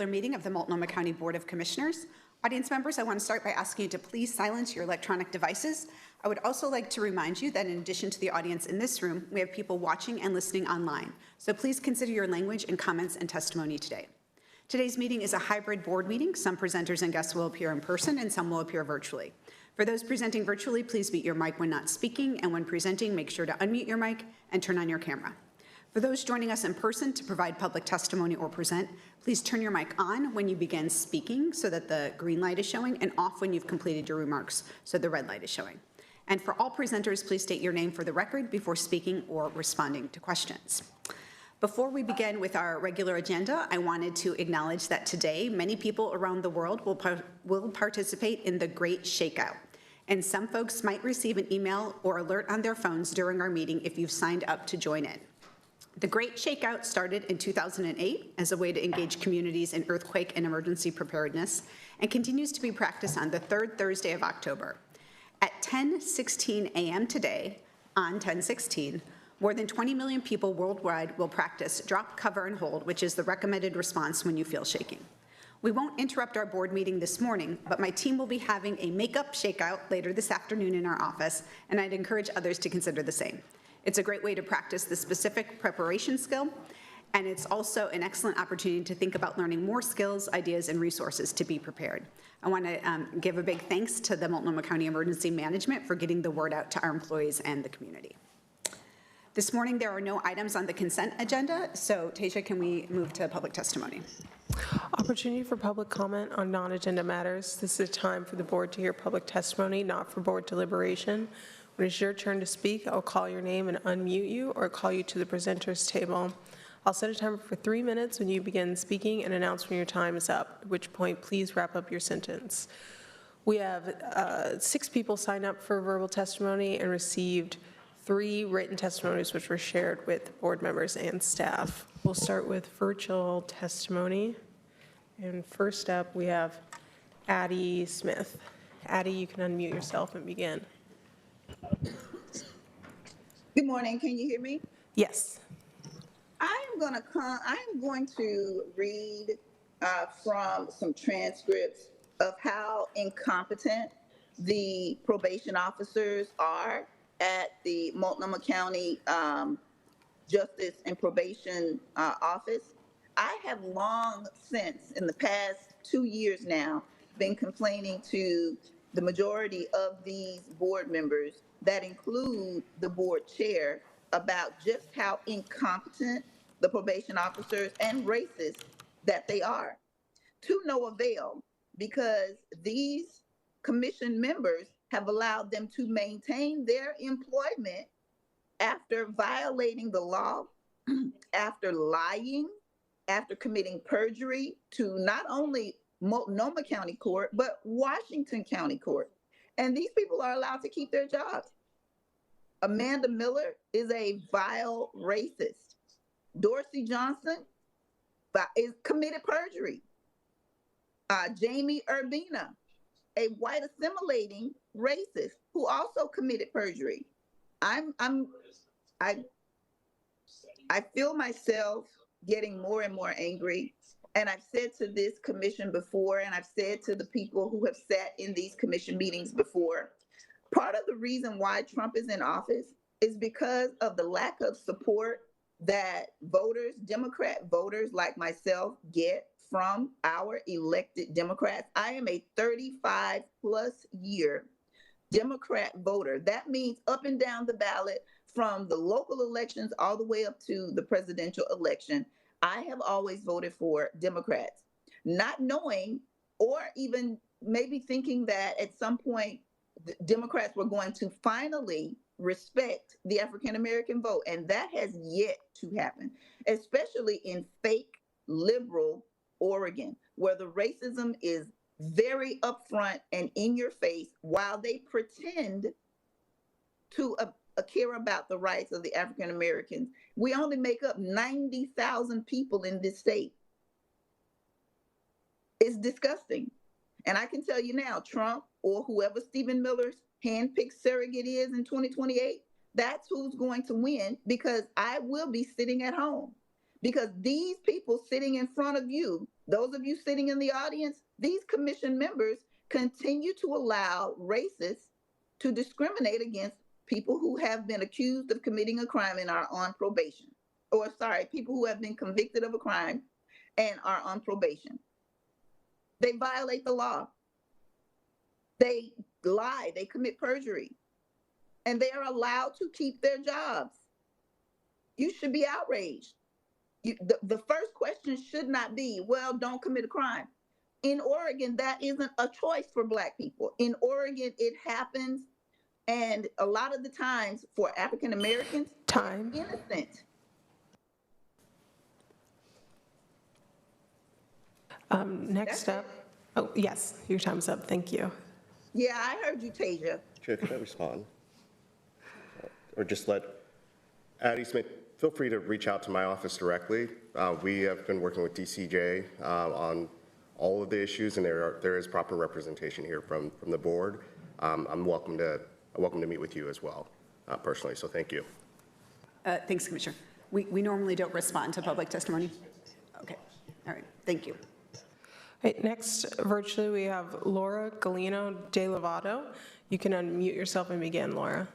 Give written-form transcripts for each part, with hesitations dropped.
regular meeting of the Multnomah County Board of Commissioners. Audience members, I want to start by asking you to please silence your electronic devices. I would also like to remind you that in addition to the audience in this room, we have people watching and listening online. So please consider your language in comments and testimony today. Today's meeting is a hybrid board meeting. Some presenters and guests will appear in person and some will appear virtually. For those presenting virtually, please mute your mic when not speaking, and when presenting, make sure to unmute your mic and turn on your camera. For those joining us in person to provide public testimony or present, please turn your mic on when you begin speaking so that the green light is showing, and off when you've completed your remarks so the red light is showing. And for all presenters, please state your name for the record before speaking or responding to questions. Before we begin with our regular agenda, I wanted to acknowledge that today many people around the world will participate in the Great Shakeout. And some folks might receive an email or alert on their phones during our meeting if you've signed up to join in. The Great Shakeout started in 2008 as a way to engage communities in earthquake and emergency preparedness and continues to be practiced on the third Thursday of October. At 10:16 a.m. today, on 10/16, more than 20 million people worldwide will practice drop, cover, and hold, which is the recommended response when you feel shaking. We won't interrupt our board meeting this morning, but my team will be having a makeup shakeout later this afternoon in our office, and I'd encourage others to consider the same. It's a great way to practice the specific preparation skill, and it's also an excellent opportunity to think about learning more skills, ideas, and resources to be prepared. I want to give a big thanks to the Multnomah County Emergency Management for getting the word out to our employees and the community. This morning, there are no items on the consent agenda, so Tasia, can we move to public testimony? Opportunity for public comment on non-agenda matters. This is a time for the board to hear public testimony, not for board deliberation. When it's your turn to speak, I'll call your name and unmute you or call you to the presenter's table. I'll set a timer for 3 minutes when you begin speaking and announce when your time is up, at which point please wrap up your sentence. We have 6 people signed up for verbal testimony and received 3 written testimonies which were shared with board members and staff. We'll start with virtual testimony. And first up, we have Addie Smith. Addie, you can unmute yourself and begin. Good morning. Can you hear me? Yes. I am going to read from some transcripts of how incompetent the probation officers are at the Multnomah County Justice and Probation Office. I have long since, in the past 2 years now, been complaining to the majority of these board members that include the board chair about just how incompetent the probation officers and racist that they are. To no avail, because these commission members have allowed them to maintain their employment after violating the law, after lying, after committing perjury to not only Multnomah County Court, but Washington County Court. And these people are allowed to keep their jobs. Amanda Miller is a vile racist. Dorsey Johnson is committed perjury. Jamie Urbina, a white assimilating racist who also committed perjury. I feel myself getting more and more angry. And I've said to this commission before, and I've said to the people who have sat in these commission meetings before, part of the reason why Trump is in office is because of the lack of support that voters, Democrat voters like myself, get from our elected Democrats. I am a 35+ year Democrat voter. That means up and down the ballot, from the local elections all the way up to the presidential election, I have always voted for Democrats, not knowing or even maybe thinking that at some point the Democrats were going to finally respect the African-American vote. And that has yet to happen, especially in fake liberal Oregon, where the racism is very upfront and in your face while they pretend to care about the rights of the African Americans. We only make up 90,000 people in this state. It's disgusting. And I can tell you now, Trump or whoever Stephen Miller's handpicked surrogate is in 2028, that's who's going to win, because I will be sitting at home. Because these people sitting in front of you Those of you sitting in the audience, these commission members continue to allow racists to discriminate against people who have been accused of committing a crime and are on probation. Or, sorry, people who have been convicted of a crime and are on probation. They violate the law. They lie, they commit perjury, and they are allowed to keep their jobs. You should be outraged. The first question should not be, well, don't commit a crime. In Oregon, that isn't a choice for Black people. In Oregon, it happens, and a lot of the times for African Americans, Time. it's innocent. Next up, oh, yes, your time's up. Thank you. Yeah, I heard you, Tasia. Chair, can I respond? Or just let Addie Smith, feel free to reach out to my office directly. We have been working with DCJ on all of the issues, and there is proper representation here from the board. I'm welcome to meet with you as well, personally, so thank you. Thanks, Commissioner. We normally don't respond to public testimony. Okay, all right, thank you. Right, next, virtually, we have Laura Galino de Lovato. You can unmute yourself and begin, Laura.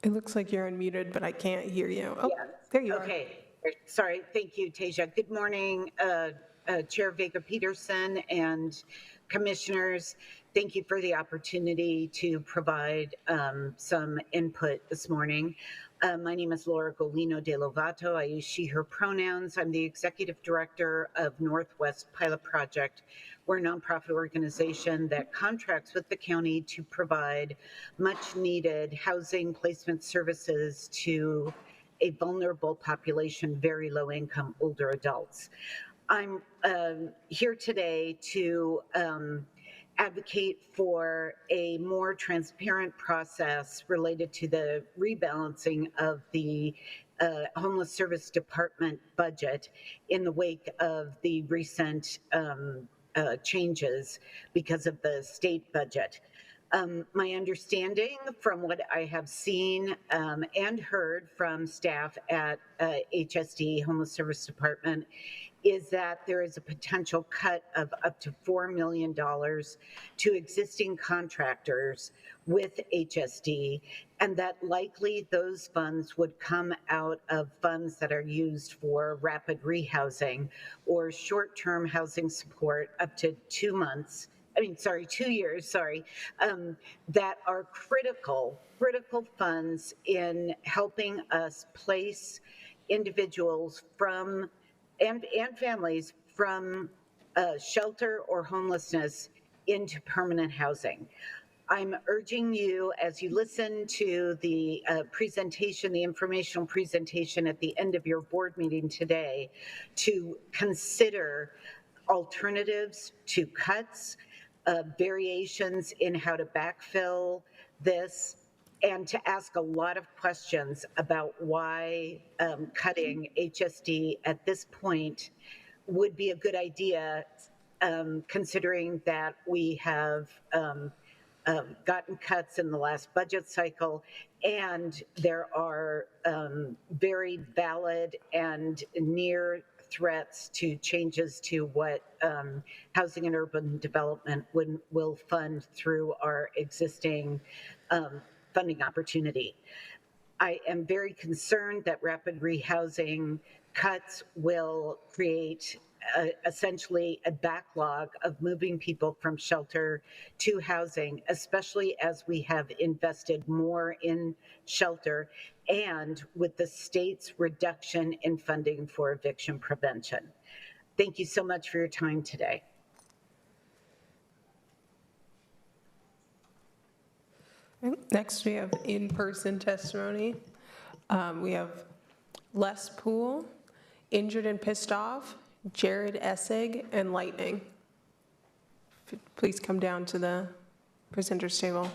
It looks like you're unmuted, but I can't hear you. Oh, Yeah. there you are. Okay, sorry, thank you, Tasia. Good morning, Chair Vega Peterson and commissioners. Thank you for the opportunity to provide some input this morning. My name is Laura Golino de Lovato. I use she, her pronouns. I'm the executive director of Northwest Pilot Project. We're a nonprofit organization that contracts with the county to provide much needed housing placement services to a vulnerable population, very low income older adults. I'm here today to advocate for a more transparent process related to the rebalancing of the Homeless Service Department budget in the wake of the recent changes because of the state budget. My understanding from what I have seen and heard from staff at HSD, Homeless Service Department, is that there is a potential cut of up to $4 million to existing contractors with HSD, and that likely those funds would come out of funds that are used for rapid rehousing or short-term housing support up to 2 years, that are critical funds in helping us place individuals from and families from shelter or homelessness into permanent housing. I'm urging you, as you listen to the presentation, the informational presentation at the end of your board meeting today, to consider alternatives to cuts, variations in how to backfill this, and to ask a lot of questions about why cutting HSD at this point would be a good idea, considering that we have gotten cuts in the last budget cycle, and there are very valid and near threats to changes to what Housing and Urban Development will fund through our existing funding opportunity. I am very concerned that rapid rehousing cuts will create essentially a backlog of moving people from shelter to housing, especially as we have invested more in shelter and with the state's reduction in funding for eviction prevention. Thank you so much for your time today. Next, we have in-person testimony. We have Les Poole, Injured and Pissed Off, Jared Essig, and Lightning. Please come down to the presenter's table.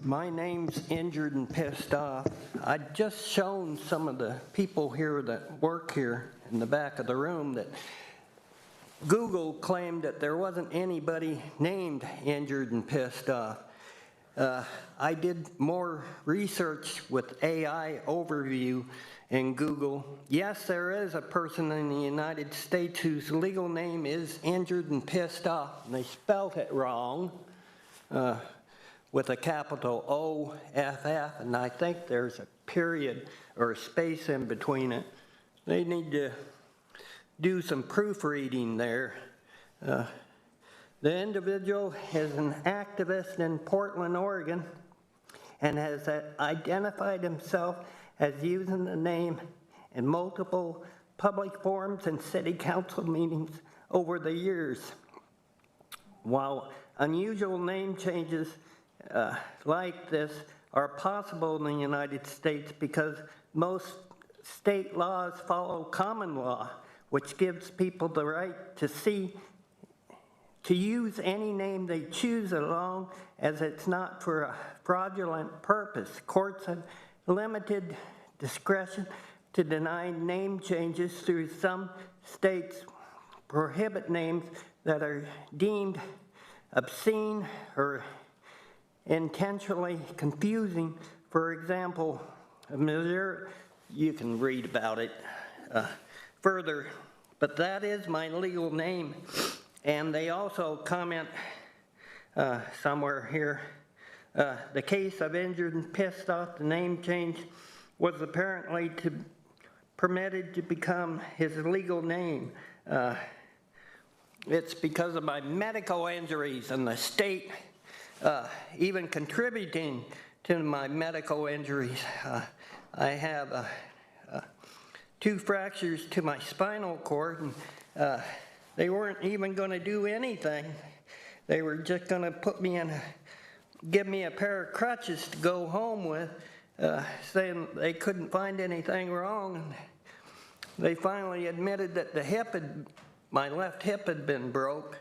My name's Injured and Pissed Off. I'd just shown some of the people here that work here in the back of the room that Google claimed that there wasn't anybody named Injured and Pissed Off. I did more research with AI Overview in Google. Yes, there is a person in the United States whose legal name is Injured and Pissed Off, and they spelled it wrong with a capital O-F-F, and I think there's a period or a space in between it. They need to do some proofreading there. The individual is an activist in Portland, Oregon, and has identified himself as using the name in multiple public forums and city council meetings over the years. While unusual name changes like this are possible in the United States because most state laws follow common law, which gives people the right to use any name they choose as long as it's not for a fraudulent purpose. Courts have limited discretion to deny name changes through some states prohibit names that are deemed obscene or intentionally confusing. For example, Missouri, you can read about it further, but that is my legal name. And they also comment somewhere here, the case of Injured and Pissed Off, the name change was apparently permitted to become his legal name. It's because of my medical injuries and the state even contributing to my medical injuries. I have 2 fractures to my spinal cord, and they weren't even going to do anything. They were just going to give me a pair of crutches to go home with, saying they couldn't find anything wrong. And they finally admitted that my left hip had been broke.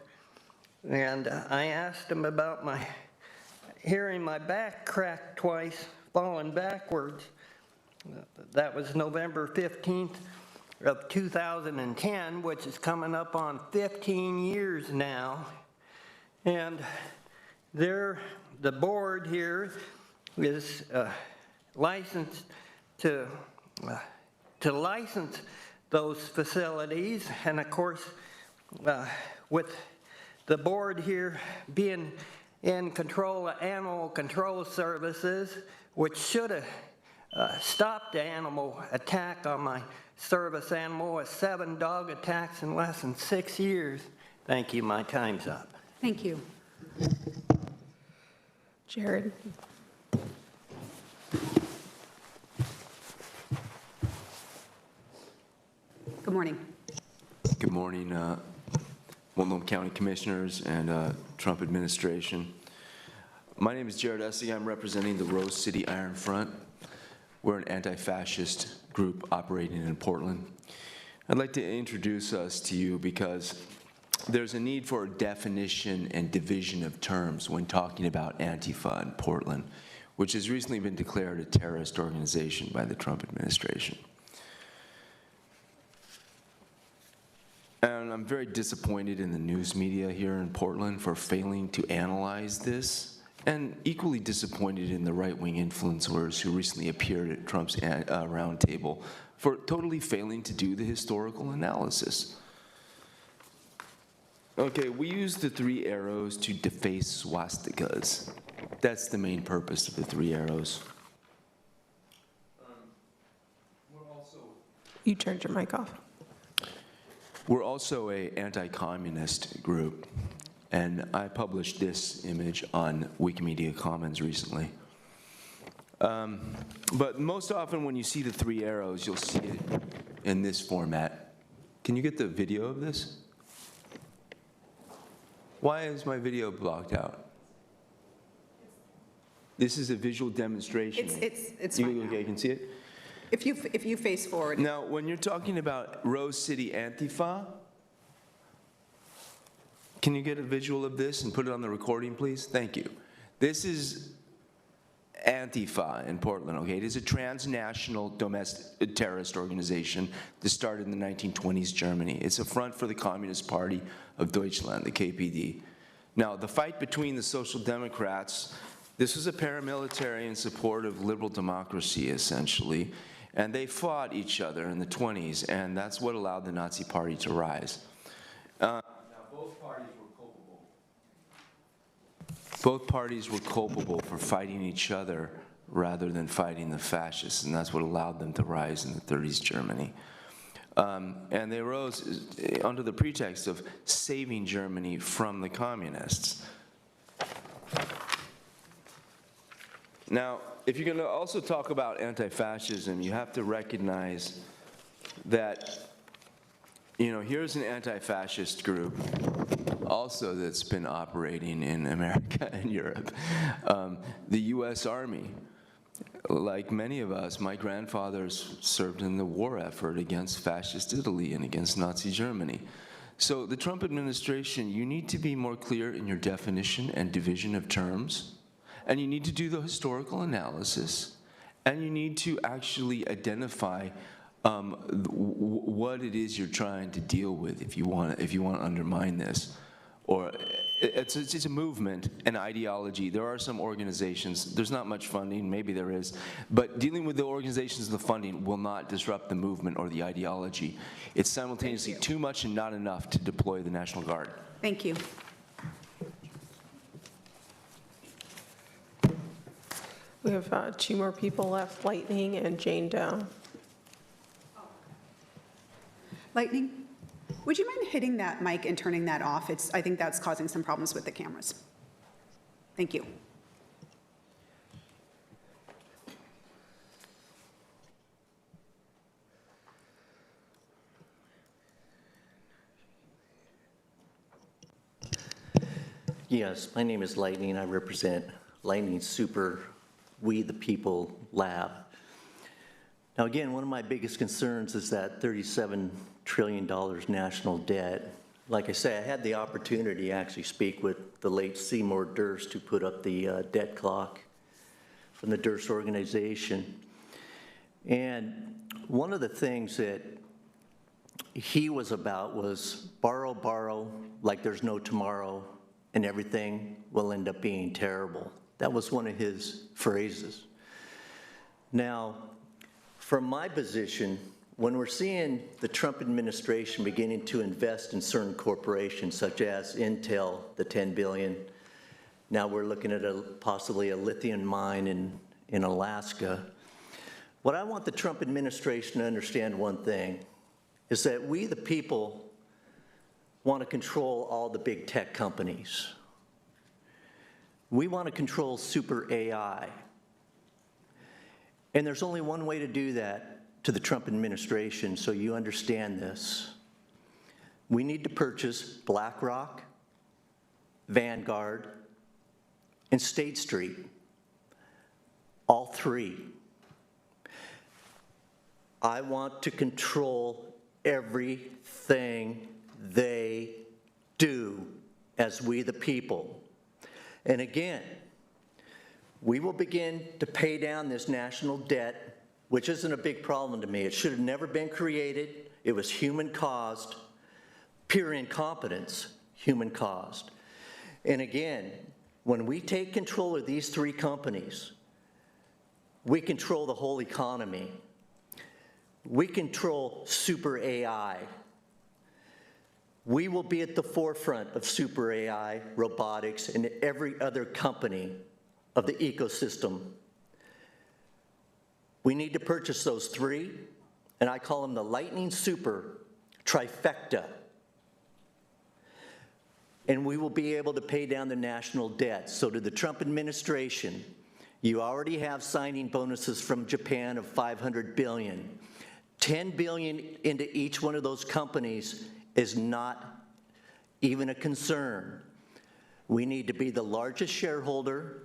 And I asked them about hearing my back crack twice, falling backwards. That was November 15th. Of 2010, which is coming up on 15 years now. And the board here is licensed to license those facilities. And of course, with the board here being in control of Animal Control Services, which should have stopped the animal attack on my service animal, with 7 dog attacks in less than 6 years. Thank you, my time's up. Thank you. Jared. Good morning. Good morning, Multnomah County Commissioners and Trump administration. My name is Jared Essig. I'm representing the Rose City Iron Front. We're an anti-fascist group operating in Portland. I'd like to introduce us to you because there's a need for a definition and division of terms when talking about Antifa in Portland, which has recently been declared a terrorist organization by the Trump administration. And I'm very disappointed in the news media here in Portland for failing to analyze this, and equally disappointed in the right-wing influencers who recently appeared at Trump's roundtable for totally failing to do the historical analysis. Okay, we use the 3 arrows to deface swastikas. That's the main purpose of the 3 arrows. You turned your mic off. We're also an anti-communist group, and I published this image on Wikimedia Commons recently. But most often when you see the 3 arrows, you'll see it in this format. Can you get the video of this? Why is my video blocked out? This is a visual demonstration. It's fine now. Okay, you can see it? If you face forward. Now, when you're talking about Rose City Antifa, can you get a visual of this and put it on the recording, please? Thank you. This is Antifa in Portland, okay? It is a transnational domestic terrorist organization that started in the 1920s Germany. It's a front for the Communist Party of Deutschland, the KPD. Now, the fight between the Social Democrats, this was a paramilitary in support of liberal democracy, essentially, and they fought each other in the 20s, and that's what allowed the Nazi Party to rise. Now, both parties were culpable. Both parties were culpable for fighting each other rather than fighting the fascists, and that's what allowed them to rise in the 30s Germany. And they rose under the pretext of saving Germany from the communists. Now, if you're going to also talk about anti-fascism, you have to recognize that, you know, here's an anti-fascist group also that's been operating in America and Europe. The U.S. Army, like many of us, my grandfathers served in the war effort against fascist Italy and against Nazi Germany. So the Trump administration, you need to be more clear in your definition and division of terms, and you need to do the historical analysis, and you need to actually identify what it is you're trying to deal with if you want to undermine this. Or it's a movement, an ideology. There are some organizations, there's not much funding, maybe there is, but dealing with the organizations and the funding will not disrupt the movement or the ideology. It's simultaneously too much and not enough to deploy the National Guard. Thank you. We have 2 more people left, Lightning and Jane Doe. Lightning, would you mind hitting that mic and turning that off? I think that's causing some problems with the cameras. Thank you. Yes, my name is Lightning. I represent Lightning Super We the People Lab. Now again, one of my biggest concerns is that $37 trillion national debt. Like I say, I had the opportunity to actually speak with the late Seymour Durst, who put up the debt clock from the Durst organization. And one of the things that he was about was borrow, borrow, like there's no tomorrow, and everything will end up being terrible. That was one of his phrases. Now, from my position, when we're seeing the Trump administration beginning to invest in certain corporations such as Intel, the $10 billion, now we're looking at possibly a lithium mine in Alaska. What I want the Trump administration to understand one thing is that we, the people, want to control all the big tech companies. We want to control super AI. And there's only one way to do that to the Trump administration, so you understand this. We need to purchase BlackRock, Vanguard, and State Street, all 3. I want to control everything they do as we the people. And again, we will begin to pay down this national debt, which isn't a big problem to me. It should have never been created. It was human-caused, pure incompetence, human-caused. And again, when we take control of these 3 companies, we control the whole economy. We control super AI. We will be at the forefront of super AI, robotics, and every other company of the ecosystem. We need to purchase those 3, and I call them the Lightning Super trifecta. And we will be able to pay down the national debt. So to the Trump administration, you already have signing bonuses from Japan of $500 billion. $10 billion into each one of those companies is not even a concern. We need to be the largest shareholder,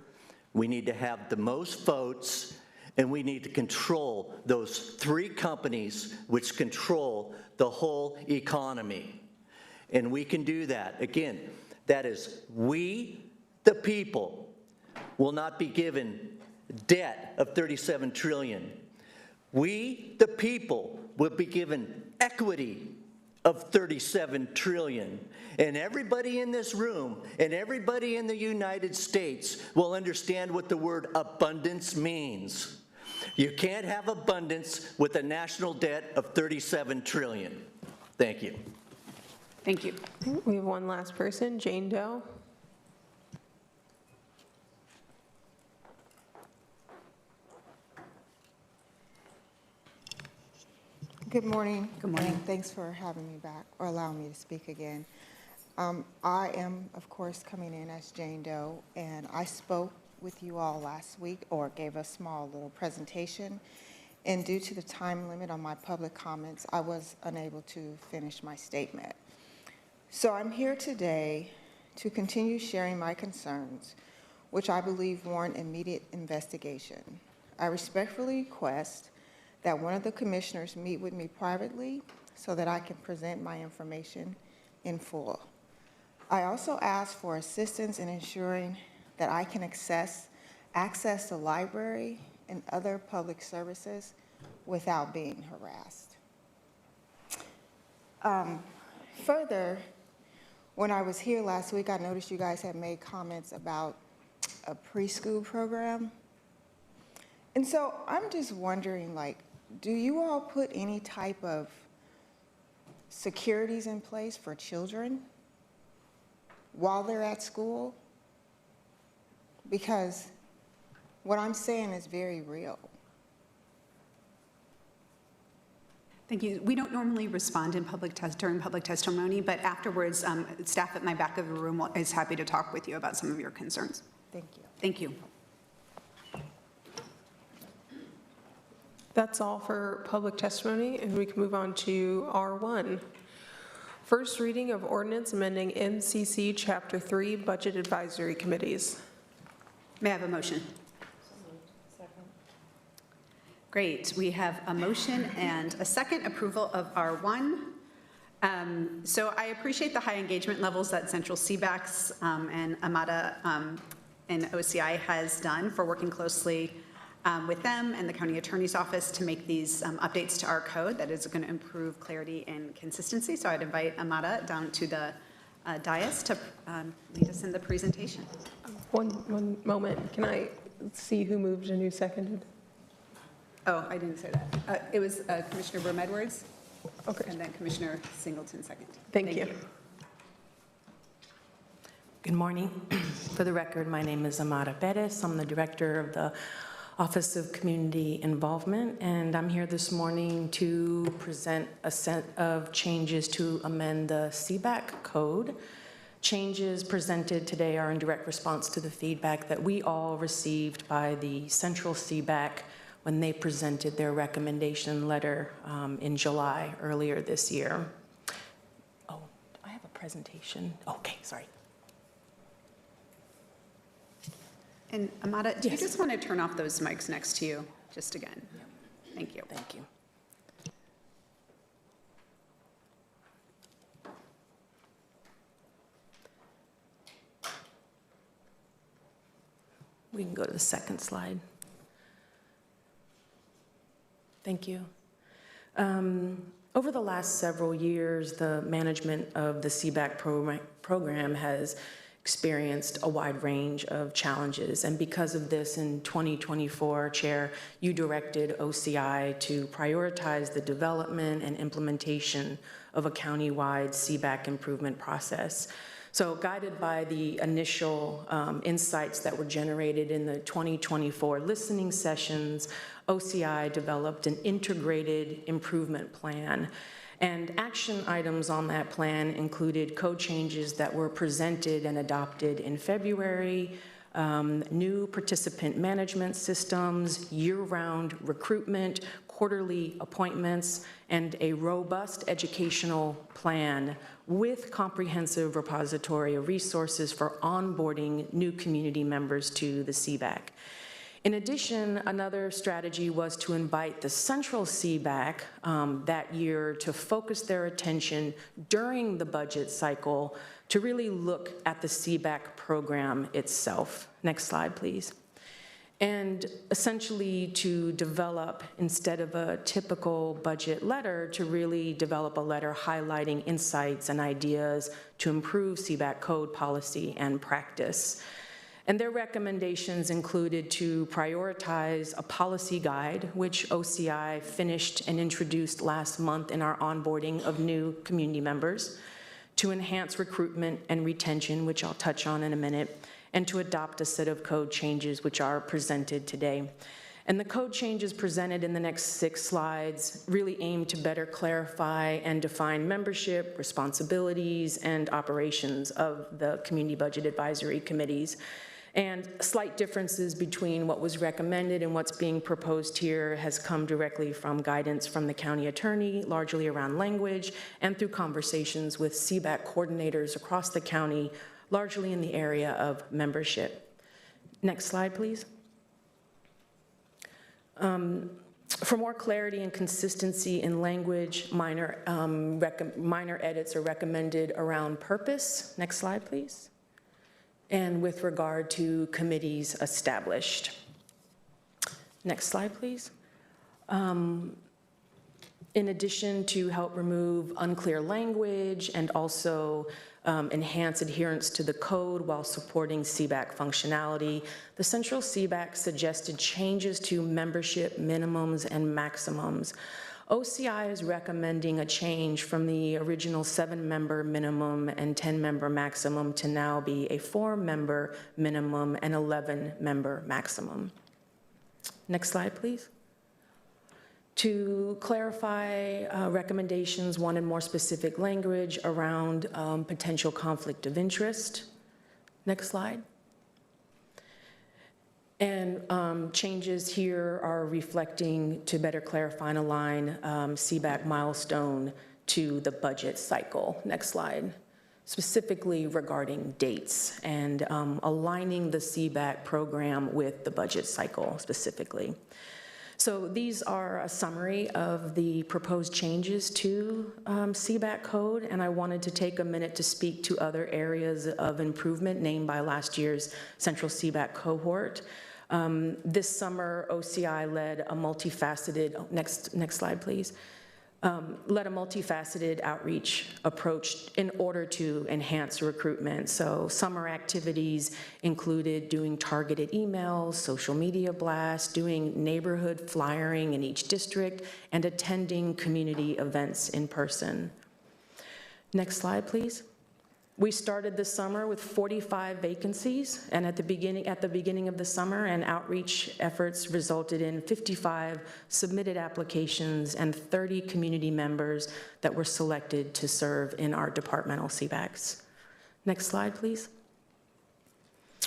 we need to have the most votes, and we need to control those 3 companies which control the whole economy. And we can do that. Again, that is, we, the people, will not be given debt of 37 trillion. We, the people, will be given equity of 37 trillion. And everybody in this room and everybody in the United States will understand what the word abundance means. You can't have abundance with a national debt of 37 trillion. Thank you. Thank you. We have one last person, Jane Doe. Good morning. Good morning. And thanks for having me back or allowing me to speak again. I am, of course, coming in as Jane Doe, and I spoke with you all last week or gave a small little presentation. And due to the time limit on my public comments, I was unable to finish my statement. So I'm here today to continue sharing my concerns, which I believe warrant immediate investigation. I respectfully request that one of the commissioners meet with me privately so that I can present my information in full. I also ask for assistance in ensuring that I can access the library and other public services without being harassed. Further, when I was here last week, I noticed you guys had made comments about a preschool program. And so I'm just wondering, like, do you all put any type of securities in place for children while they're at school? Because what I'm saying is very real. Thank you. We don't normally respond in during public testimony, but afterwards, staff at my back of the room is happy to talk with you about some of your concerns. Thank you. Thank you. That's all for public testimony, and we can move on to R1. First reading of ordinance amending MCC Chapter 3 Budget Advisory Committees. May I have a motion? Great. We have a motion and a second approval of R1. So I appreciate the high engagement levels that Central CBACs and Amada and OCI has done for working closely with them and the county attorney's office to make these updates to our code that is going to improve clarity and consistency. So I'd invite Amada down to the dais to lead us in the presentation. One moment. Can I see who moved and who seconded? Oh, I didn't say that. It was Commissioner Broome Edwards. Okay. And then Commissioner Singleton second. Thank you. Good morning. For the record, my name is Amada Perez. I'm the director of the Office of Community Involvement, and I'm here this morning to present a set of changes to amend the CBAC code. Changes presented today are in direct response to the feedback that we all received by the Central CBAC when they presented their recommendation letter in July earlier this year. Oh, I have a presentation. Okay, sorry. And Amada, do you Yes. just want to turn off those mics next to you, just again? Thank you. Thank you. We can go to the second slide. Thank you. Over the last several years, the management of the CBAC program has experienced a wide range of challenges. And because of this, in 2024, Chair, you directed OCI to prioritize the development and implementation of a county-wide CBAC improvement process. So guided by the initial insights that were generated in the 2024 listening sessions, OCI developed an integrated improvement plan. And action items on that plan included code changes that were presented and adopted in February, new participant management systems, year-round recruitment, quarterly appointments, and a robust educational plan with comprehensive repository of resources for onboarding new community members to the CBAC. In addition, another strategy was to invite the Central CBAC that year to focus their attention during the budget cycle to really look at the CBAC program itself. Next slide, please. and essentially to develop, instead of a typical budget letter, to really develop a letter highlighting insights and ideas to improve CBAC code policy and practice. And their recommendations included to prioritize a policy guide, which OCI finished and introduced last month in our onboarding of new community members, to enhance recruitment and retention, which I'll touch on in a minute, and to adopt a set of code changes which are presented today. And the code changes presented in the next 6 slides really aim to better clarify and define membership, responsibilities, and operations of the Community Budget Advisory Committees. And slight differences between what was recommended and what's being proposed here has come directly from guidance from the county attorney, largely around language, and through conversations with CBAC coordinators across the county, largely in the area of membership. Next slide, please. For more clarity and consistency in language, minor edits are recommended around purpose. Next slide, please. And with regard to committees established. Next slide, please. In addition to help remove unclear language and also enhance adherence to the code while supporting CBAC functionality, the Central CBAC suggested changes to membership minimums and maximums. OCI is recommending a change from the original 7-member minimum and 10-member maximum to now be a 4-member minimum and 11-member maximum. Next slide, please. To clarify recommendations, wanted more specific language around potential conflict of interest. Next slide. And changes here are reflecting to better clarify and align CBAC milestone to the budget cycle. Next slide. Specifically regarding dates and aligning the CBAC program with the budget cycle specifically. So these are a summary of the proposed changes to CBAC code, and I wanted to take a minute to speak to other areas of improvement named by last year's Central CBAC cohort. This summer, OCI led a multifaceted, next slide please, led a multifaceted outreach approach in order to enhance recruitment. So summer activities included doing targeted emails, social media blasts, doing neighborhood flyering in each district, and attending community events in person. Next slide, please. We started this summer with 45 vacancies, and at the beginning of the summer, and outreach efforts resulted in 55 submitted applications and 30 community members that were selected to serve in our departmental CBACs. Next slide, please.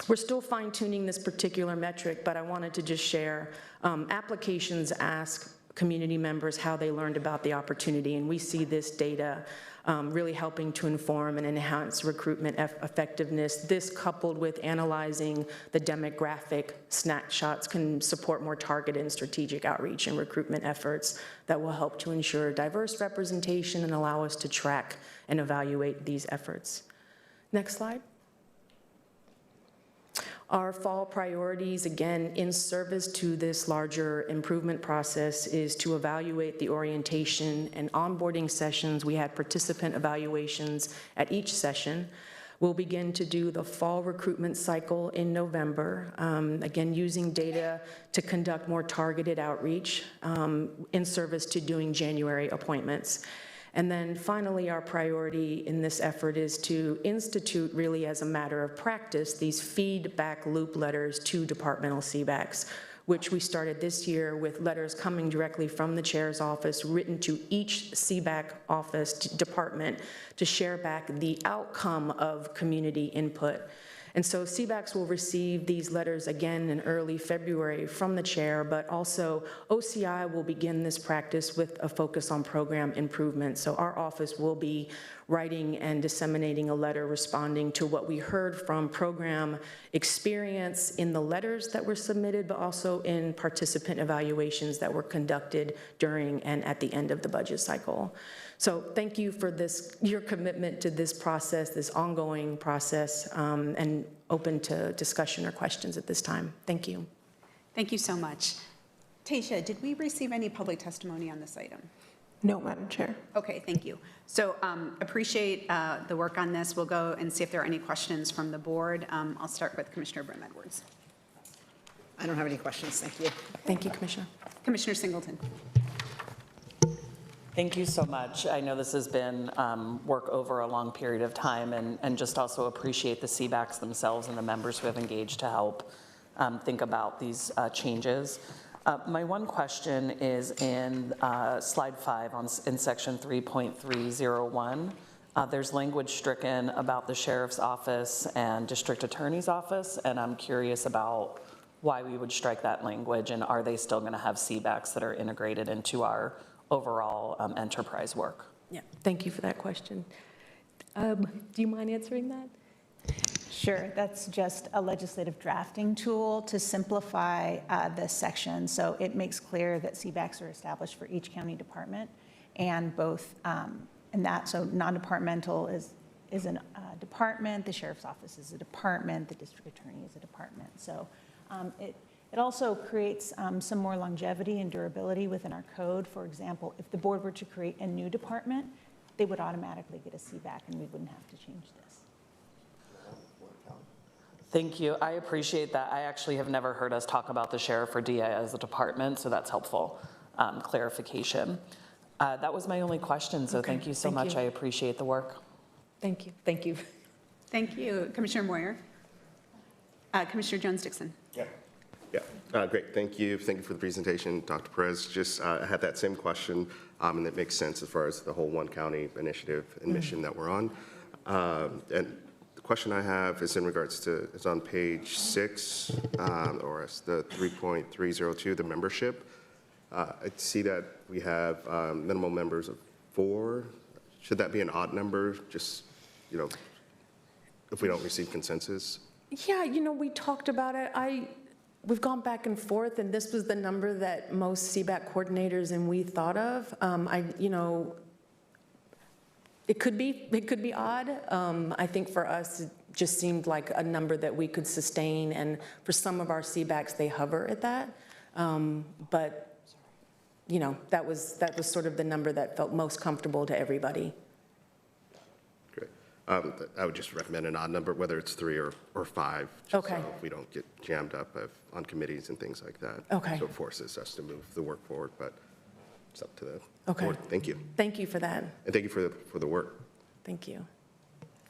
We're still fine-tuning this particular metric, but I wanted to just share applications ask community members how they learned about the opportunity, and we see this data really helping to inform and enhance recruitment effectiveness. This, coupled with analyzing the demographic snapshots, can support more targeted and strategic outreach and recruitment efforts that will help to ensure diverse representation and allow us to track and evaluate these efforts. Next slide. Our fall priorities, again, in service to this larger improvement process, is to evaluate the orientation and onboarding sessions. We had participant evaluations at each session. We'll begin to do the fall recruitment cycle in November, again, using data to conduct more targeted outreach in service to doing January appointments. And then finally, our priority in this effort is to institute, really as a matter of practice, these feedback loop letters to departmental CBACs, which we started this year with letters coming directly from the chair's office, written to each CBAC office department to share back the outcome of community input. And so CBACs will receive these letters again in early February from the chair, but also OCI will begin this practice with a focus on program improvement. So our office will be writing and disseminating a letter responding to what we heard from program experience in the letters that were submitted, but also in participant evaluations that were conducted during and at the end of the budget cycle. So thank you for your commitment to this process, this ongoing process, and open to discussion or questions at this time. Thank you. Thank you so much. Tasia, did we receive any public testimony on this item? No, Madam Chair. Okay, thank you. So appreciate the work on this. We'll go and see if there are any questions from the board. I'll start with Commissioner Brim Edwards. I don't have any questions, thank you. Thank you, Commissioner. Commissioner Singleton. Thank you so much. I know this has been work over a long period of time, and just also appreciate the CBACs themselves and the members who have engaged to help think about these changes. My one question is in slide 5 in section 3.301. There's language stricken about the sheriff's office and district attorney's office, and I'm curious about why we would strike that language, and are they still going to have CBACs that are integrated into our overall enterprise work? Yeah, thank you for that question. Do you mind answering that? Sure, that's just a legislative drafting tool to simplify this section. So it makes clear that CBACs are established for each county department, and both, so non-departmental is a department, the sheriff's office is a department, the district attorney is a department. So it also creates some more longevity and durability within our code. For example, if the board were to create a new department, they would automatically get a CBAC and we wouldn't have to change this. Thank you. I appreciate that. I actually have never heard us talk about the sheriff or DA as a department, so that's helpful clarification. That was my only question, so Okay, thank you so thank much. you. I appreciate the work. Thank you. Thank you. Thank you. Commissioner Moyer. Commissioner Jones-Dixon. Yeah, great. Thank you. Thank you for the presentation, Dr. Perez. Just I had that same question, and it makes sense as far as the whole one county initiative and mission that we're on. And the question I have is in regards to, it's on page 6, or it's the 3.302, the membership. I see that we have minimum members of 4. Should that be an odd number, just, if we don't receive consensus? Yeah, we talked about it. We've gone back and forth, and this was the number that most CBAC coordinators and we thought of. It could be odd. I think for us, it just seemed like a number that we could sustain, and for some of our CBACs, they hover at that. But that was sort of the number that felt most comfortable to everybody. Great. I would just recommend an odd number, whether it's 3 or 5. Okay. So we don't get jammed up on committees and things like that. Okay. So it forces us to move the work forward, but it's up to the Okay. board. Thank you. Thank you for that. And thank you for the work. Thank you.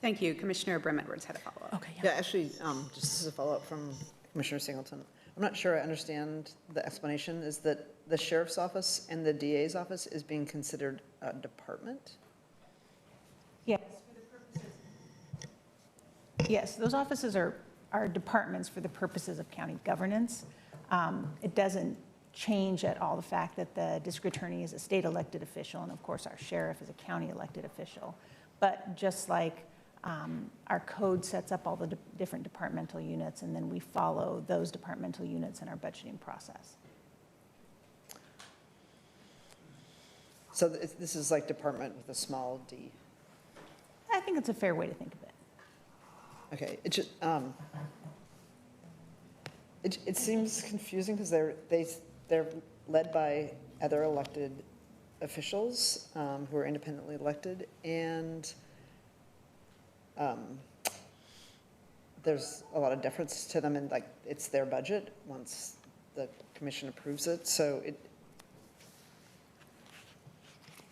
Thank you. Commissioner Brim Edwards had a follow-up. Okay. Yeah, actually, just as a follow-up from Commissioner Singleton, I'm not sure I understand the explanation. Is that the sheriff's office and the DA's office is being considered a department? Yes, for the purposes. Yes, those offices are departments for the purposes of county governance. It doesn't change at all the fact that the district attorney is a state elected official, and of course our sheriff is a county elected official. But just like our code sets up all the different departmental units, and then we follow those departmental units in our budgeting process. So this is like department with a small d. I think it's a fair way to think of it. Okay, it just, it seems confusing because they're led by other elected officials who are independently elected, and there's a lot of deference to them, and like it's their budget once the commission approves it. So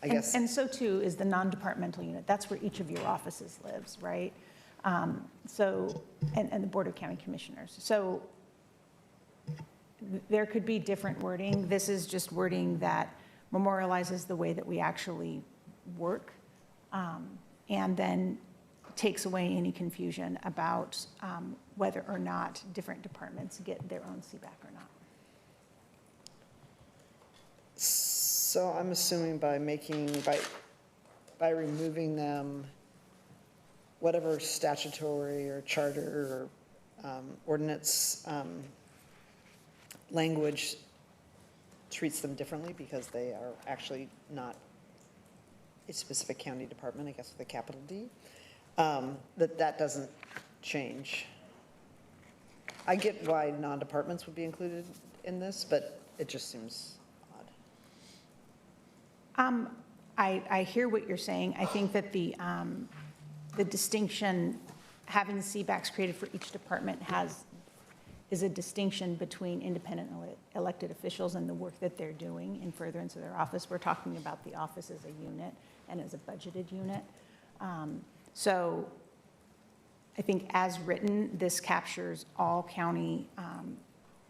I guess. And so too is the non-departmental unit. That's where each of your offices lives, right? And the Board of County Commissioners. So there could be different wording. This is just wording that memorializes the way that we actually work, and then takes away any confusion about whether or not different departments get their own CBAC or not. So I'm assuming by removing them, whatever statutory or charter or ordinance language treats them differently because they are actually not a specific county department, I guess with a capital D, that doesn't change. I get why non-departments would be included in this, but it just seems odd. I hear what you're saying. I think that the distinction, having the CBACs created for each department is a distinction between independent elected officials and the work that they're doing in furtherance of their office. We're talking about the office as a unit and as a budgeted unit. So I think as written, this captures all county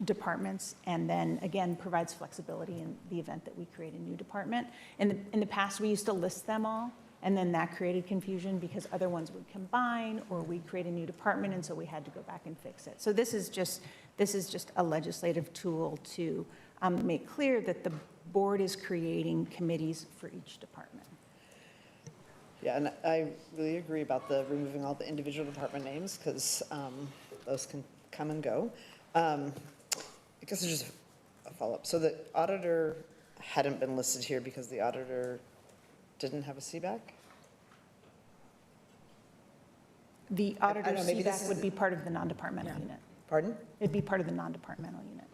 departments, and then again provides flexibility in the event that we create a new department. In the past, we used to list them all, and then that created confusion because other ones would combine, or we'd create a new department, and so we had to go back and fix it. So this is just a legislative tool to make clear that the board is creating committees for each department. Yeah, and I really agree about the removing all the individual department names, because those can come and go. I guess it's just a follow-up. So the auditor hadn't been listed here because the auditor didn't have a CBAC? The auditor's CBAC would be part of the non-departmental unit. Pardon? It'd be part of the non-departmental unit.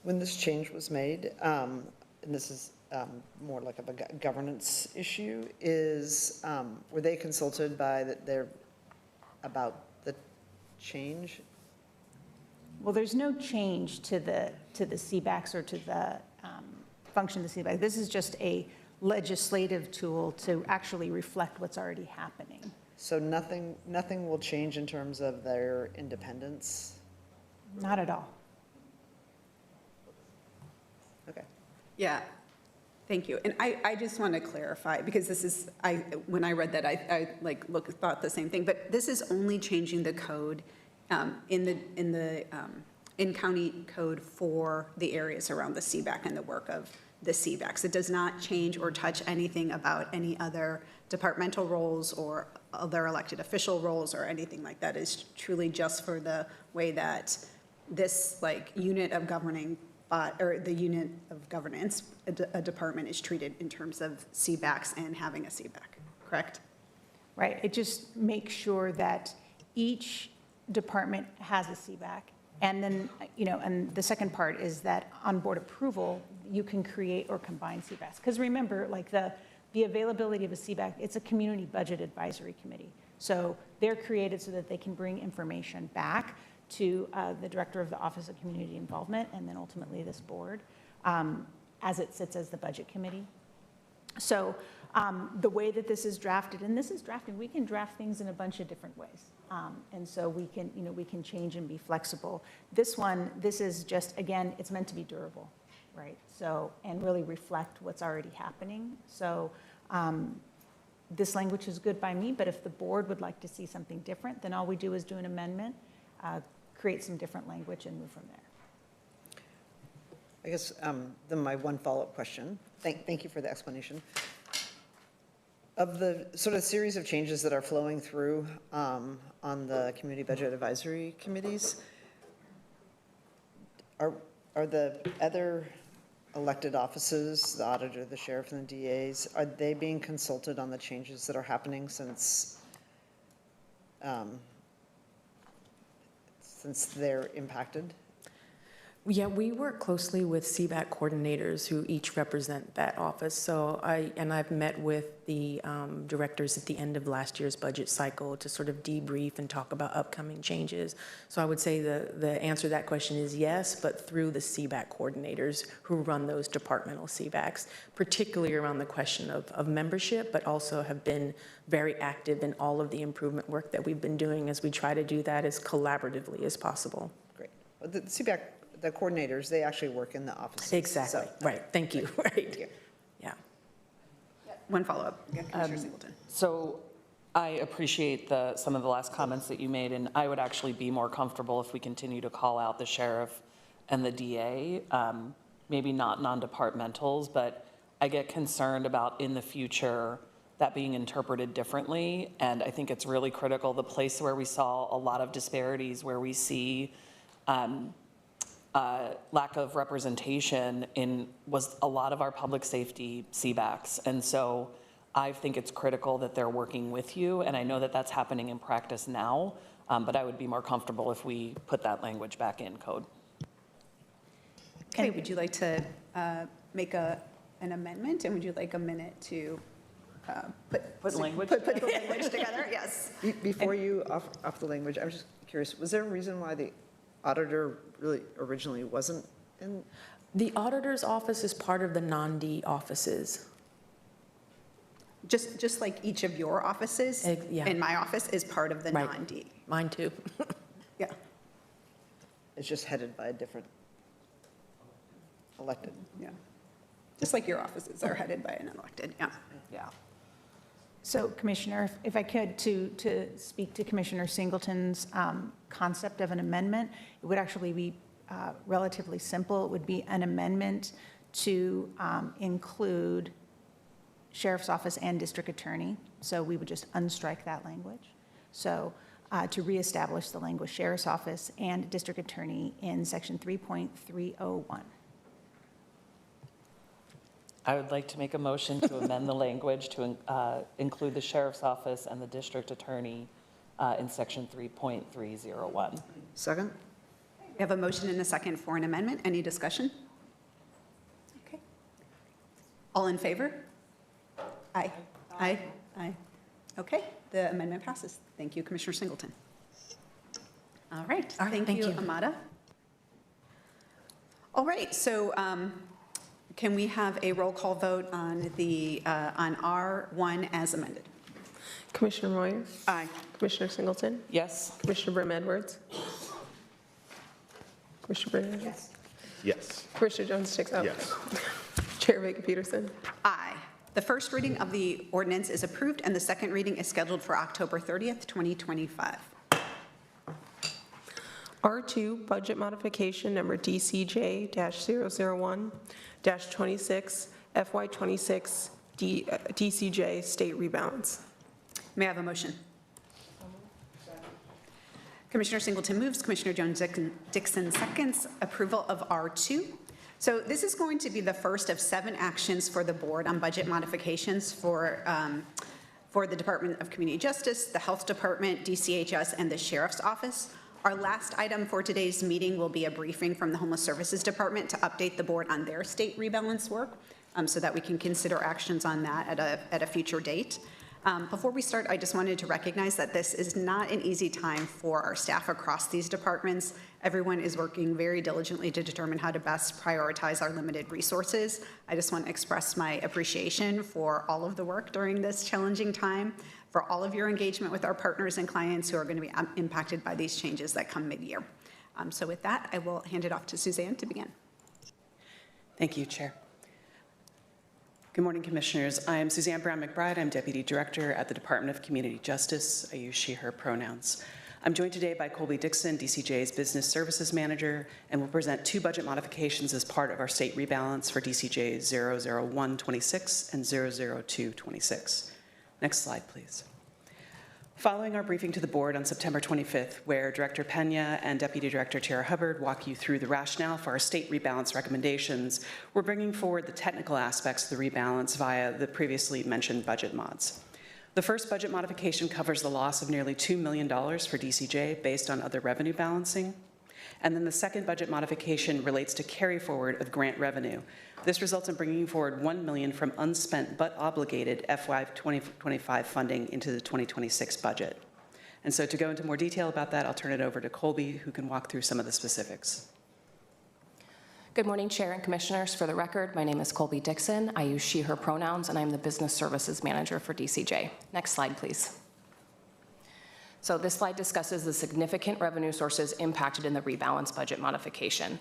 When this change was made, and this is more like of a governance issue, were they consulted by about the change? Well, there's no change to the CBACs or to the function of the CBAC. This is just a legislative tool to actually reflect what's already happening. So nothing will change in terms of their independence? Not at all. Okay. Yeah, thank you. And I just want to clarify, because this is, when I read that, I thought the same thing, but this is only changing the code in county code for the areas around the CBAC and the work of the CBACs. It does not change or touch anything about any other departmental roles or other elected official roles or anything like that. It's truly just for the way that this unit of governing or the unit of governance, a department is treated in terms of CBACs and having a CBAC, correct? Right. It just makes sure that each department has a CBAC. And then, and the second part is that on board approval, you can create or combine CBACs. Because remember, the availability of a CBAC, it's a community budget advisory committee. So they're created so that they can bring information back to the director of the Office of Community Involvement, and then ultimately this board, as it sits as the budget committee. So the way that this is drafted, and this is drafted, we can draft things in a bunch of different ways. And so we can change and be flexible. This is just, again, it's meant to be durable, right? So, and really reflect what's already happening. So this language is good by me, but if the board would like to see something different, then all we do is do an amendment, create some different language, and move from there. I guess then my one follow-up question, thank you for the explanation. Of the sort of series of changes that are flowing through on the community budget advisory committees, are the other elected offices, the auditor, the sheriff, and the DAs, are they being consulted on the changes that are happening since they're impacted? Yeah, we work closely with CBAC coordinators who each represent that office. So I've met with the directors at the end of last year's budget cycle to sort of debrief and talk about upcoming changes. So I would say the answer to that question is yes, but through the CBAC coordinators who run those departmental CBACs, particularly around the question of membership, but also have been very active in all of the improvement work that we've been doing as we try to do that as collaboratively as possible. Great. The CBAC, the coordinators, they actually work in the offices. Exactly, so, right, thank you, right. Thank you. Yeah. One follow-up, Commissioner Singleton. So I appreciate some of the last comments that you made, and I would actually be more comfortable if we continue to call out the sheriff and the DA, maybe not non-departmentals, but I get concerned about in the future that being interpreted differently, and I think it's really critical. The place where we saw a lot of disparities, where we see lack of representation was a lot of our public safety CBACs. And so I think it's critical that they're working with you, and I know that that's happening in practice now, But I would be more comfortable if we put that language back in code. Okay, would you like to make an amendment, and would you like a minute to Put language put the language together? Yes. Before you off the language, I'm just curious, was there a reason why the auditor really originally wasn't in? The auditor's office is part of the non-D offices. Just like each of your offices, Yeah. in my office, is part of the Right. non-D. Mine too. Yeah. It's just headed by a different elected. Yeah. Just like your offices are headed by an elected, yeah. Yeah. So Commissioner, if I could, to speak to Commissioner Singleton's concept of an amendment, it would actually be relatively simple. It would be an amendment to include Sheriff's Office and District Attorney. So we would just unstrike that language. So to reestablish the language Sheriff's Office and District Attorney in Section 3.301. I would like to make a motion to amend the language to include the Sheriff's Office and the District Attorney in Section 3.301. Second? We have a motion and a second for an amendment. Any discussion? Okay. All in favor? Aye. Aye. Aye. Okay, the amendment passes. Thank you, Commissioner Singleton. All right, thank you, Amada. All right, so can we have a roll call vote on the, on R1 as amended? Commissioner Moyer? Aye. Commissioner Singleton? Yes? Commissioner Brim Edwards? Commissioner Brim? Yes. Yes. Commissioner Jones sticks out? Yes. Chair Vega Peterson? Aye. The first reading of the ordinance is approved, and the second reading is scheduled for October 30th, 2025. R2, budget modification number DCJ-001-26, FY26 DCJ state rebalance. May I have a motion? Commissioner Singleton moves, Commissioner Jones-Dixon seconds approval of R2. So this is going to be the first of 7 actions for the board on budget modifications for the Department of Community Justice, the Health Department, DCHS, and the Sheriff's Office. Our last item for today's meeting will be a briefing from the Homeless Services Department to update the board on their state rebalance work so that we can consider actions on that at a future date. Before we start, I just wanted to recognize that this is not an easy time for our staff across these departments. Everyone is working very diligently to determine how to best prioritize our limited resources. I just want to express my appreciation for all of the work during this challenging time, for all of your engagement with our partners and clients who are going to be impacted by these changes that come mid-year. So with that, I will hand it off to Suzanne to begin. Thank you, Chair. Good morning, Commissioners. I'm Suzanne Brown McBride. I'm Deputy Director at the Department of Community Justice. I use she, her pronouns. I'm joined today by Colby Dixon, DCJ's Business Services Manager, and will present 2 budget modifications as part of our state rebalance for DCJ 00126 and 00226. Next slide, please. Following our briefing to the board on September 25th, where Director Pena and Deputy Director Tara Hubbard walk you through the rationale for our state rebalance recommendations, we're bringing forward the technical aspects of the rebalance via the previously mentioned budget mods. The first budget modification covers the loss of nearly $2 million for DCJ based on other revenue balancing. And then the second budget modification relates to carry forward of grant revenue. This results in bringing forward $1 million from unspent but obligated FY 2025 funding into the 2026 budget. And so to go into more detail about that, I'll turn it over to Colby, who can walk through some of the specifics. Good morning, Chair and Commissioners. For the record, my name is Colby Dixon. I use she, her pronouns, and I'm the Business Services Manager for DCJ. Next slide, please. So this slide discusses the significant revenue sources impacted in the rebalance budget modification.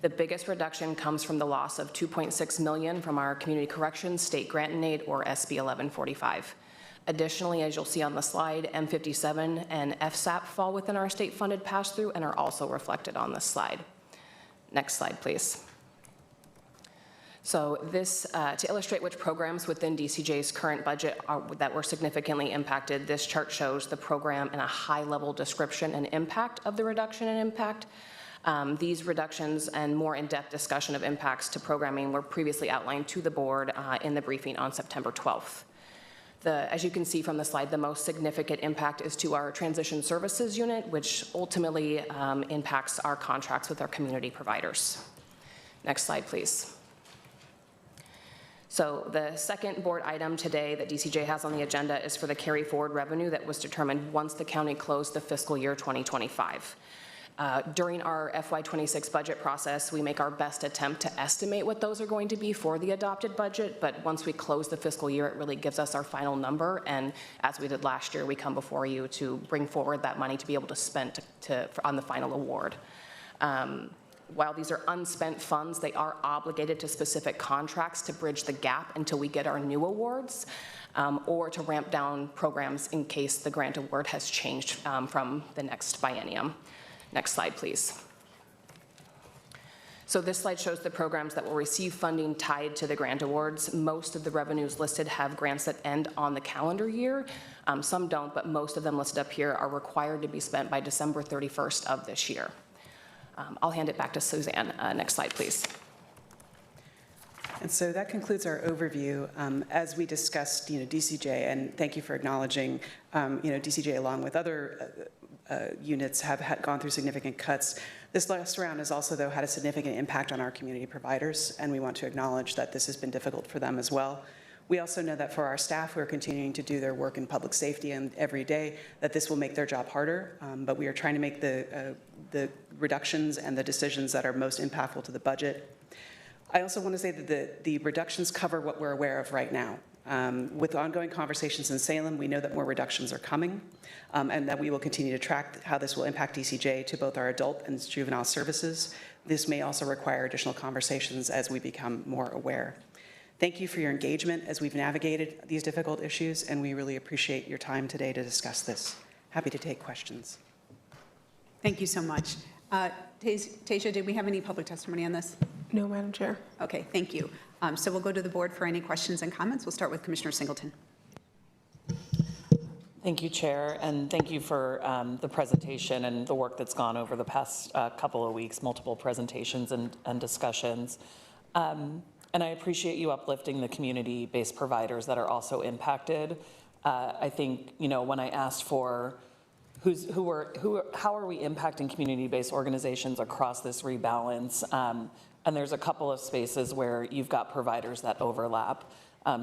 The biggest reduction comes from the loss of $2.6 million from our Community Corrections State Grant and Aid, or SB 1145. Additionally, as you'll see on the slide, M57 and FSAP fall within our state-funded pass-through and are also reflected on this slide. Next slide, please. So this, to illustrate which programs within DCJ's current budget that were significantly impacted, this chart shows the program and a high-level description and impact of the reduction in impact. These reductions and more in-depth discussion of impacts to programming were previously outlined to the board in the briefing on September 12th. As you can see from the slide, the most significant impact is to our transition services unit, which ultimately impacts our contracts with our community providers. Next slide, please. So the second board item today that DCJ has on the agenda is for the carry forward revenue that was determined once the county closed the fiscal year 2025. During our FY26 budget process, we make our best attempt to estimate what those are going to be for the adopted budget, but once we close the fiscal year, it really gives us our final number, and as we did last year, we come before you to bring forward that money to be able to spend on the final award. While these are unspent funds, they are obligated to specific contracts to bridge the gap until we get our new awards, or to ramp down programs in case the grant award has changed from the next biennium. Next slide, please. So this slide shows the programs that will receive funding tied to the grant awards. Most of the revenues listed have grants that end on the calendar year. Some don't, but most of them listed up here are required to be spent by December 31st of this year. I'll hand it back to Suzanne. Next slide, please. And so that concludes our overview. As we discussed, DCJ, and thank you for acknowledging, DCJ along with other units have gone through significant cuts. This last round has also, though, had a significant impact on our community providers, and we want to acknowledge that this has been difficult for them as well. We also know that for our staff who are continuing to do their work in public safety and every day, that this will make their job harder, but we are trying to make the reductions and the decisions that are most impactful to the budget. I also want to say that the reductions cover what we're aware of right now. With ongoing conversations in Salem, we know that more reductions are coming, and that we will continue to track how this will impact DCJ to both our adult and juvenile services. This may also require additional conversations as we become more aware. Thank you for your engagement as we've navigated these difficult issues, and we really appreciate your time today to discuss this. Happy to take questions. Thank you so much. Tasia, did we have any public testimony on this? No, Madam Chair. Okay, thank you. So we'll go to the board for any questions and comments. We'll start with Commissioner Singleton. Thank you, Chair, and thank you for the presentation and the work that's gone over the past couple of weeks, multiple presentations and discussions. And I appreciate you uplifting the community-based providers that are also impacted. I think, when I asked for how are we impacting community-based organizations across this rebalance, and there's a couple of spaces where you've got providers that overlap.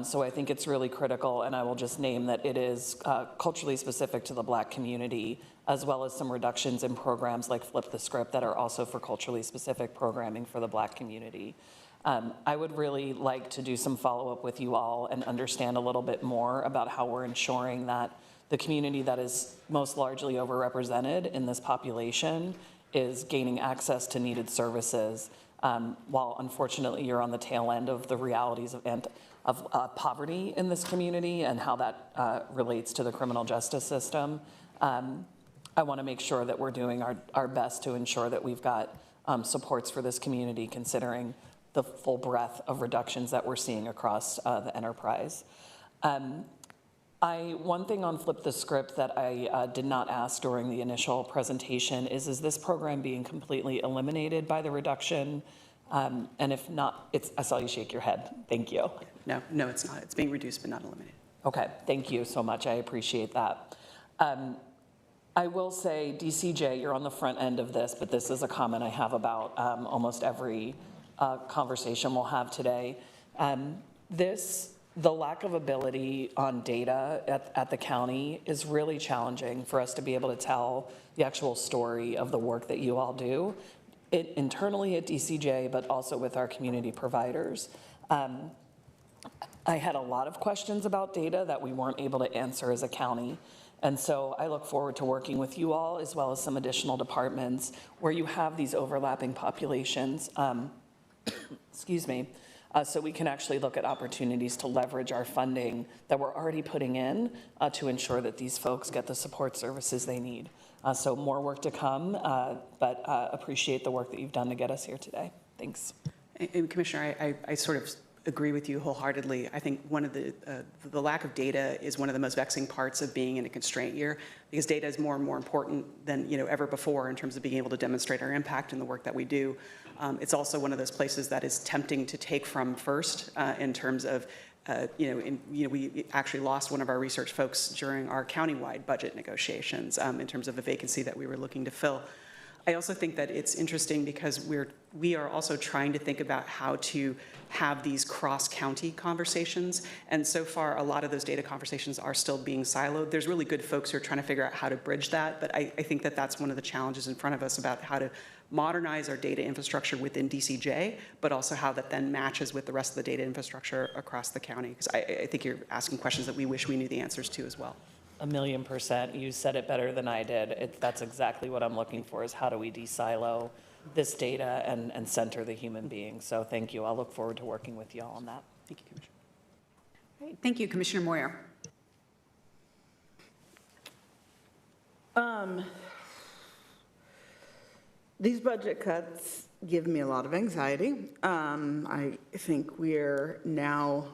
So I think it's really critical, and I will just name that it is culturally specific to the Black community, as well as some reductions in programs like Flip the Script that are also for culturally specific programming for the Black community. I would really like to do some follow-up with you all and understand a little bit more about how we're ensuring that the community that is most largely overrepresented in this population is gaining access to needed services, while unfortunately you're on the tail end of the realities of poverty in this community and how that relates to the criminal justice system. I want to make sure that we're doing our best to ensure that we've got supports for this community, considering the full breadth of reductions that we're seeing across the enterprise. One thing on Flip the Script that I did not ask during the initial presentation is this program being completely eliminated by the reduction? And if not, I saw you shake your head. Thank you. No, it's not. It's being reduced but not eliminated. Okay, thank you so much. I appreciate that. I will say, DCJ, you're on the front end of this, but this is a comment I have about almost every conversation we'll have today. The lack of ability on data at the county is really challenging for us to be able to tell the actual story of the work that you all do, internally at DCJ, but also with our community providers. I had a lot of questions about data that we weren't able to answer as a county. And so I look forward to working with you all, as well as some additional departments where you have these overlapping populations, excuse me, so we can actually look at opportunities to leverage our funding that we're already putting in to ensure that these folks get the support services they need. So more work to come, but appreciate the work that you've done to get us here today. Thanks. And Commissioner, I sort of agree with you wholeheartedly. I think one of the lack of data is one of the most vexing parts of being in a constraint year, because data is more and more important than ever before in terms of being able to demonstrate our impact in the work that we do. It's also one of those places that is tempting to take from first in terms of we actually lost one of our research folks during our countywide budget negotiations in terms of a vacancy that we were looking to fill. I also think that it's interesting because we are also trying to think about how to have these cross-county conversations. And so far, a lot of those data conversations are still being siloed. There's really good folks who are trying to figure out how to bridge that. But I think that that's one of the challenges in front of us about how to modernize our data infrastructure within DCJ, but also how that then matches with the rest of the data infrastructure across the county. Because I think you're asking questions that we wish we knew the answers to as well. 1,000,000%. You said it better than I did. That's exactly what I'm looking for, is how do we de-silo this data and center the human being. So thank you. I'll look forward to working with you all on that. Thank you, Commissioner. Great. Thank you, Commissioner Moyer. These budget cuts give me a lot of anxiety. I think we're now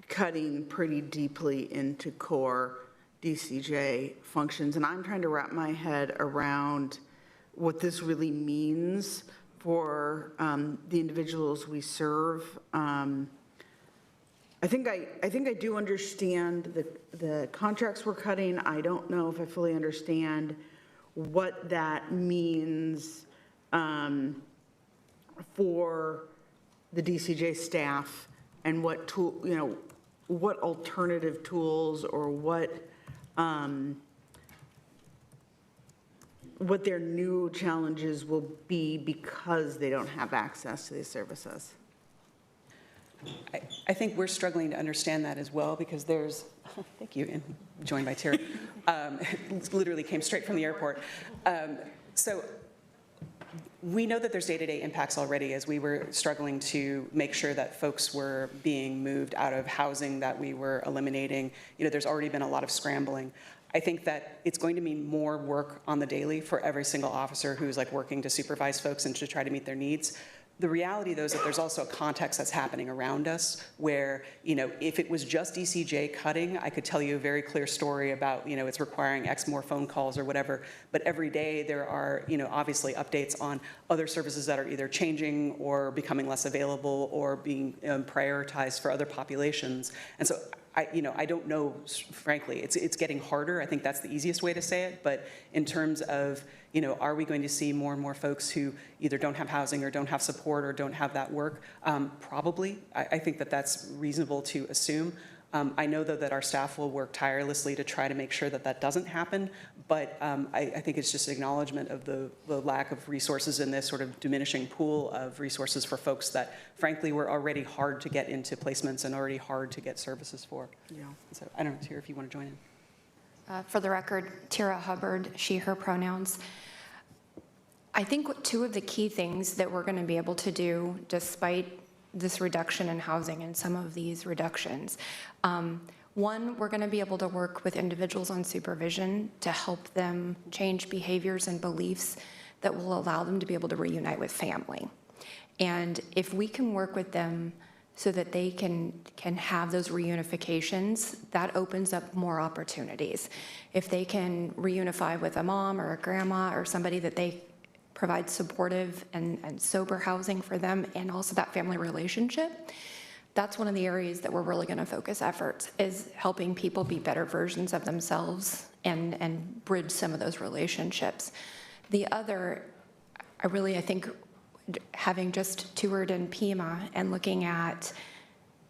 cutting pretty deeply into core DCJ functions, and I'm trying to wrap my head around what this really means for the individuals we serve. I think I do understand the contracts we're cutting. I don't know if I fully understand what that means for the DCJ staff and what tool, what alternative tools or what their new challenges will be because they don't have access to these services. I think we're struggling to understand that as well because there's, thank you, and joined by Tara, literally came straight from the airport. So we know that there's day-to-day impacts already as we were struggling to make sure that folks were being moved out of housing that we were eliminating. There's already been a lot of scrambling. I think that it's going to mean more work on the daily for every single officer who's working to supervise folks and to try to meet their needs. The reality, though, is that there's also a context that's happening around us where, if it was just DCJ cutting, I could tell you a very clear story about, it's requiring X more phone calls or whatever. But every day there are, obviously updates on other services that are either changing or becoming less available or being prioritized for other populations. And so I don't know, frankly, it's getting harder. I think that's the easiest way to say it. But in terms of, are we going to see more and more folks who either don't have housing or don't have support or don't have that work? Probably. I think that that's reasonable to assume. I know, though, that our staff will work tirelessly to try to make sure that that doesn't happen. But I think it's just an acknowledgement of the lack of resources in this sort of diminishing pool of resources for folks that, frankly, were already hard to get into placements and already hard to get services for. Yeah. So I don't know, Tara, if you want to join in. For the record, Tara Hubbard, she, her pronouns. I think two of the key things that we're going to be able to do, despite this reduction in housing and some of these reductions, one, we're going to be able to work with individuals on supervision to help them change behaviors and beliefs that will allow them to be able to reunite with family. And if we can work with them so that they can have those reunifications, that opens up more opportunities. If they can reunify with a mom or a grandma or somebody that they provide supportive and sober housing for them and also that family relationship, that's one of the areas that we're really going to focus efforts, is helping people be better versions of themselves and bridge some of those relationships. The other, I think, having just toured in Pima and looking at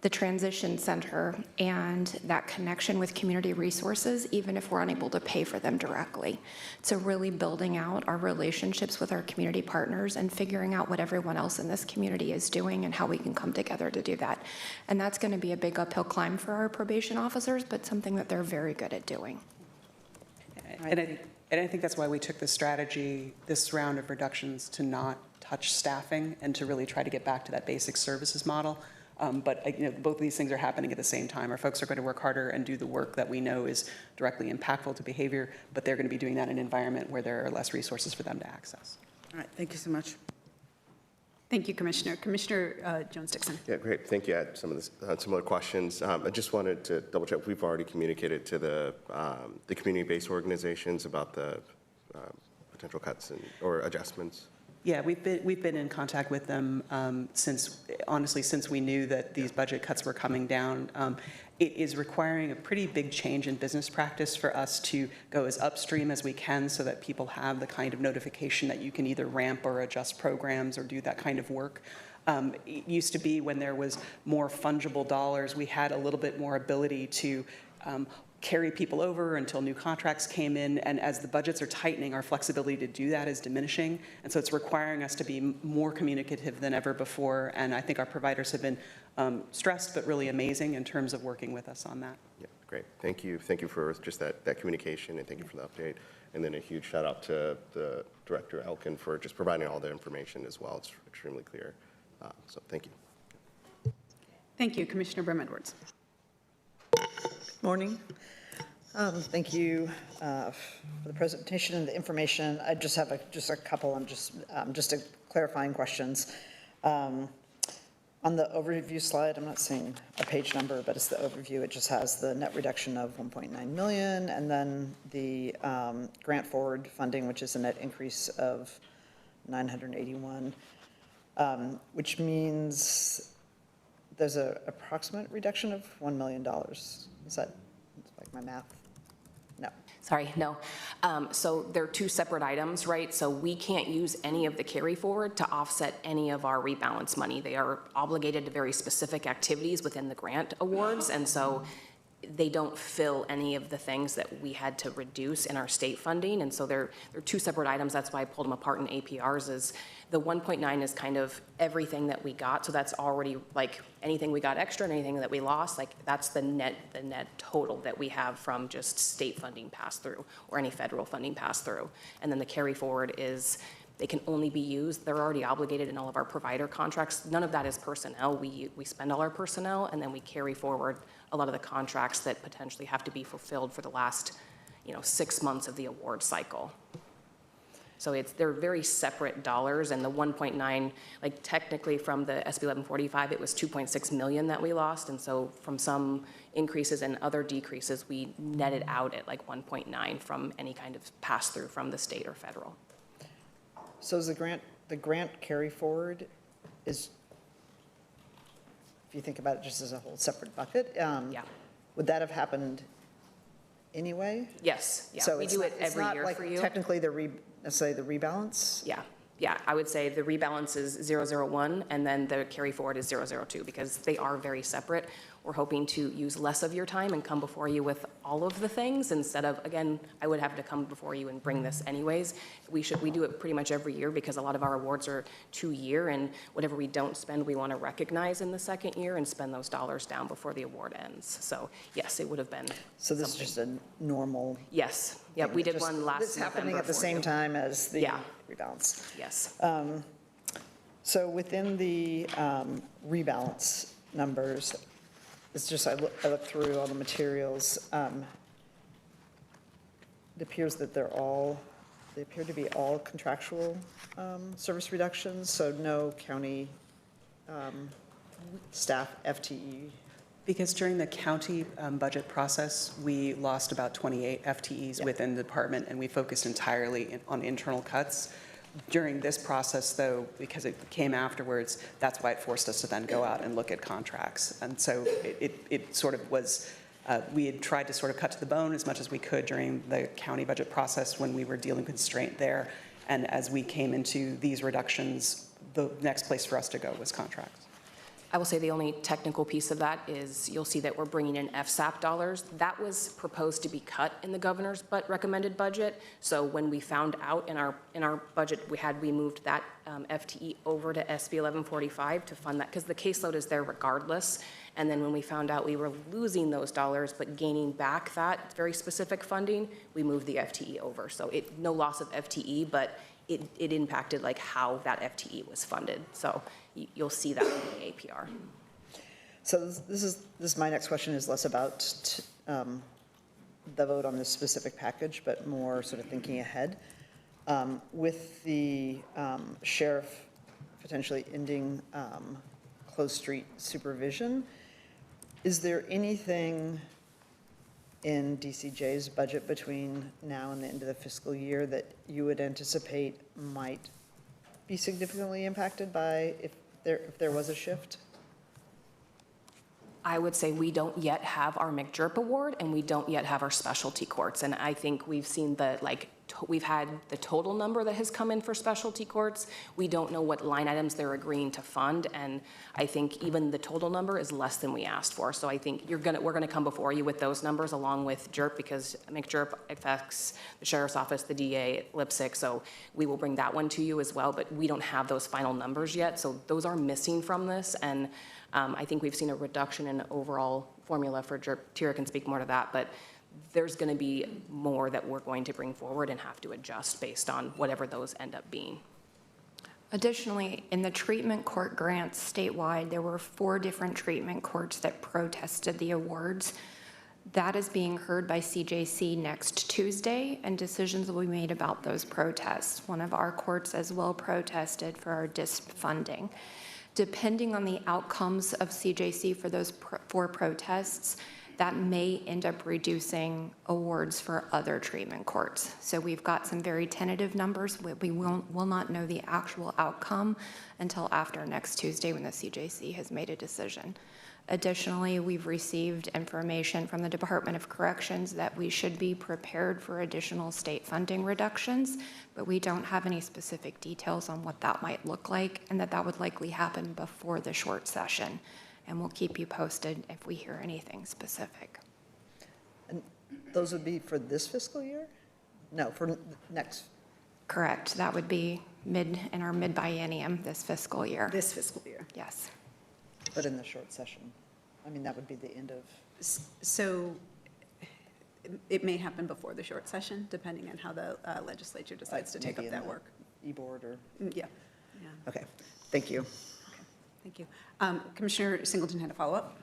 the transition center and that connection with community resources, even if we're unable to pay for them directly. So really building out our relationships with our community partners and figuring out what everyone else in this community is doing and how we can come together to do that. And that's going to be a big uphill climb for our probation officers, but something that they're very good at doing. And I think that's why we took the strategy, this round of reductions, to not touch staffing and to really try to get back to that basic services model. But both of these things are happening at the same time. Our folks are going to work harder and do the work that we know is directly impactful to behavior, but they're going to be doing that in an environment where there are less resources for them to access. All right, thank you so much. Thank you, Commissioner. Commissioner Jones-Dickson. Yeah, great. Thank you. I had some of the similar questions. I just wanted to double check. We've already communicated to the community-based organizations about the potential cuts or adjustments. Yeah, we've been in contact with them honestly, since we knew that these budget cuts were coming down. It is requiring a pretty big change in business practice for us to go as upstream as we can so that people have the kind of notification that you can either ramp or adjust programs or do that kind of work. It used to be when there was more fungible dollars, we had a little bit more ability to carry people over until new contracts came in, and as the budgets are tightening, our flexibility to do that is diminishing, and so it's requiring us to be more communicative than ever before, and I think our providers have been stressed but really amazing in terms of working with us on that. Yeah, great. Thank you. Thank you for just that communication, and thank you for the update. And then a huge shout out to the Director Elkin for just providing all the information as well. It's extremely clear. So thank you. Thank you. Commissioner Brim-Edwards. Morning. Thank you for the presentation and the information. I just have a couple and just clarifying questions. On the overview slide, I'm not seeing a page number, but it's the overview. It just has the net reduction of 1.9 million, and then the grant forward funding, which is a net increase of 981, which means there's an approximate reduction of $1 million. Is that like my math? No. Sorry, no. So they're two separate items, right? So we can't use any of the carry forward to offset any of our rebalance money. They are obligated to very specific activities within the grant awards, and so they don't fill any of the things that we had to reduce in our state funding, and so they're two separate items. That's why I pulled them apart in APRs. Is the 1.9 is kind of everything that we got, so that's already like anything we got extra and anything that we lost, like that's the net total that we have from just state funding pass through or any federal funding pass through. And then the carry forward is they can only be used, they're already obligated in all of our provider contracts. None of that is personnel. We spend all our personnel, and then we carry forward a lot of the contracts that potentially have to be fulfilled for the last 6 months of the award cycle. So they're very separate dollars, and the 1.9, like technically from the SB 1145, it was 2.6 million that we lost, and so from some increases and other decreases, we netted out at like 1.9 from any kind of pass through from the state or federal. So is the grant carry forward is, if you think about it just as a whole separate bucket, yeah. Would that have happened anyway? Yes, yeah. So we do it every year for you. Technically, let's say the rebalance? Yeah, I would say the rebalance is 001, and then the carry forward is 002, because they are very separate. We're hoping to use less of your time and come before you with all of the things instead of, again, I would have to come before you and bring this anyways. We do it pretty much every year because a lot of our awards are 2-year, and whatever we don't spend, we want to recognize in the second year and spend those dollars down before the award ends. So yes, it would have been. So this is just a normal. Yes, yeah, we did one last This happening November at the for same you. time as the Yeah. rebalance. Yes. So within the rebalance numbers, it's just, I looked through all the materials. It appears that they appear to be all contractual service reductions, so no county staff FTE. Because during the county budget process, we lost about 28 FTEs within the department, and we focused entirely on internal cuts. During this process, though, because it came afterwards, that's why it forced us to then go out and look at contracts. And so it sort of was, we had tried to sort of cut to the bone as much as we could during the county budget process when we were dealing with constraint there. And as we came into these reductions, the next place for us to go was contracts. I will say the only technical piece of that is you'll see that we're bringing in FSAP dollars. That was proposed to be cut in the governor's recommended budget. So when we found out in our budget, we moved that FTE over to SB 1145 to fund that because the caseload is there regardless. And then when we found out we were losing those dollars but gaining back that very specific funding, we moved the FTE over. So no loss of FTE, but it impacted like how that FTE was funded. So you'll see that in the APR. So this is my next question is less about the vote on this specific package, but more sort of thinking ahead. With the sheriff potentially ending closed street supervision, is there anything in DCJ's budget between now and the end of the fiscal year that you would anticipate might be significantly impacted by if there was a shift? I would say we don't yet have our McJerp award and we don't yet have our specialty courts. And I think we've seen we've had the total number that has come in for specialty courts. We don't know what line items they're agreeing to fund. And I think even the total number is less than we asked for. So I think we're gonna come before you with those numbers along with JERP, because McJerp affects the Sheriff's Office, the DA, LIPSIC. So we will bring that one to you as well, but we don't have those final numbers yet. So those are missing from this. And I think we've seen a reduction in overall formula for JERP. Tira can speak more to that, but there's going to be more that we're going to bring forward and have to adjust based on whatever those end up being. Additionally, in the treatment court grants statewide, there were 4 different treatment courts that protested the awards. That is being heard by CJC next Tuesday, and decisions will be made about those protests. One of our courts as well protested for our DISP funding. Depending on the outcomes of CJC for those 4 protests, that may end up reducing awards for other treatment courts. So we've got some very tentative numbers. We will not know the actual outcome until after next Tuesday when the CJC has made a decision. Additionally, we've received information from the Department of Corrections that we should be prepared for additional state funding reductions, but we don't have any specific details on what that might look like, and that would likely happen before the short session. And we'll keep you posted if we hear anything specific. And those would be for this fiscal year? No, for next. Correct. That would be in our mid-biennium this fiscal year. This fiscal year. Yes. But in the short session. I mean, that would be the end of. So it may happen before the short session, depending on how the legislature decides to take up that work. E-board or? Yeah. Okay, thank you. Thank you. Commissioner Singleton had a follow-up.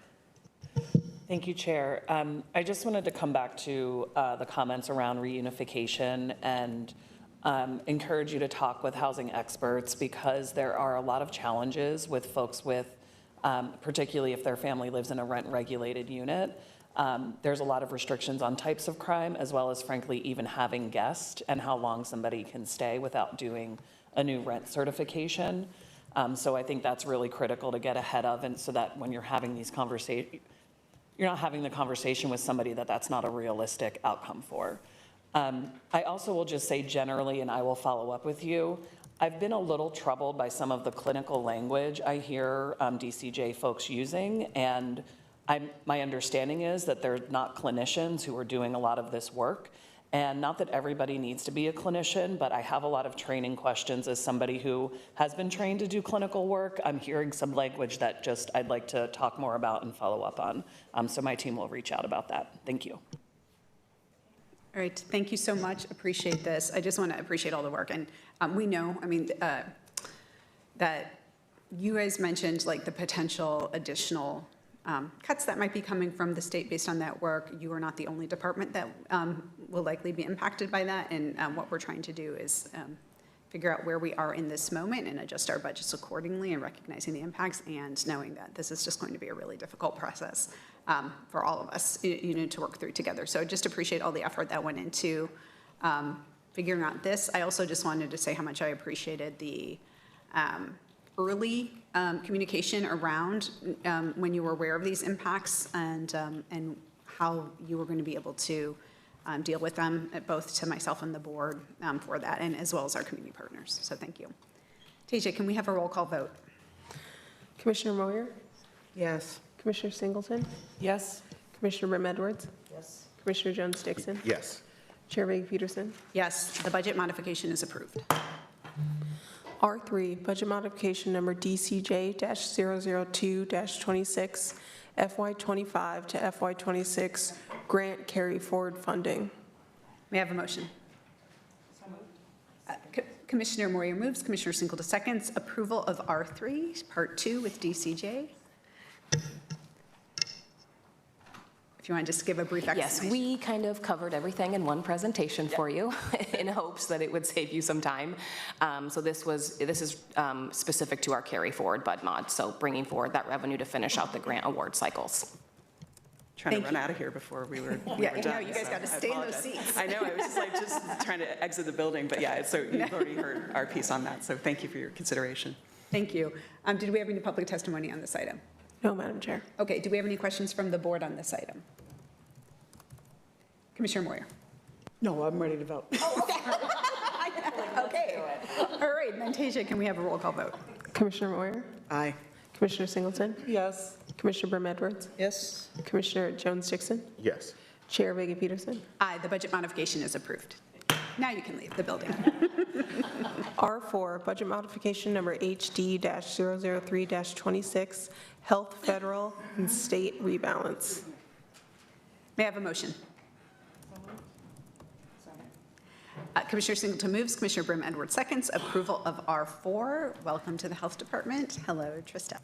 Thank you, Chair. I just wanted to come back to the comments around reunification and encourage you to talk with housing experts, because there are a lot of challenges with folks with, particularly if their family lives in a rent-regulated unit. There's a lot of restrictions on types of crime, as well as, frankly, even having guests and how long somebody can stay without doing a new rent certification. So I think that's really critical to get ahead of, and so that when you're having these conversations, you're not having the conversation with somebody that's not a realistic outcome for. I also will just say generally, and I will follow up with you, I've been a little troubled by some of the clinical language I hear DCJ folks using, and my understanding is that they're not clinicians who are doing a lot of this work. And not that everybody needs to be a clinician, but I have a lot of training questions as somebody who has been trained to do clinical work. I'm hearing some language that just I'd like to talk more about and follow up on. So my team will reach out about that. Thank you. All right, thank you so much. Appreciate this. I just want to appreciate all the work. And we know, that you guys mentioned like the potential additional cuts that might be coming from the state based on that work. You are not the only department that will likely be impacted by that. And what we're trying to do is figure out where we are in this moment and adjust our budgets accordingly, and recognizing the impacts and knowing that this is just going to be a really difficult process for all of us, to work through together. So just appreciate all the effort that went into figuring out this. I also just wanted to say how much I appreciated the early communication around when you were aware of these impacts and how you were going to be able to deal with them, both to myself and the board for that, and as well as our community partners. So thank you. Tasia, can we have a roll call vote? Commissioner Moyer? Yes. Commissioner Singleton? Yes. Commissioner Brim-Edwards? Yes. Commissioner Jones-Dixon? Yes. Chair Vague-Peterson? Yes, the budget modification is approved. R3, budget modification number DCJ-002-26, FY25 to FY26, grant carry forward funding. May I have a motion? Commissioner Moyer moves, Commissioner Singleton seconds, approval of R3, Part 2 with DCJ. If you want to just give a brief explanation. Yes, we kind of covered everything in one presentation for you in hopes that it would save you some time. So this is specific to our carry forward bud mod, so bringing forward that revenue to finish out the grant award cycles. trying to Thank run you. out of here before we were Yeah, done. I know, you guys so got to I stay in those apologize. seats. I know, I was just trying to exit the building, but yeah, so you've already heard our piece on that, so thank you for your consideration. Thank you. Did we have any public testimony on this item? No, Madam Chair. Okay, do we have any questions from the board on this item? Commissioner Moyer. No, I'm ready to vote. Okay. All right, then Tasia, can we have a roll call vote? Commissioner Moyer? Aye. Commissioner Singleton? Yes. Commissioner Brim Edwards? Yes. Commissioner Jones-Dixon? Yes. Chair Vega Peterson? Aye, the budget modification is approved. Now you can leave the building. R4, budget modification number HD-003-26, health, federal, and state rebalance. May I have a motion? Commissioner Singleton moves, Commissioner Brim Edwards seconds, approval of R4. Welcome to the Health Department. Hello, Trista.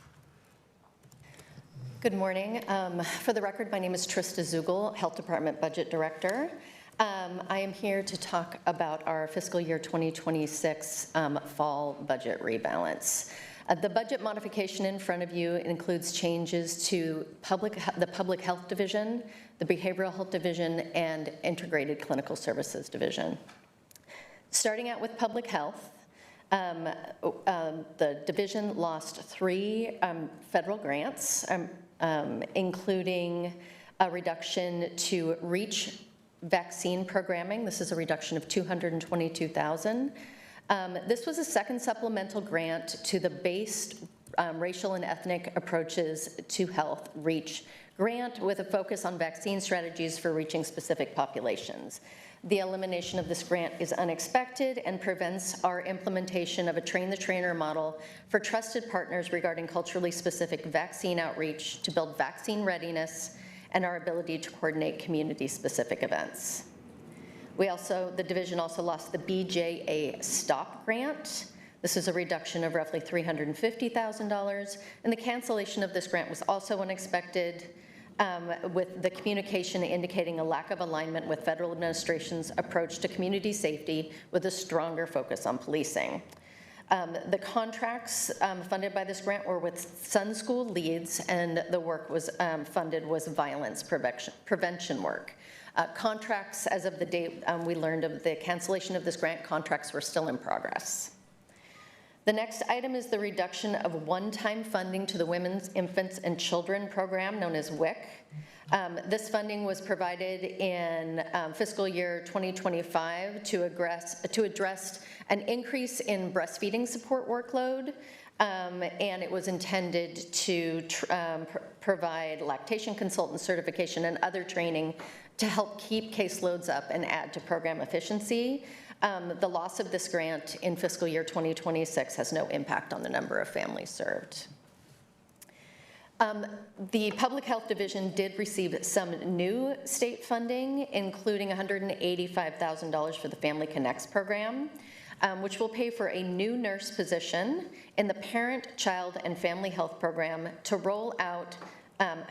Good morning. For the record, my name is Trista Zugel, Health Department Budget Director. I am here to talk about our fiscal year 2026 fall budget rebalance. The budget modification in front of you includes changes to the Public Health Division, the Behavioral Health Division, and Integrated Clinical Services Division. Starting out with Public Health, the division lost 3 federal grants, including a reduction to REACH vaccine programming. This is a reduction of $222,000. This was a second supplemental grant to the Based Racial and Ethnic Approaches to Health REACH grant with a focus on vaccine strategies for reaching specific populations. The elimination of this grant is unexpected and prevents our implementation of a train-the-trainer model for trusted partners regarding culturally specific vaccine outreach to build vaccine readiness and our ability to coordinate community-specific events. The division also lost the BJA STOP grant. This is a reduction of roughly $350,000, and the cancellation of this grant was also unexpected, with the communication indicating a lack of alignment with federal administration's approach to community safety with a stronger focus on policing. The contracts funded by this grant were with Sun School Leads, and the work was funded was violence prevention work. Contracts, as of the date we learned of the cancellation of this grant, contracts were still in progress. The next item is the reduction of one-time funding to the Women's, Infants, and Children program known as WIC. This funding was provided in fiscal year 2025 to address an increase in breastfeeding support workload, and it was intended to provide lactation consultant certification and other training to help keep caseloads up and add to program efficiency. The loss of this grant in fiscal year 2026 has no impact on the number of families served. The Public Health Division did receive some new state funding, including $185,000 for the Family Connects program, which will pay for a new nurse position in the Parent, Child, and Family Health program to roll out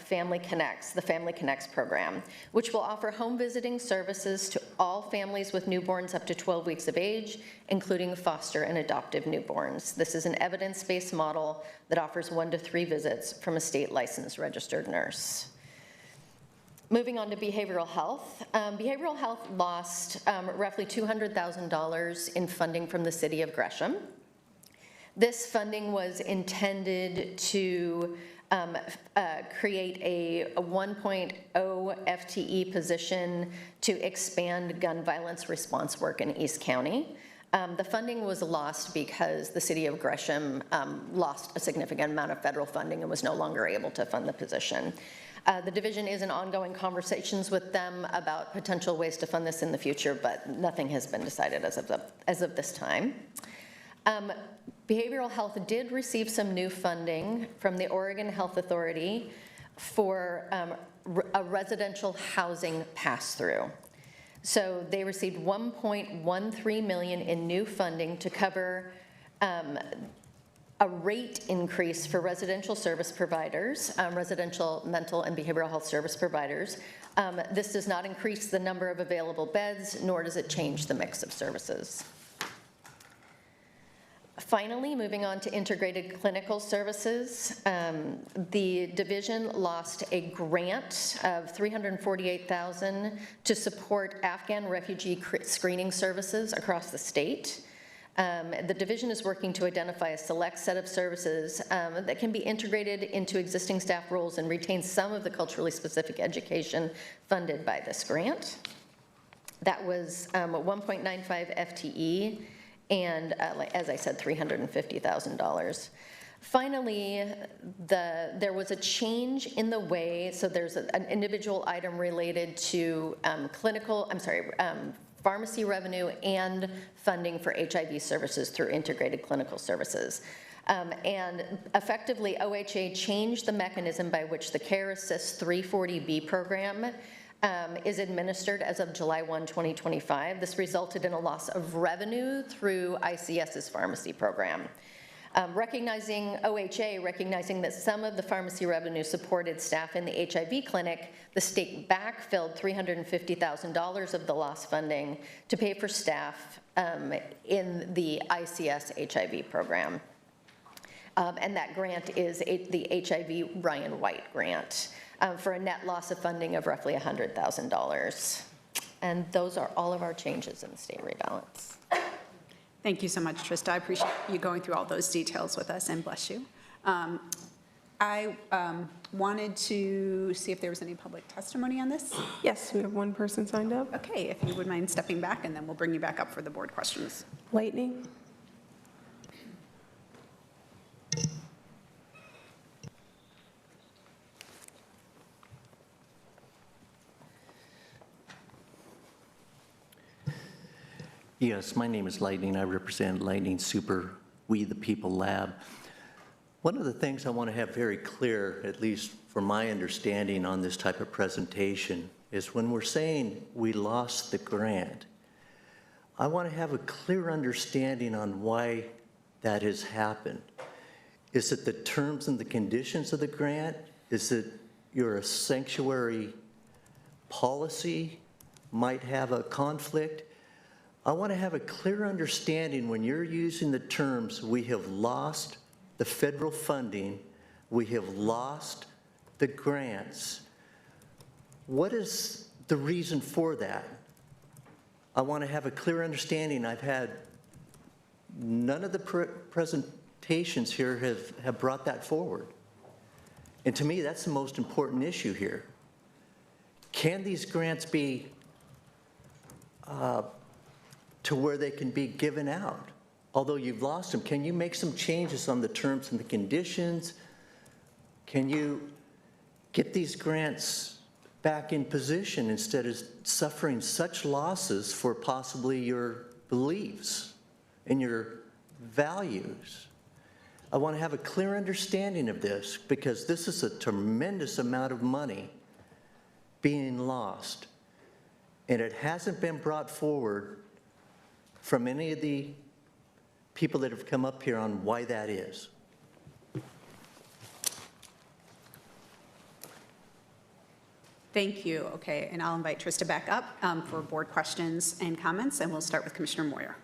Family Connects, the Family Connects program, which will offer home visiting services to all families with newborns up to 12 weeks of age, including foster and adoptive newborns. This is an evidence-based model that offers 1 to 3 visits from a state licensed registered nurse. Moving on to behavioral health. Behavioral health lost roughly $200,000 in funding from the city of Gresham. This funding was intended to create a 1.0 FTE position to expand gun violence response work in East County. The funding was lost because the city of Gresham lost a significant amount of federal funding and was no longer able to fund the position. The division is in ongoing conversations with them about potential ways to fund this in the future, but nothing has been decided as of this time. Behavioral health did receive some new funding from the Oregon Health Authority for a residential housing pass-through. So they received $1.13 million in new funding to cover a rate increase for residential service providers, residential mental and behavioral health service providers. This does not increase the number of available beds, nor does it change the mix of services. Finally, moving on to integrated clinical services, the division lost a grant of $348,000 to support Afghan refugee screening services across the state. The division is working to identify a select set of services that can be integrated into existing staff roles and retain some of the culturally specific education funded by this grant. That was 1.95 FTE and, as I said, $350,000. Finally, there was a change in the way, so there's an individual item related to pharmacy revenue and funding for HIV services through integrated clinical services. And effectively, OHA changed the mechanism by which the Care Assist 340B program is administered as of July 1, 2025. This resulted in a loss of revenue through ICS's pharmacy program. Recognizing that some of the pharmacy revenue supported staff in the HIV clinic, the state backfilled $350,000 of the lost funding to pay for staff in the ICS HIV program. And that grant is the HIV Ryan White grant for a net loss of funding of roughly $100,000. And those are all of our changes in the state rebalance. Thank you so much, Trista. I appreciate you going through all those details with us, and bless you. I wanted to see if there was any public testimony on this. Yes, we have one person signed up. Okay, if you would mind stepping back, and then we'll bring you back up for the board questions. Lightning. Yes, my name is Lightning. I represent Lightning Super We the People Lab. One of the things I want to have very clear, at least from my understanding on this type of presentation, is when we're saying we lost the grant, I want to have a clear understanding on why that has happened. Is it the terms and the conditions of the grant? Is it your sanctuary policy might have a conflict? I want to have a clear understanding when you're using the terms, we have lost the federal funding, we have lost the grants. What is the reason for that? I want to have a clear understanding. I've had none of the presentations here have brought that forward. And to me, that's the most important issue here. Can these grants be to where they can be given out? Although you've lost them, can you make some changes on the terms and the conditions? Can you get these grants back in position instead of suffering such losses for possibly your beliefs and your values? I want to have a clear understanding of this because this is a tremendous amount of money being lost, and it hasn't been brought forward from any of the people that have come up here on why that is. Thank you. Okay, and I'll invite Trista back up for board questions and comments, and we'll start with Commissioner Moyer.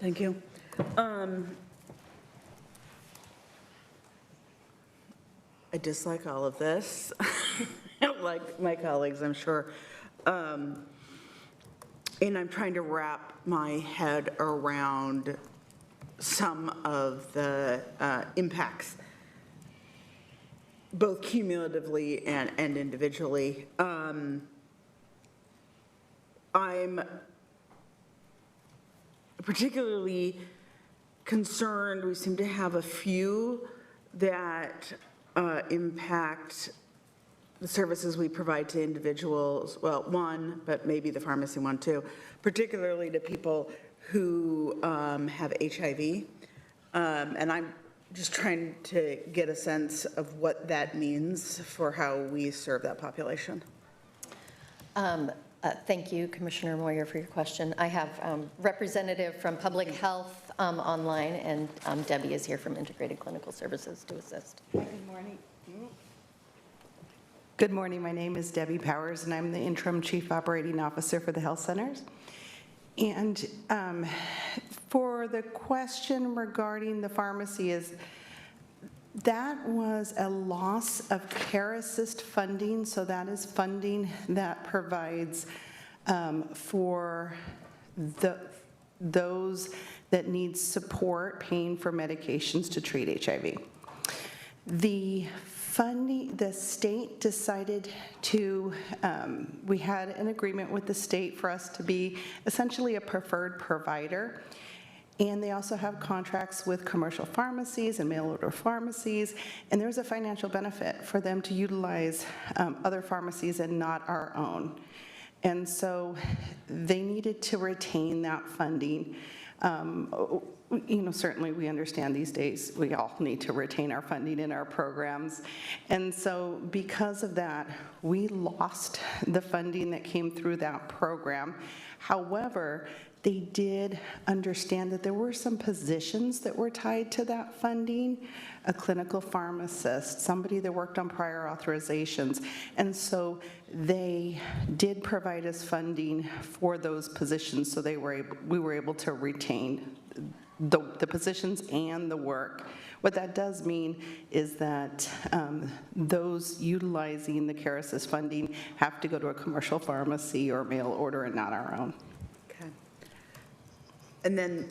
Thank you. I dislike all of this, like my colleagues, I'm sure. And I'm trying to wrap my head around some of the impacts, both cumulatively and individually. I'm particularly concerned, we seem to have a few that impact the services we provide to individuals, well, one, but maybe the pharmacy one too, particularly to people who have HIV. And I'm just trying to get a sense of what that means for how we serve that population. Thank you, Commissioner Moyer, for your question. I have representative from Public Health online, and Debbie is here from Integrated Clinical Services to assist. Good morning. Good morning. My name is Debbie Powers, and I'm the Interim Chief Operating Officer for the Health Centers. And For the question regarding the pharmacy is, that was a loss of Care Assist funding, so that is funding that provides for those that need support paying for medications to treat HIV. The funding, the state decided to, we had an agreement with the state for us to be essentially a preferred provider. And they also have contracts with commercial pharmacies and mail order pharmacies, and there's a financial benefit for them to utilize other pharmacies and not our own. And so they needed to retain that funding. Certainly we understand these days we all need to retain our funding in our programs. And so because of that, we lost the funding that came through that program. However, they did understand that there were some positions that were tied to that funding, a clinical pharmacist, somebody that worked on prior authorizations. And so they did provide us funding for those positions, so we were able to retain the positions and the work. What that does mean is that those utilizing the Care Assist funding have to go to a commercial pharmacy or mail order and not our own. And then,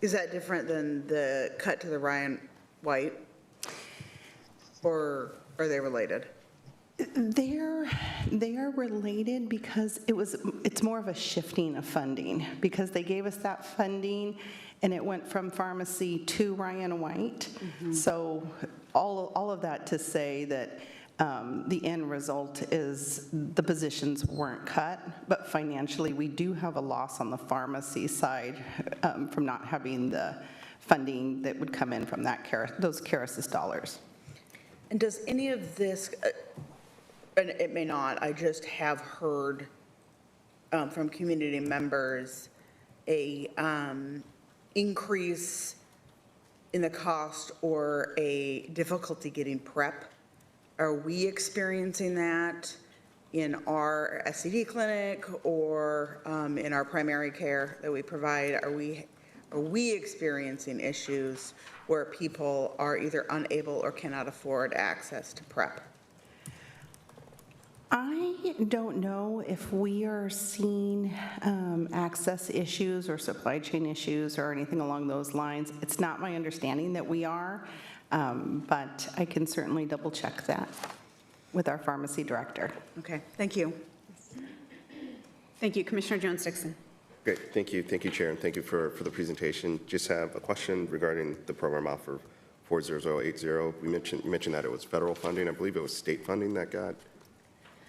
is that different than the cut to the Ryan White? Or are they related? They are related because it's more of a shifting of funding, because they gave us that funding and it went from pharmacy to Ryan White. So all of that to say that the end result is the positions weren't cut, but financially we do have a loss on the pharmacy side from not having the funding that would come in from those Care Assist dollars. And does any of this, and it may not, I just have heard from community members a increase in the cost or a difficulty getting PrEP. Are we experiencing that in our STD clinic or in our primary care that we provide? Are we experiencing issues where people are either unable or cannot afford access to PrEP? I don't know if we are seeing access issues or supply chain issues or anything along those lines. It's not my understanding that we are. But I can certainly double check that with our pharmacy director. Okay, thank you. Thank you, Commissioner Jones-Dixon. Great, thank you, Chair, and thank you for the presentation. Just have a question regarding the program offer 40080. You mentioned that it was federal funding. I believe it was state funding that got.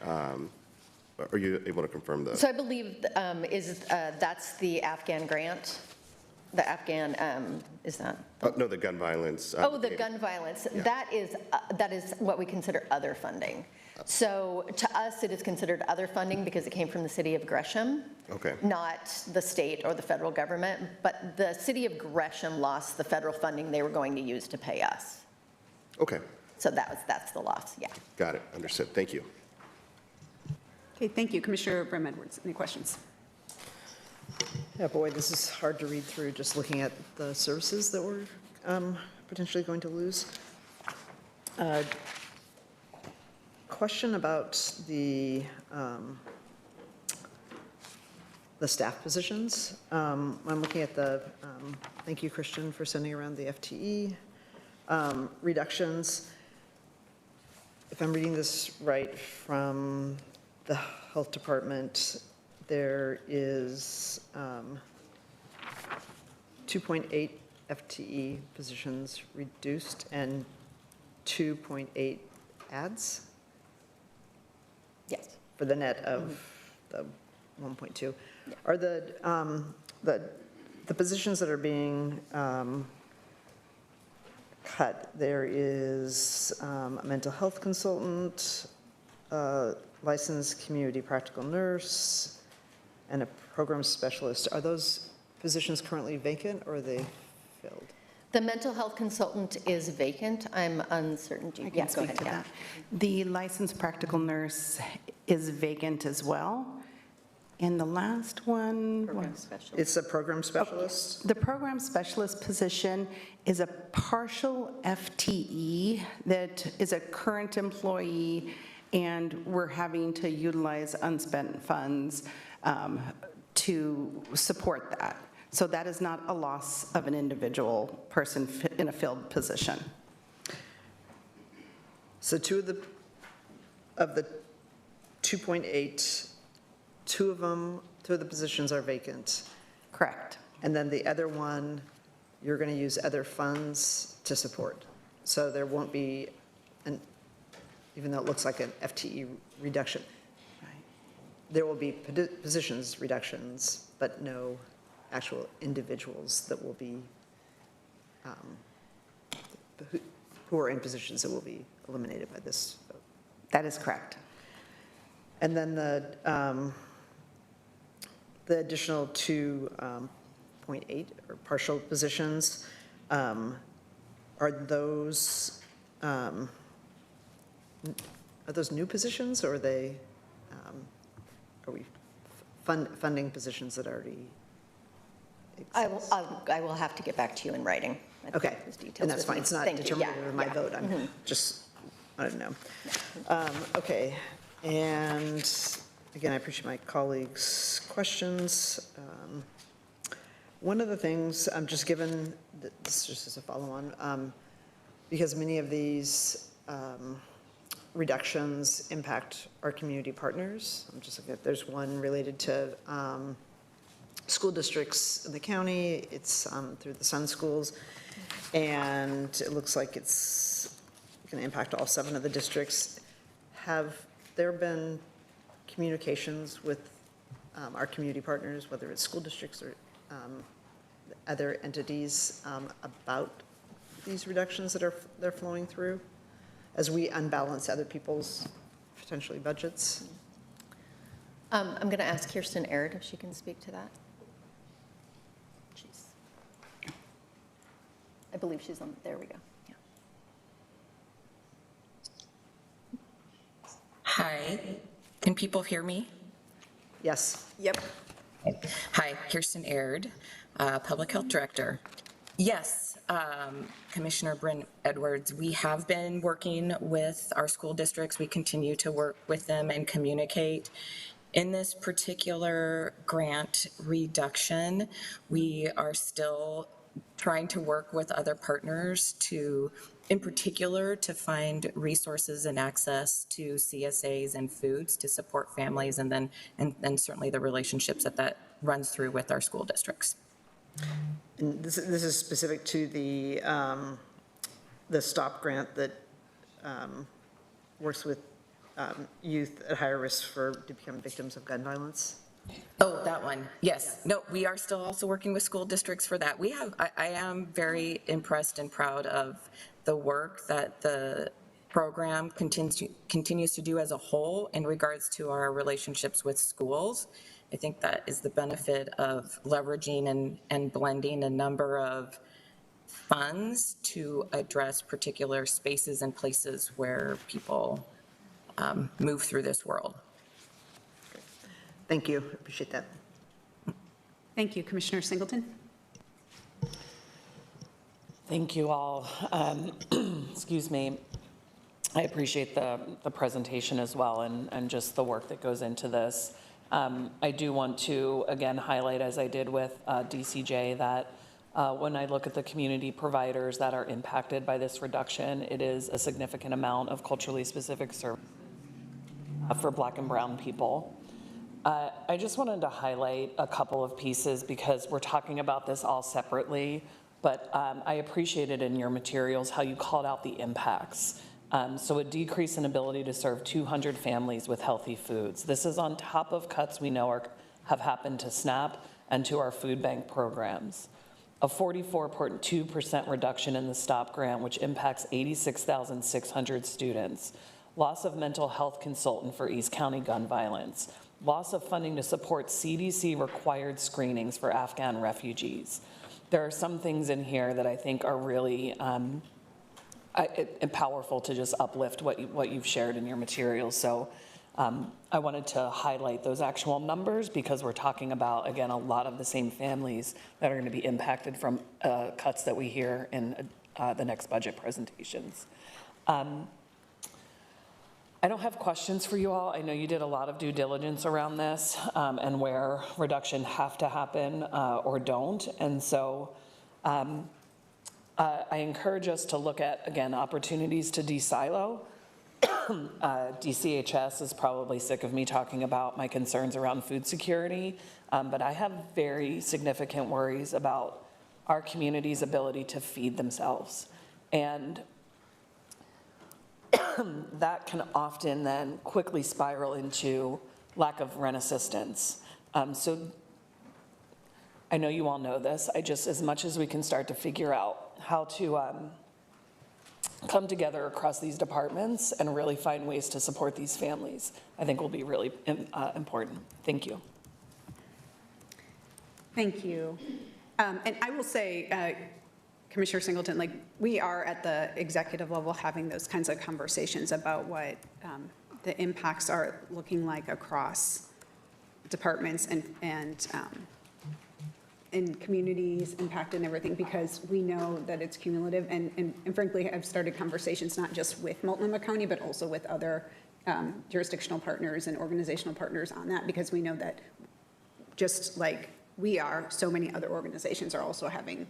Are you able to confirm that? So I believe that's the Afghan grant. The Afghan, is that? No, the gun violence. The gun violence. Yeah. That is what we consider other funding. So to us, it is considered other funding because it came from the city of Gresham, not the state or the federal government. But the city of Gresham lost the federal funding they were going to use to pay us. Okay. So that's the loss, yeah. Got it, understood, thank you. Okay, thank you. Commissioner Brim-Edwards, any questions? Yeah, boy, this is hard to read through just looking at the services that we're potentially going to lose. Question about the staff positions. I'm looking at thank you, Christian, for sending around the FTE reductions. If I'm reading this right from the health department, there is 2.8 FTE positions reduced and 2.8 adds? Yes. For the net of the 1.2. Yeah. Are the positions that are being cut, there is a mental health consultant, licensed community practical nurse, and a program specialist. Are those positions currently vacant or are they filled? The mental health consultant is vacant. I'm uncertain. I can speak to that. The licensed practical nurse is vacant as well. And the last one was... It's a program specialist? The program specialist position is a partial FTE that is a current employee, and we're having to utilize unspent funds to support that. So that is not a loss of an individual person in a filled position. So two of the 2.8, two of the positions are vacant. Correct. And then the other one, you're going to use other funds to support. So there won't be, even though it looks like an FTE reduction, there will be positions reductions, but no actual individuals that will be, who are in positions that will be eliminated by this vote. That is correct. And then the additional 2.8 or partial positions, are those new positions, or are they, are we funding positions that already exist? I will have to get back to you in writing. Okay, and that's fine, it's not Thank you. determinative of my Yeah. vote, I'm just, I don't know. Okay, and again, I appreciate my colleagues' questions. One of the things, I'm just given, this just as a follow-on, because many of these reductions impact our community partners. I'm just looking at, there's one related to school districts in the county. It's through the Sun Schools, and it looks like it's going to impact all 7 of the districts. Have there been communications with our community partners, whether it's school districts or other entities, about these reductions that they're flowing through, as we unbalance other people's potentially budgets? I'm going to ask Kirsten Aird if she can speak to that. I believe she's on, there we go. Yeah. Hi, can people hear me? Yes. Yep. Hi, Kirsten Aird, Public Health Director. Yes, Commissioner Bryn Edwards, we have been working with our school districts. We continue to work with them and communicate. In this particular grant reduction, we are still trying to work with other partners to, in particular, to find resources and access to CSAs and foods to support families, and then and certainly the relationships that runs through with our school districts. And this is specific to the STOP grant that works with youth at higher risk to become victims of gun violence? Oh, that one. Yes. No, we are still also working with school districts for that. I am very impressed and proud of the work that the program continues to do as a whole in regards to our relationships with schools. I think that is the benefit of leveraging and blending a number of funds to address particular spaces and places where people move through this world. Thank you. Appreciate that. Thank you. Commissioner Singleton? Thank you all. Excuse me. I appreciate the presentation as well, and just the work that goes into this. I do want to, again, highlight, as I did with DCJ, that when I look at the community providers that are impacted by this reduction, it is a significant amount of culturally specific service for Black and brown people. I just wanted to highlight a couple of pieces because we're talking about this all separately, but I appreciated in your materials how you called out the impacts. So a decrease in ability to serve 200 families with healthy foods. This is on top of cuts we know have happened to SNAP and to our food bank programs. A 44.2% reduction in the STOP grant, which impacts 86,600 students. Loss of mental health consultant for East County gun violence. Loss of funding to support CDC-required screenings for Afghan refugees. There are some things in here that I think are really powerful to just uplift what you've shared in your materials. So I wanted to highlight those actual numbers because we're talking about, again, a lot of the same families that are going to be impacted from cuts that we hear in the next budget presentations. I don't have questions for you all. I know you did a lot of due diligence around this and where reduction have to happen or don't. And so I encourage us to look at, again, opportunities to de-silo. DCHS is probably sick of me talking about my concerns around food security, but I have very significant worries about our community's ability to feed themselves. And that can often then quickly spiral into lack of rent assistance. So I know you all know this. As much as we can start to figure out how to come together across these departments and really find ways to support these families, I think will be really important. Thank you. Thank you. And I will say, Commissioner Singleton, like, we are at the executive level having those kinds of conversations about what the impacts are looking like across departments and communities impacted and everything, because we know that it's cumulative. And frankly, I've started conversations not just with Multnomah County, but also with other jurisdictional partners and organizational partners on that, because we know that just like we are, so many other organizations are also having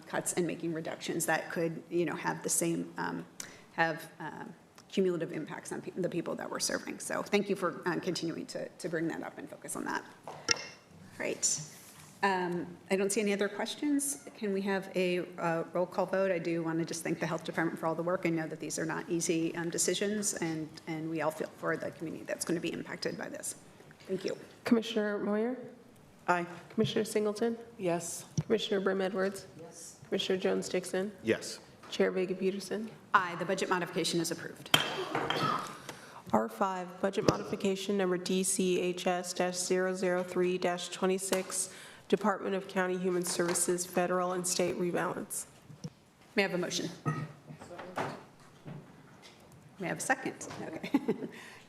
cuts and making reductions that could, have the same, cumulative impacts on the people that we're serving. So thank you for continuing to bring that up and focus on that. Great. I don't see any other questions. Can we have a roll call vote? I do want to just thank the Health Department for all the work. I know that these are not easy decisions, and we all feel for the community that's going to be impacted by this. Thank you. Commissioner Moyer? Aye. Commissioner Singleton? Yes. Commissioner Brim Edwards? Yes. Commissioner Jones-Dixon? Yes. Chair Vega Peterson? Aye, the budget modification is approved. R5, budget modification number DCHS-003-26, Department of County Human Services, Federal and State Rebalance. May I have a motion? May I have a second? Okay.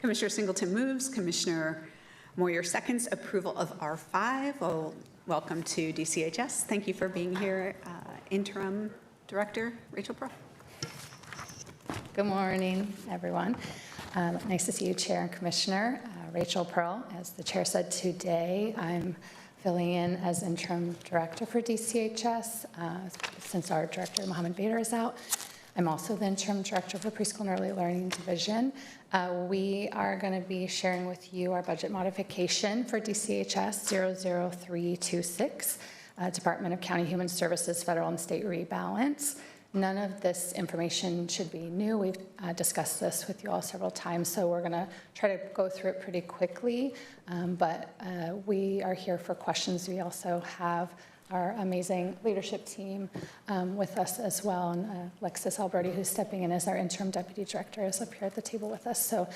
Commissioner Singleton moves. Commissioner Moyer seconds approval of R5. Well, welcome to DCHS. Thank you for being here, Interim Director Rachel Pearl. Good morning, everyone. Nice to see you, Chair and Commissioner. Rachel Pearl, as the Chair said today, I'm filling in as Interim Director for DCHS since our Director, Mohammed Bader, is out. I'm also the Interim Director for Preschool and Early Learning Division. We are going to be sharing with you our budget modification for DCHS 00326, Department of County Human Services, Federal and State Rebalance. None of this information should be new. We've discussed this with you all several times, so we're going to try to go through it pretty quickly, but we are here for questions. We also have our amazing leadership team with us as well, and Alexis Alberti, who's stepping in as our interim deputy director, is up here at the table with us. So